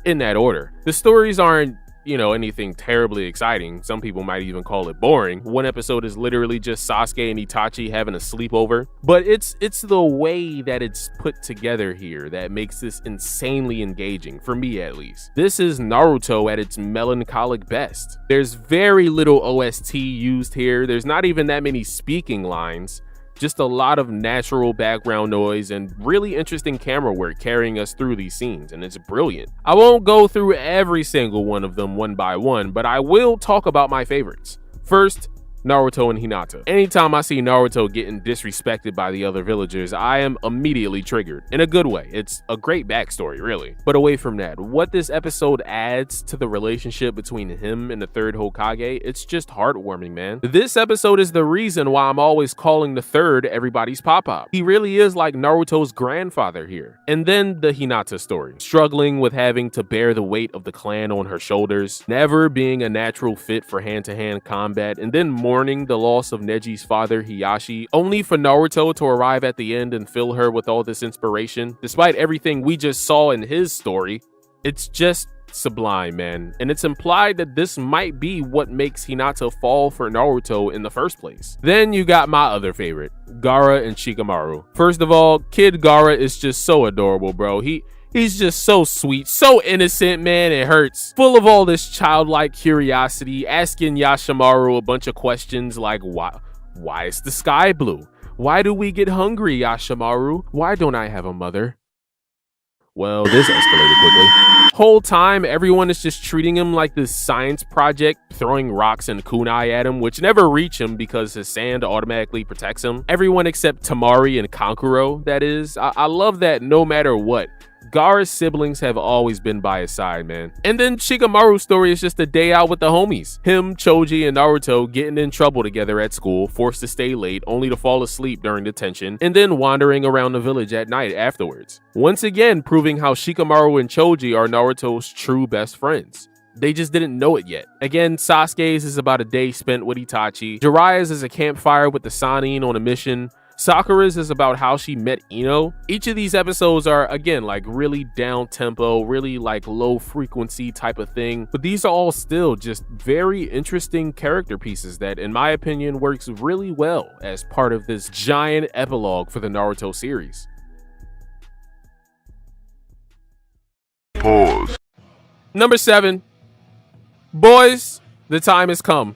In that order. The stories aren't, anything terribly exciting. Some people might even call it boring. One episode is literally just Sasuke and Itachi having a sleepover. But it's the way that it's put together here that makes this insanely engaging, for me at least. This is Naruto at its melancholic best. There's very little OST used here. There's not even that many speaking lines. Just a lot of natural background noise and really interesting camera work carrying us through these scenes, and it's brilliant. I won't go through every single one of them one by one, but I will talk about my favorites. First, Naruto and Hinata. Anytime I see Naruto getting disrespected by the other villagers, I am immediately triggered. In a good way. It's a great backstory, really. But away from that, what this episode adds to the relationship between him and the third Hokage, it's just heartwarming, man. This episode is the reason why I'm always calling the third everybody's pop-up. He really is like Naruto's grandfather here. And then the Hinata story. Struggling with having to bear the weight of the clan on her shoulders, never being a natural fit for hand-to-hand combat, and then more mourning the loss of Neji's father, Hiyashi, only for Naruto to arrive at the end and fill her with all this inspiration, despite everything we just saw in his story. It's just sublime, man. And it's implied that this might be what makes Hinata fall for Naruto in the first place. Then you got my other favorite, Gaara and Shikamaru. First of all, Kid Gaara is just so adorable, bro. He's just so sweet, so innocent, man, it hurts. Full of all this childlike curiosity, asking Yashimaru a bunch of questions like, why is the sky blue? Why do we get hungry, Yashimaru? Why don't I have a mother? Well, this escalated quickly. Whole time, everyone is just treating him like this science project, throwing rocks and kunai at him, which never reach him because his sand automatically protects him. Everyone except Tamari and Kankuro, that is. I love that no matter what, Gaara's siblings have always been by his side, man. And then Shikamaru's story is just a day out with the homies. Him, Choji, and Naruto getting in trouble together at school, forced to stay late, only to fall asleep during detention, and then wandering around the village at night afterwards. Once again, proving how Shikamaru and Choji are Naruto's true best friends. They just didn't know it yet. Again, Sasuke's is about a day spent with Itachi. Jiraiya's is a campfire with the Sannin on a mission. Sakura's is about how she met Ino. Each of these episodes are, again, like really down tempo, really like low frequency type of thing. But these are all still just very interesting character pieces that, in my opinion, works really well as part of this giant epilogue for the Naruto series. Pause. Number 7. Boys, the time has come.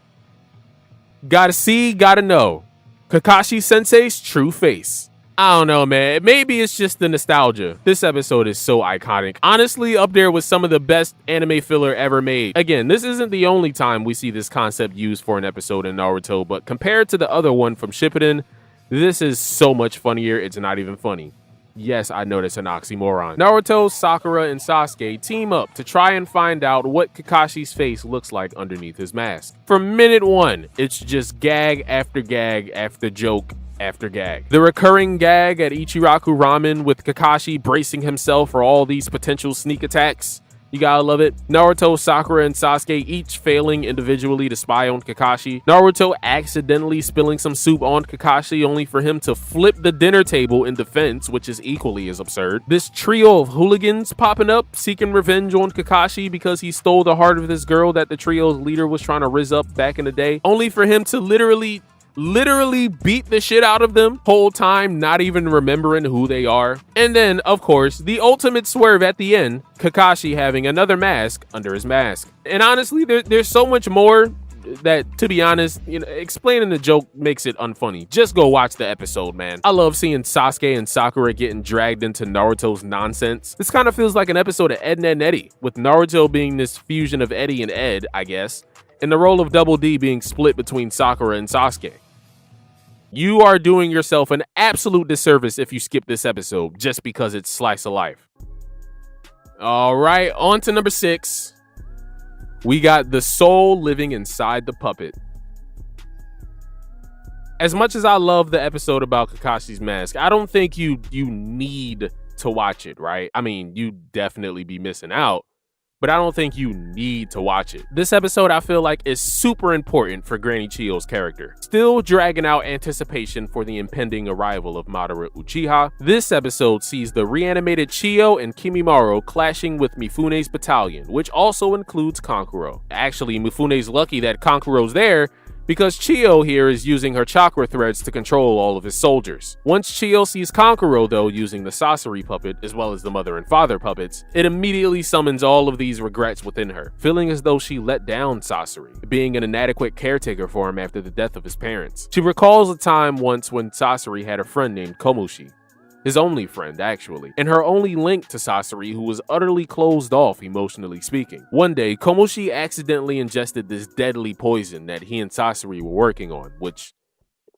Gotta see, gotta know. Kakashi Sensei's true face. I don't know, man. Maybe it's just the nostalgia. This episode is so iconic. Honestly, up there with some of the best anime filler ever made. Again, this isn't the only time we see this concept used for an episode in Naruto, but compared to the other one from Shippuden, this is so much funnier, it's not even funny. Yes, I know that's an oxymoron. Naruto, Sakura, and Sasuke team up to try and find out what Kakashi's face looks like underneath his mask. From minute 1, it's just gag after joke after gag. The recurring gag at Ichiraku Ramen with Kakashi bracing himself for all these potential sneak attacks. You gotta love it. Naruto, Sakura, and Sasuke each failing individually to spy on Kakashi. Naruto accidentally spilling some soup on Kakashi only for him to flip the dinner table in defense, which is equally as absurd. This trio of hooligans popping up, seeking revenge on Kakashi because he stole the heart of this girl that the trio's leader was trying to rizz up back in the day, only for him to literally beat the shit out of them, whole time not even remembering who they are. And then, of course, the ultimate swerve at the end, Kakashi having another mask under his mask. And honestly, there's so much more that, to be honest, explaining the joke makes it unfunny. Just go watch the episode, man. I love seeing Sasuke and Sakura getting dragged into Naruto's nonsense. This kind of feels like an episode of Ed, Edd n Eddy, with Naruto being this fusion of Eddie and Ed, I guess, and the role of Double D being split between Sakura and Sasuke. You are doing yourself an absolute disservice if you skip this episode just because it's slice of life. All right, on to number 6. We got the soul living inside the puppet. As much as I love the episode about Kakashi's mask, I don't think you need to watch it, right? I mean, you definitely be missing out, but I don't think you need to watch it. This episode, I feel like, is super important for Granny Chiyo's character. Still dragging out anticipation for the impending arrival of Madara Uchiha, this episode sees the reanimated Chiyo and Kimimaro clashing with Mifune's battalion, which also includes Kankuro. Actually, Mifune's lucky that Kankuro's there, because Chiyo here is using her chakra threads to control all of his soldiers. Once Chiyo sees Kankuro, though, using the Sasori puppet, as well as the mother and father puppets, it immediately summons all of these regrets within her, feeling as though she let down Sasori, being an inadequate caretaker for him after the death of his parents. She recalls a time once when Sasori had a friend named Komushi, his only friend, actually, and her only link to Sasori, who was utterly closed off emotionally speaking. One day, Komushi accidentally ingested this deadly poison that he and Sasori were working on, which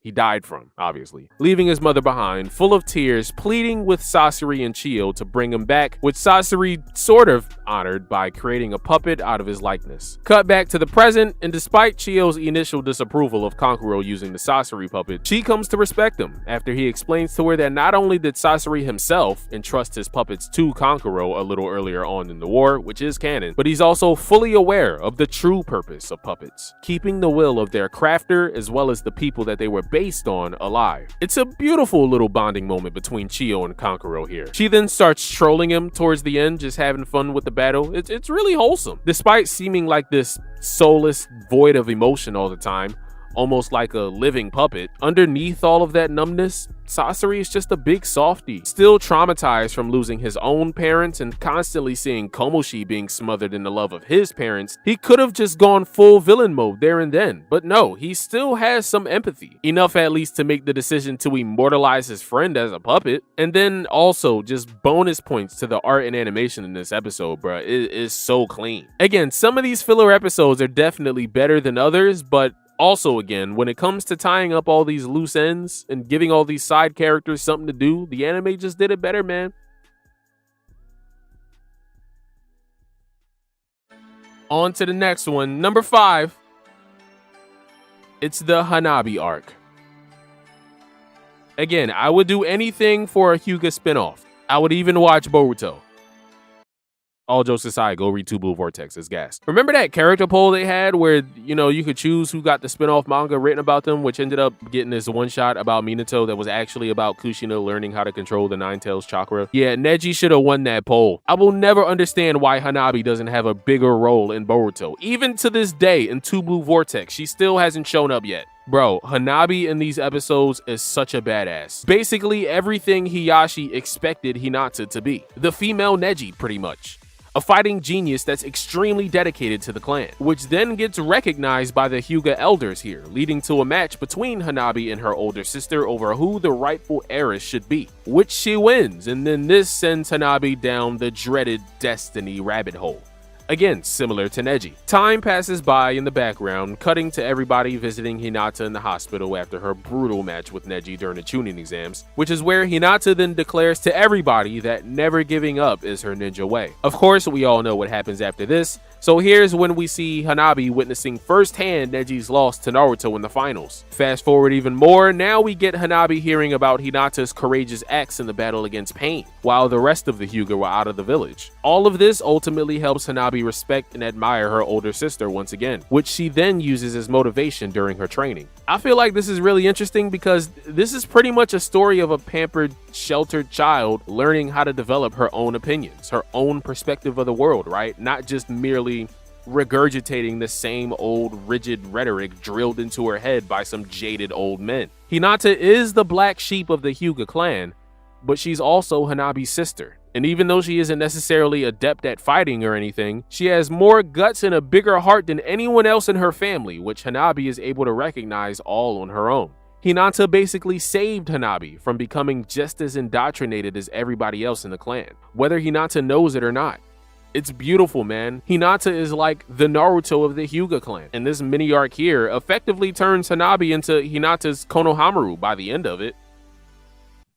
he died from, obviously, leaving his mother behind, full of tears, pleading with Sasori and Chiyo to bring him back, which Sasori sort of honored by creating a puppet out of his likeness. Cut back to the present, and despite Chiyo's initial disapproval of Kankuro using the Sasori puppet, she comes to respect him after he explains to her that not only did Sasori himself entrust his puppets to Kankuro a little earlier on in the war, which is canon, but he's also fully aware of the true purpose of puppets, keeping the will of their crafter as well as the people that they were based on alive. It's a beautiful little bonding moment between Chiyo and Kankuro here. She then starts trolling him towards the end, just having fun with the battle. It's really wholesome. Despite seeming like this soulless void of emotion all the time, almost like a living puppet, underneath all of that numbness, Sasori is just a big softie, still traumatized from losing his own parents and constantly seeing Komoshi being smothered in the love of his parents. He could have just gone full villain mode there and then, but no, he still has some empathy, enough at least to make the decision to immortalize his friend as a puppet. And then also just bonus points to the art and animation in this episode, bruh. It is so clean. Again, some of these filler episodes are definitely better than others, but also, again, when it comes to tying up all these loose ends and giving all these side characters something to do, the anime just did it better, man. On to the next one, number 5. It's the Hanabi Arc. Again, I would do anything for a Hyuga spinoff. I would even watch Boruto. All jokes aside, go read Two Blue Vortex. It's gas. Remember that character poll they had where, you know, you could choose who got the spin-off manga written about them, which ended up getting this one shot about Minato that was actually about Kushina learning how to control the Nine Tails chakra? Yeah, Neji should have won that poll. I will never understand why Hanabi doesn't have a bigger role in Boruto. Even to this day in Two Blue Vortex, she still hasn't shown up yet. Bro, Hanabi in these episodes is such a badass. Basically everything Hiyashi expected Hinata to be. The female Neji, pretty much. A fighting genius that's extremely dedicated to the clan, which then gets recognized by the Hyuga elders here, leading to a match between Hanabi and her older sister over who the rightful heiress should be, which she wins, and then this sends Hanabi down the dreaded destiny rabbit hole. Again, similar to Neji. Time passes by in the background, cutting to everybody visiting Hinata in the hospital after her brutal match with Neji during the Chunin exams, which is where Hinata then declares to everybody that never giving up is her ninja way. Of course, we all know what happens after this, so here's when we see Hanabi witnessing firsthand Neji's loss to Naruto in the finals. Fast forward even more, now we get Hanabi hearing about Hinata's courageous acts in the battle against Pain, while the rest of the Hyuga were out of the village. All of this ultimately helps Hanabi respect and admire her older sister once again, which she then uses as motivation during her training. I feel like this is really interesting because this is pretty much a story of a pampered, sheltered child learning how to develop her own opinions, her own perspective of the world, right? Not just merely regurgitating the same old rigid rhetoric drilled into her head by some jaded old men. Hinata is the black sheep of the Hyuga clan, but she's also Hanabi's sister. And even though she isn't necessarily adept at fighting or anything, she has more guts and a bigger heart than anyone else in her family, which Hanabi is able to recognize all on her own. Hinata basically saved Hanabi from becoming just as indoctrinated as everybody else in the clan, whether Hinata knows it or not. It's beautiful, man. Hinata is like the Naruto of the Hyuga clan, and this mini arc here effectively turns Hanabi into Hinata's Konohamaru by the end of it.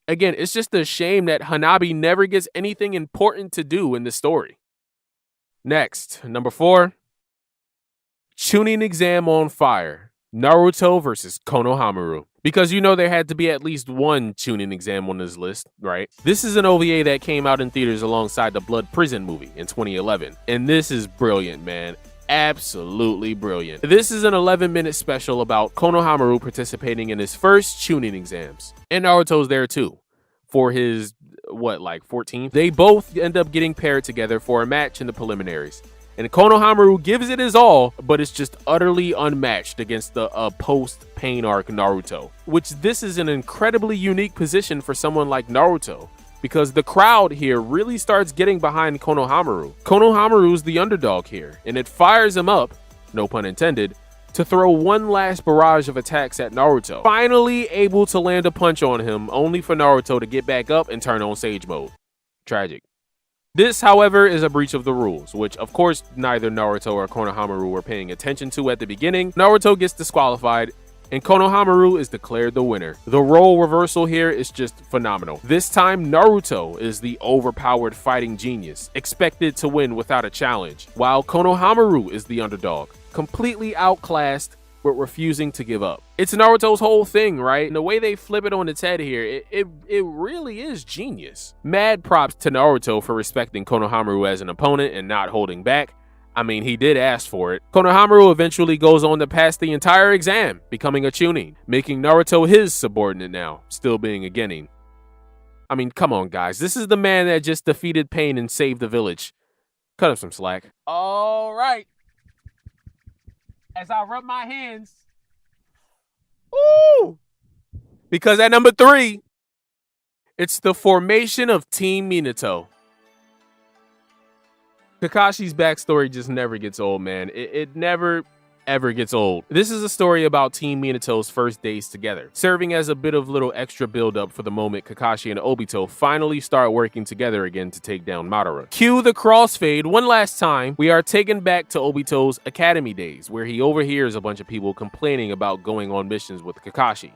Again, it's just a shame that Hanabi never gets anything important to do in the story. Next, number 4. Chunin exam on fire. Naruto versus Konohamaru. Because you know there had to be at least one Chunin exam on this list, right? This is an OVA that came out in theaters alongside the Blood Prison movie in 2011. And this is brilliant, man. Absolutely brilliant. This is an 11-minute special about Konohamaru participating in his first Chunin exams. And Naruto's there too, for his, 14th? They both end up getting paired together for a match in the preliminaries. And Konohamaru gives it his all, but it's just utterly unmatched against the post-Pain arc Naruto. Which this is an incredibly unique position for someone like Naruto, because the crowd here really starts getting behind Konohamaru. Konohamaru's the underdog here, and it fires him up, no pun intended, to throw one last barrage of attacks at Naruto. Finally able to land a punch on him, only for Naruto to get back up and turn on Sage Mode. Tragic. This, however, is a breach of the rules, which of course neither Naruto or Konohamaru were paying attention to at the beginning. Naruto gets disqualified, and Konohamaru is declared the winner. The role reversal here is just phenomenal. This time, Naruto is the overpowered fighting genius, expected to win without a challenge, while Konohamaru is the underdog, completely outclassed but refusing to give up. It's Naruto's whole thing, right? And the way they flip it on its head here, it really is genius. Mad props to Naruto for respecting Konohamaru as an opponent and not holding back. I mean, he did ask for it. Konohamaru eventually goes on to pass the entire exam, becoming a Chunin, making Naruto his subordinate now, still being a Genin. I mean, come on, guys. This is the man that just defeated Pain and saved the village. Cut him some slack. All right. As I rub my hands. Ooh! Because at number 3, it's the formation of Team Minato. Kakashi's backstory just never gets old, man. It never, ever gets old. This is a story about Team Minato's first days together, serving as a bit of little extra build-up for the moment Kakashi and Obito finally start working together again to take down Madara. Cue the crossfade one last time. We are taken back to Obito's academy days, where he overhears a bunch of people complaining about going on missions with Kakashi,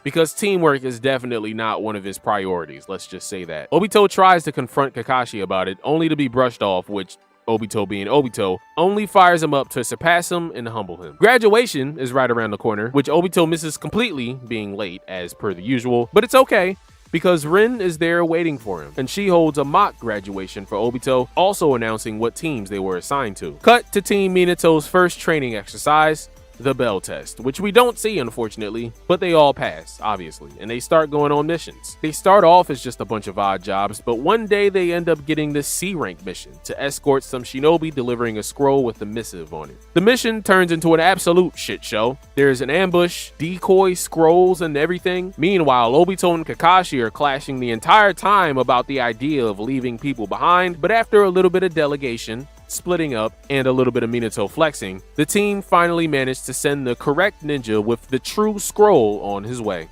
because teamwork is definitely not one of his priorities, let's just say that. Obito tries to confront Kakashi about it, only to be brushed off, which Obito being Obito, only fires him up to surpass him and humble him. Graduation is right around the corner, which Obito misses completely, being late as per the usual, but it's okay, because Rin is there waiting for him, and she holds a mock graduation for Obito, also announcing what teams they were assigned to. Cut to Team Minato's first training exercise, the bell test, which we don't see, unfortunately, but they all pass, obviously, and they start going on missions. They start off as just a bunch of odd jobs, but one day they end up getting the C-rank mission to escort some shinobi delivering a scroll with a missive on it. The mission turns into an absolute shit show. There's an ambush, decoy, scrolls, and everything. Meanwhile, Obito and Kakashi are clashing the entire time about the idea of leaving people behind, but after a little bit of delegation, splitting up, and a little bit of Minato flexing, the team finally managed to send the correct ninja with the true scroll on his way.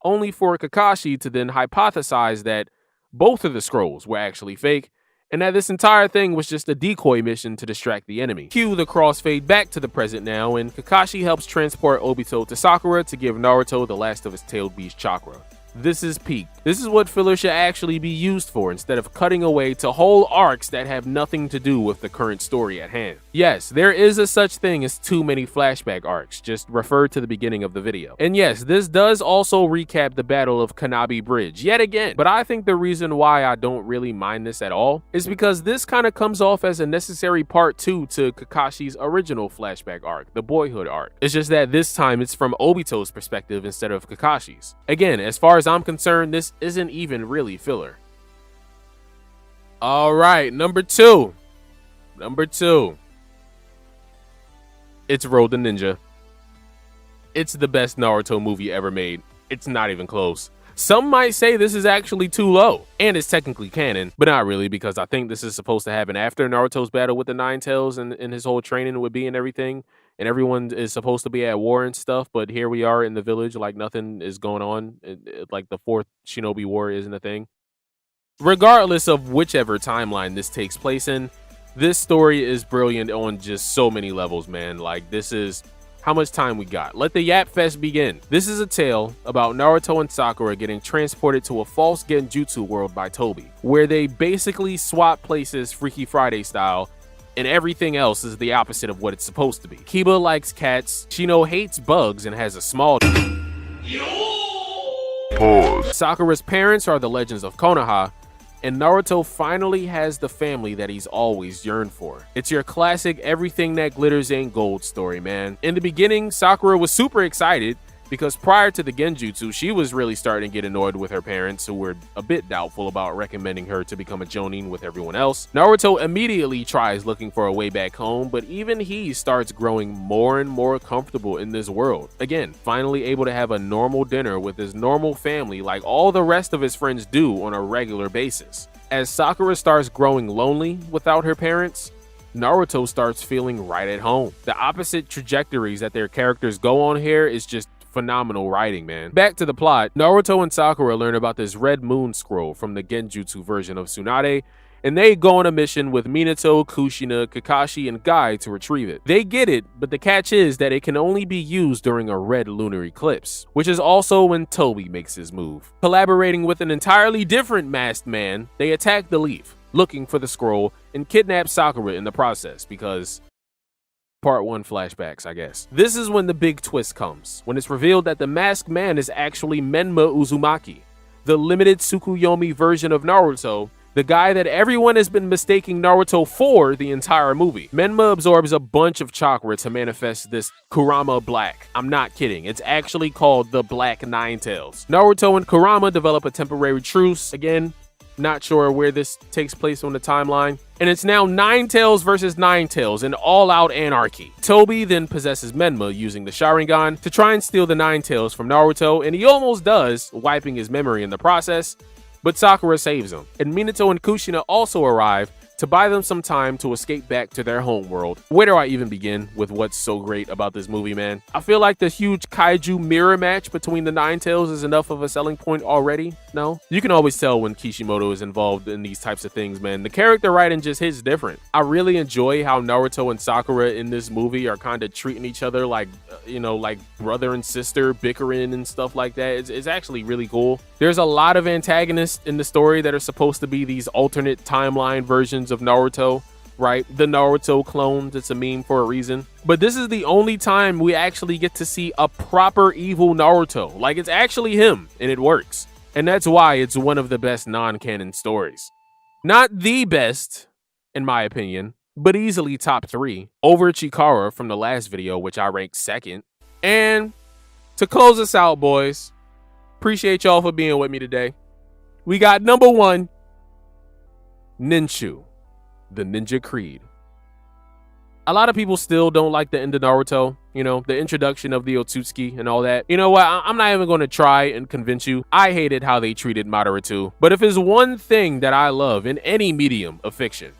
Only for Kakashi to then hypothesize that both of the scrolls were actually fake, and that this entire thing was just a decoy mission to distract the enemy. Cue the crossfade back to the present now, and Kakashi helps transport Obito to Sakura to give Naruto the last of his tailed beast chakra. This is peak. This is what filler should actually be used for, instead of cutting away to whole arcs that have nothing to do with the current story at hand. Yes, there is a such thing as too many flashback arcs, just refer to the beginning of the video. And yes, this does also recap the Battle of Hanabi Bridge yet again, but I think the reason why I don't really mind this at all is because this kind of comes off as a necessary part 2 to Kakashi's original flashback arc, the boyhood arc. It's just that this time it's from Obito's perspective instead of Kakashi's. Again, as far as I'm concerned, this isn't even really filler. All right, number 2. It's Road the Ninja. It's the best Naruto movie ever made. It's not even close. Some might say this is actually too low, and it's technically canon, but not really, because I think this is supposed to happen after Naruto's battle with the Nine Tails and his whole training with B and everything, and everyone is supposed to be at war and stuff, but here we are in the village like nothing is going on, like the 4th Shinobi War isn't a thing. Regardless of whichever timeline this takes place in, this story is brilliant on just so many levels, man. Like, this is... How much time we got? Let the Yap Fest begin. This is a tale about Naruto and Sakura getting transported to a false Genjutsu world by Toby, where they basically swap places Freaky Friday style, and everything else is the opposite of what it's supposed to be. Kiba likes cats, Shino hates bugs and has a small... Pause. Sakura's parents are the legends of Konoha, and Naruto finally has the family that he's always yearned for. It's your classic everything that glitters ain't gold story, man. In the beginning, Sakura was super excited because prior to the Genjutsu, she was really starting to get annoyed with her parents, who were a bit doubtful about recommending her to become a Jonin with everyone else. Naruto immediately tries looking for a way back home, but even he starts growing more and more comfortable in this world. Again, finally able to have a normal dinner with his normal family like all the rest of his friends do on a regular basis. As Sakura starts growing lonely without her parents, Naruto starts feeling right at home. The opposite trajectories that their characters go on here is just phenomenal writing, man. Back to the plot, Naruto and Sakura learn about this Red Moon scroll from the Genjutsu version of Tsunade, and they go on a mission with Minato, Kushina, Kakashi, and Guy to retrieve it. They get it, but the catch is that it can only be used during a red lunar eclipse, which is also when Toby makes his move. Collaborating with an entirely different masked man, they attack the leaf, looking for the scroll, and kidnap Sakura in the process because Part 1 flashbacks, I guess. This is when the big twist comes, when it's revealed that the masked man is actually Menma Uzumaki, the limited Tsukuyomi version of Naruto, the guy that everyone has been mistaking Naruto for the entire movie. Menma absorbs a bunch of chakra to manifest this Kurama Black. I'm not kidding, it's actually called the Black Nine Tails. Naruto and Kurama develop a temporary truce, again, not sure where this takes place on the timeline. And it's now Nine Tails versus Nine Tails in all-out anarchy. Toby then possesses Menma using the Sharingan to try and steal the Nine Tails from Naruto, and he almost does, wiping his memory in the process, but Sakura saves him. And Minato and Kushina also arrive to buy them some time to escape back to their homeworld. Where do I even begin with what's so great about this movie, man? I feel like the huge kaiju mirror match between the Nine Tails is enough of a selling point already. No? You can always tell when Kishimoto is involved in these types of things, man. The character writing just hits different. I really enjoy how Naruto and Sakura in this movie are kind of treating each other like, like brother and sister, bickering and stuff like that. It's actually really cool. There's a lot of antagonists in the story that are supposed to be these alternate timeline versions of Naruto, right? The Naruto clones, it's a meme for a reason. But this is the only time we actually get to see a proper evil Naruto. Like, it's actually him, and it works. And that's why it's one of the best non-canon stories. Not the best, in my opinion, but easily top 3, over Chikara from the last video, which I ranked 2nd. And to close us out, boys, appreciate y'all for being with me today. We got number 1, Ninshu, the Ninja Creed. A lot of people still don't like the end of Naruto, the introduction of the Otsutsuki and all that. You know what? I'm not even going to try and convince you. I hated how they treated Madara too. But if there's one thing that I love in any medium of fiction,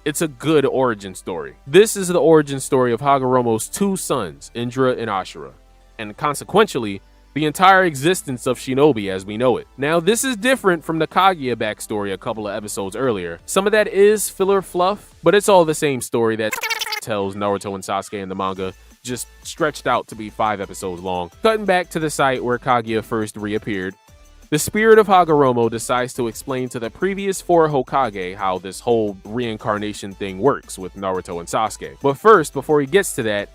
it's a good origin story. This is the origin story of Hagoromo's 2 sons, Indra and Asura, and consequentially, the entire existence of Shinobi as we know it. Now, this is different from the Kaguya backstory a couple of episodes earlier. Some of that is filler fluff, but it's all the same story that tells Naruto and Sasuke in the manga, just stretched out to be 5 episodes long. Cutting back to the site where Kaguya first reappeared, the spirit of Hagoromo decides to explain to the previous 4 Hokage how this whole reincarnation thing works with Naruto and Sasuke. But first, before he gets to that,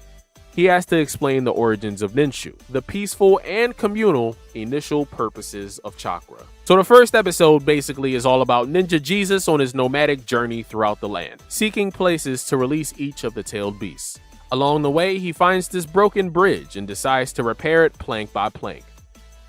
he has to explain the origins of Ninshu, the peaceful and communal initial purposes of chakra. So the first episode basically is all about Ninja Jesus on his nomadic journey throughout the land, seeking places to release each of the tailed beasts. Along the way, he finds this broken bridge and decides to repair it plank by plank,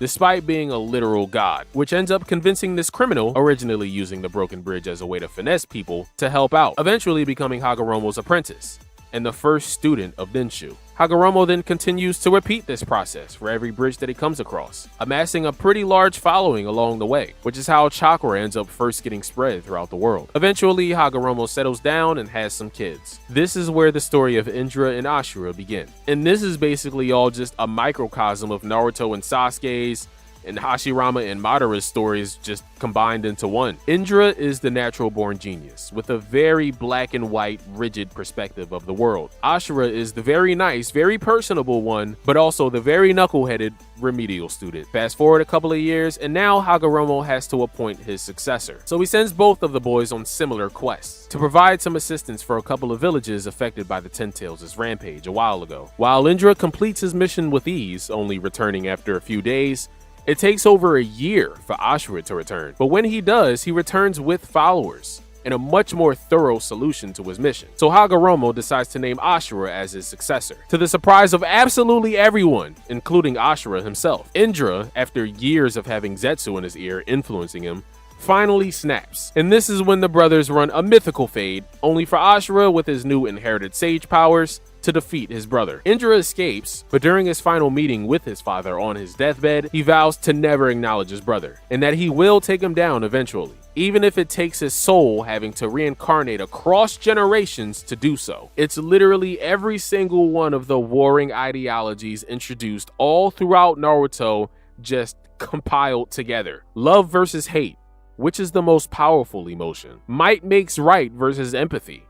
despite being a literal god, which ends up convincing this criminal, originally using the broken bridge as a way to finesse people, to help out, eventually becoming Hagoromo's apprentice and the first student of Ninshu. Hagoromo then continues to repeat this process for every bridge that he comes across, amassing a pretty large following along the way, which is how chakra ends up first getting spread throughout the world. Eventually, Hagoromo settles down and has some kids. This is where the story of Indra and Asura begin. And this is basically all just a microcosm of Naruto and Sasuke's and Hashirama and Madara's stories just combined into one. Indra is the natural born genius with a very black and white, rigid perspective of the world. Asura is the very nice, very personable one, but also the very knuckleheaded remedial student. Fast forward a couple of years, and now Hagoromo has to appoint his successor. So he sends both of the boys on similar quests to provide some assistance for a couple of villages affected by the Ten Tails' rampage a while ago. While Indra completes his mission with ease, only returning after a few days, it takes over a year for Asura to return, but when he does, he returns with followers and a much more thorough solution to his mission. So Hagoromo decides to name Asura as his successor, to the surprise of absolutely everyone, including Asura himself. Indra, after years of having Zetsu in his ear influencing him, finally snaps, and this is when the brothers run a mythical fade, only for Asura with his new inherited sage powers to defeat his brother. Indra escapes, but during his final meeting with his father on his deathbed, he vows to never acknowledge his brother, and that he will take him down eventually, even if it takes his soul having to reincarnate across generations to do so. It's literally every single one of the warring ideologies introduced all throughout Naruto just compiled together. Love versus hate, Which is the most powerful emotion? Might makes right versus empathy.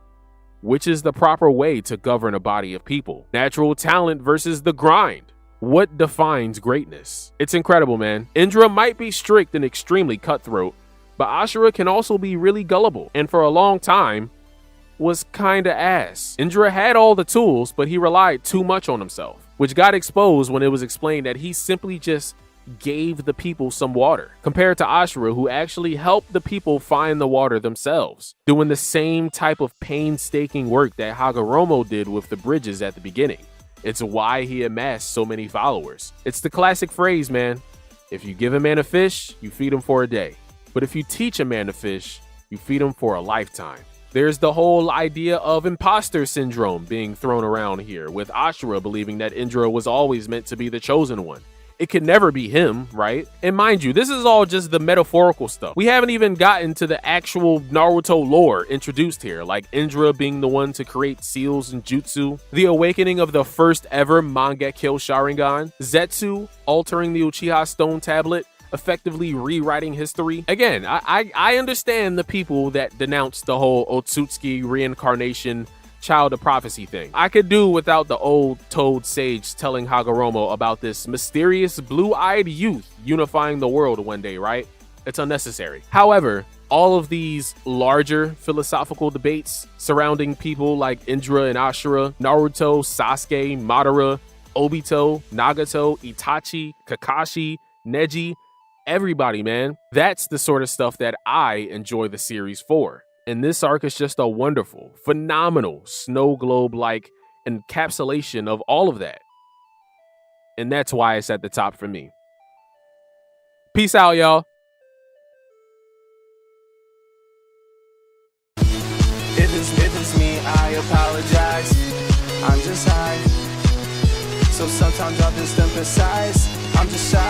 Which is the proper way to govern a body of people? Natural talent versus the grind. What defines greatness? It's incredible, man. Indra might be strict and extremely cutthroat, but Asura can also be really gullible, and for a long time, was kinda ass. Indra had all the tools, but he relied too much on himself, which got exposed when it was explained that he simply just gave the people some water, compared to Asura, who actually helped the people find the water themselves, doing the same type of painstaking work that Hagoromo did with the bridges at the beginning. It's why he amassed so many followers. It's the classic phrase, man. If you give a man a fish, you feed him for a day. But if you teach a man to fish, you feed him for a lifetime. There's the whole idea of imposter syndrome being thrown around here, with Asura believing that Indra was always meant to be the chosen one. It could never be him, right? And mind you, this is all just the metaphorical stuff. We haven't even gotten to the actual Naruto lore introduced here, like Indra being the one to create seals and jutsu, the awakening of the first ever Mangekyo Sharingan, Zetsu altering the Uchiha Stone Tablet, effectively rewriting history. Again, I understand the people that denounce the whole Otsutsuki reincarnation child of prophecy thing. I could do without the old toad sage telling Hagoromo about this mysterious blue-eyed youth unifying the world one day, right? It's unnecessary. However, all of these larger philosophical debates surrounding people like Indra and Asura, Naruto, Sasuke, Madara, Obito, Nagato, Itachi, Kakashi, Neji, everybody, man. That's the sort of stuff that I enjoy the series for. And this arc is just a wonderful, phenomenal snow globe-like encapsulation of all of that. And that's why it's at the top for me. Peace out, y'all. If it's me, I apologize. I'm just high. So sometimes I'll just emphasize. I'm just shy.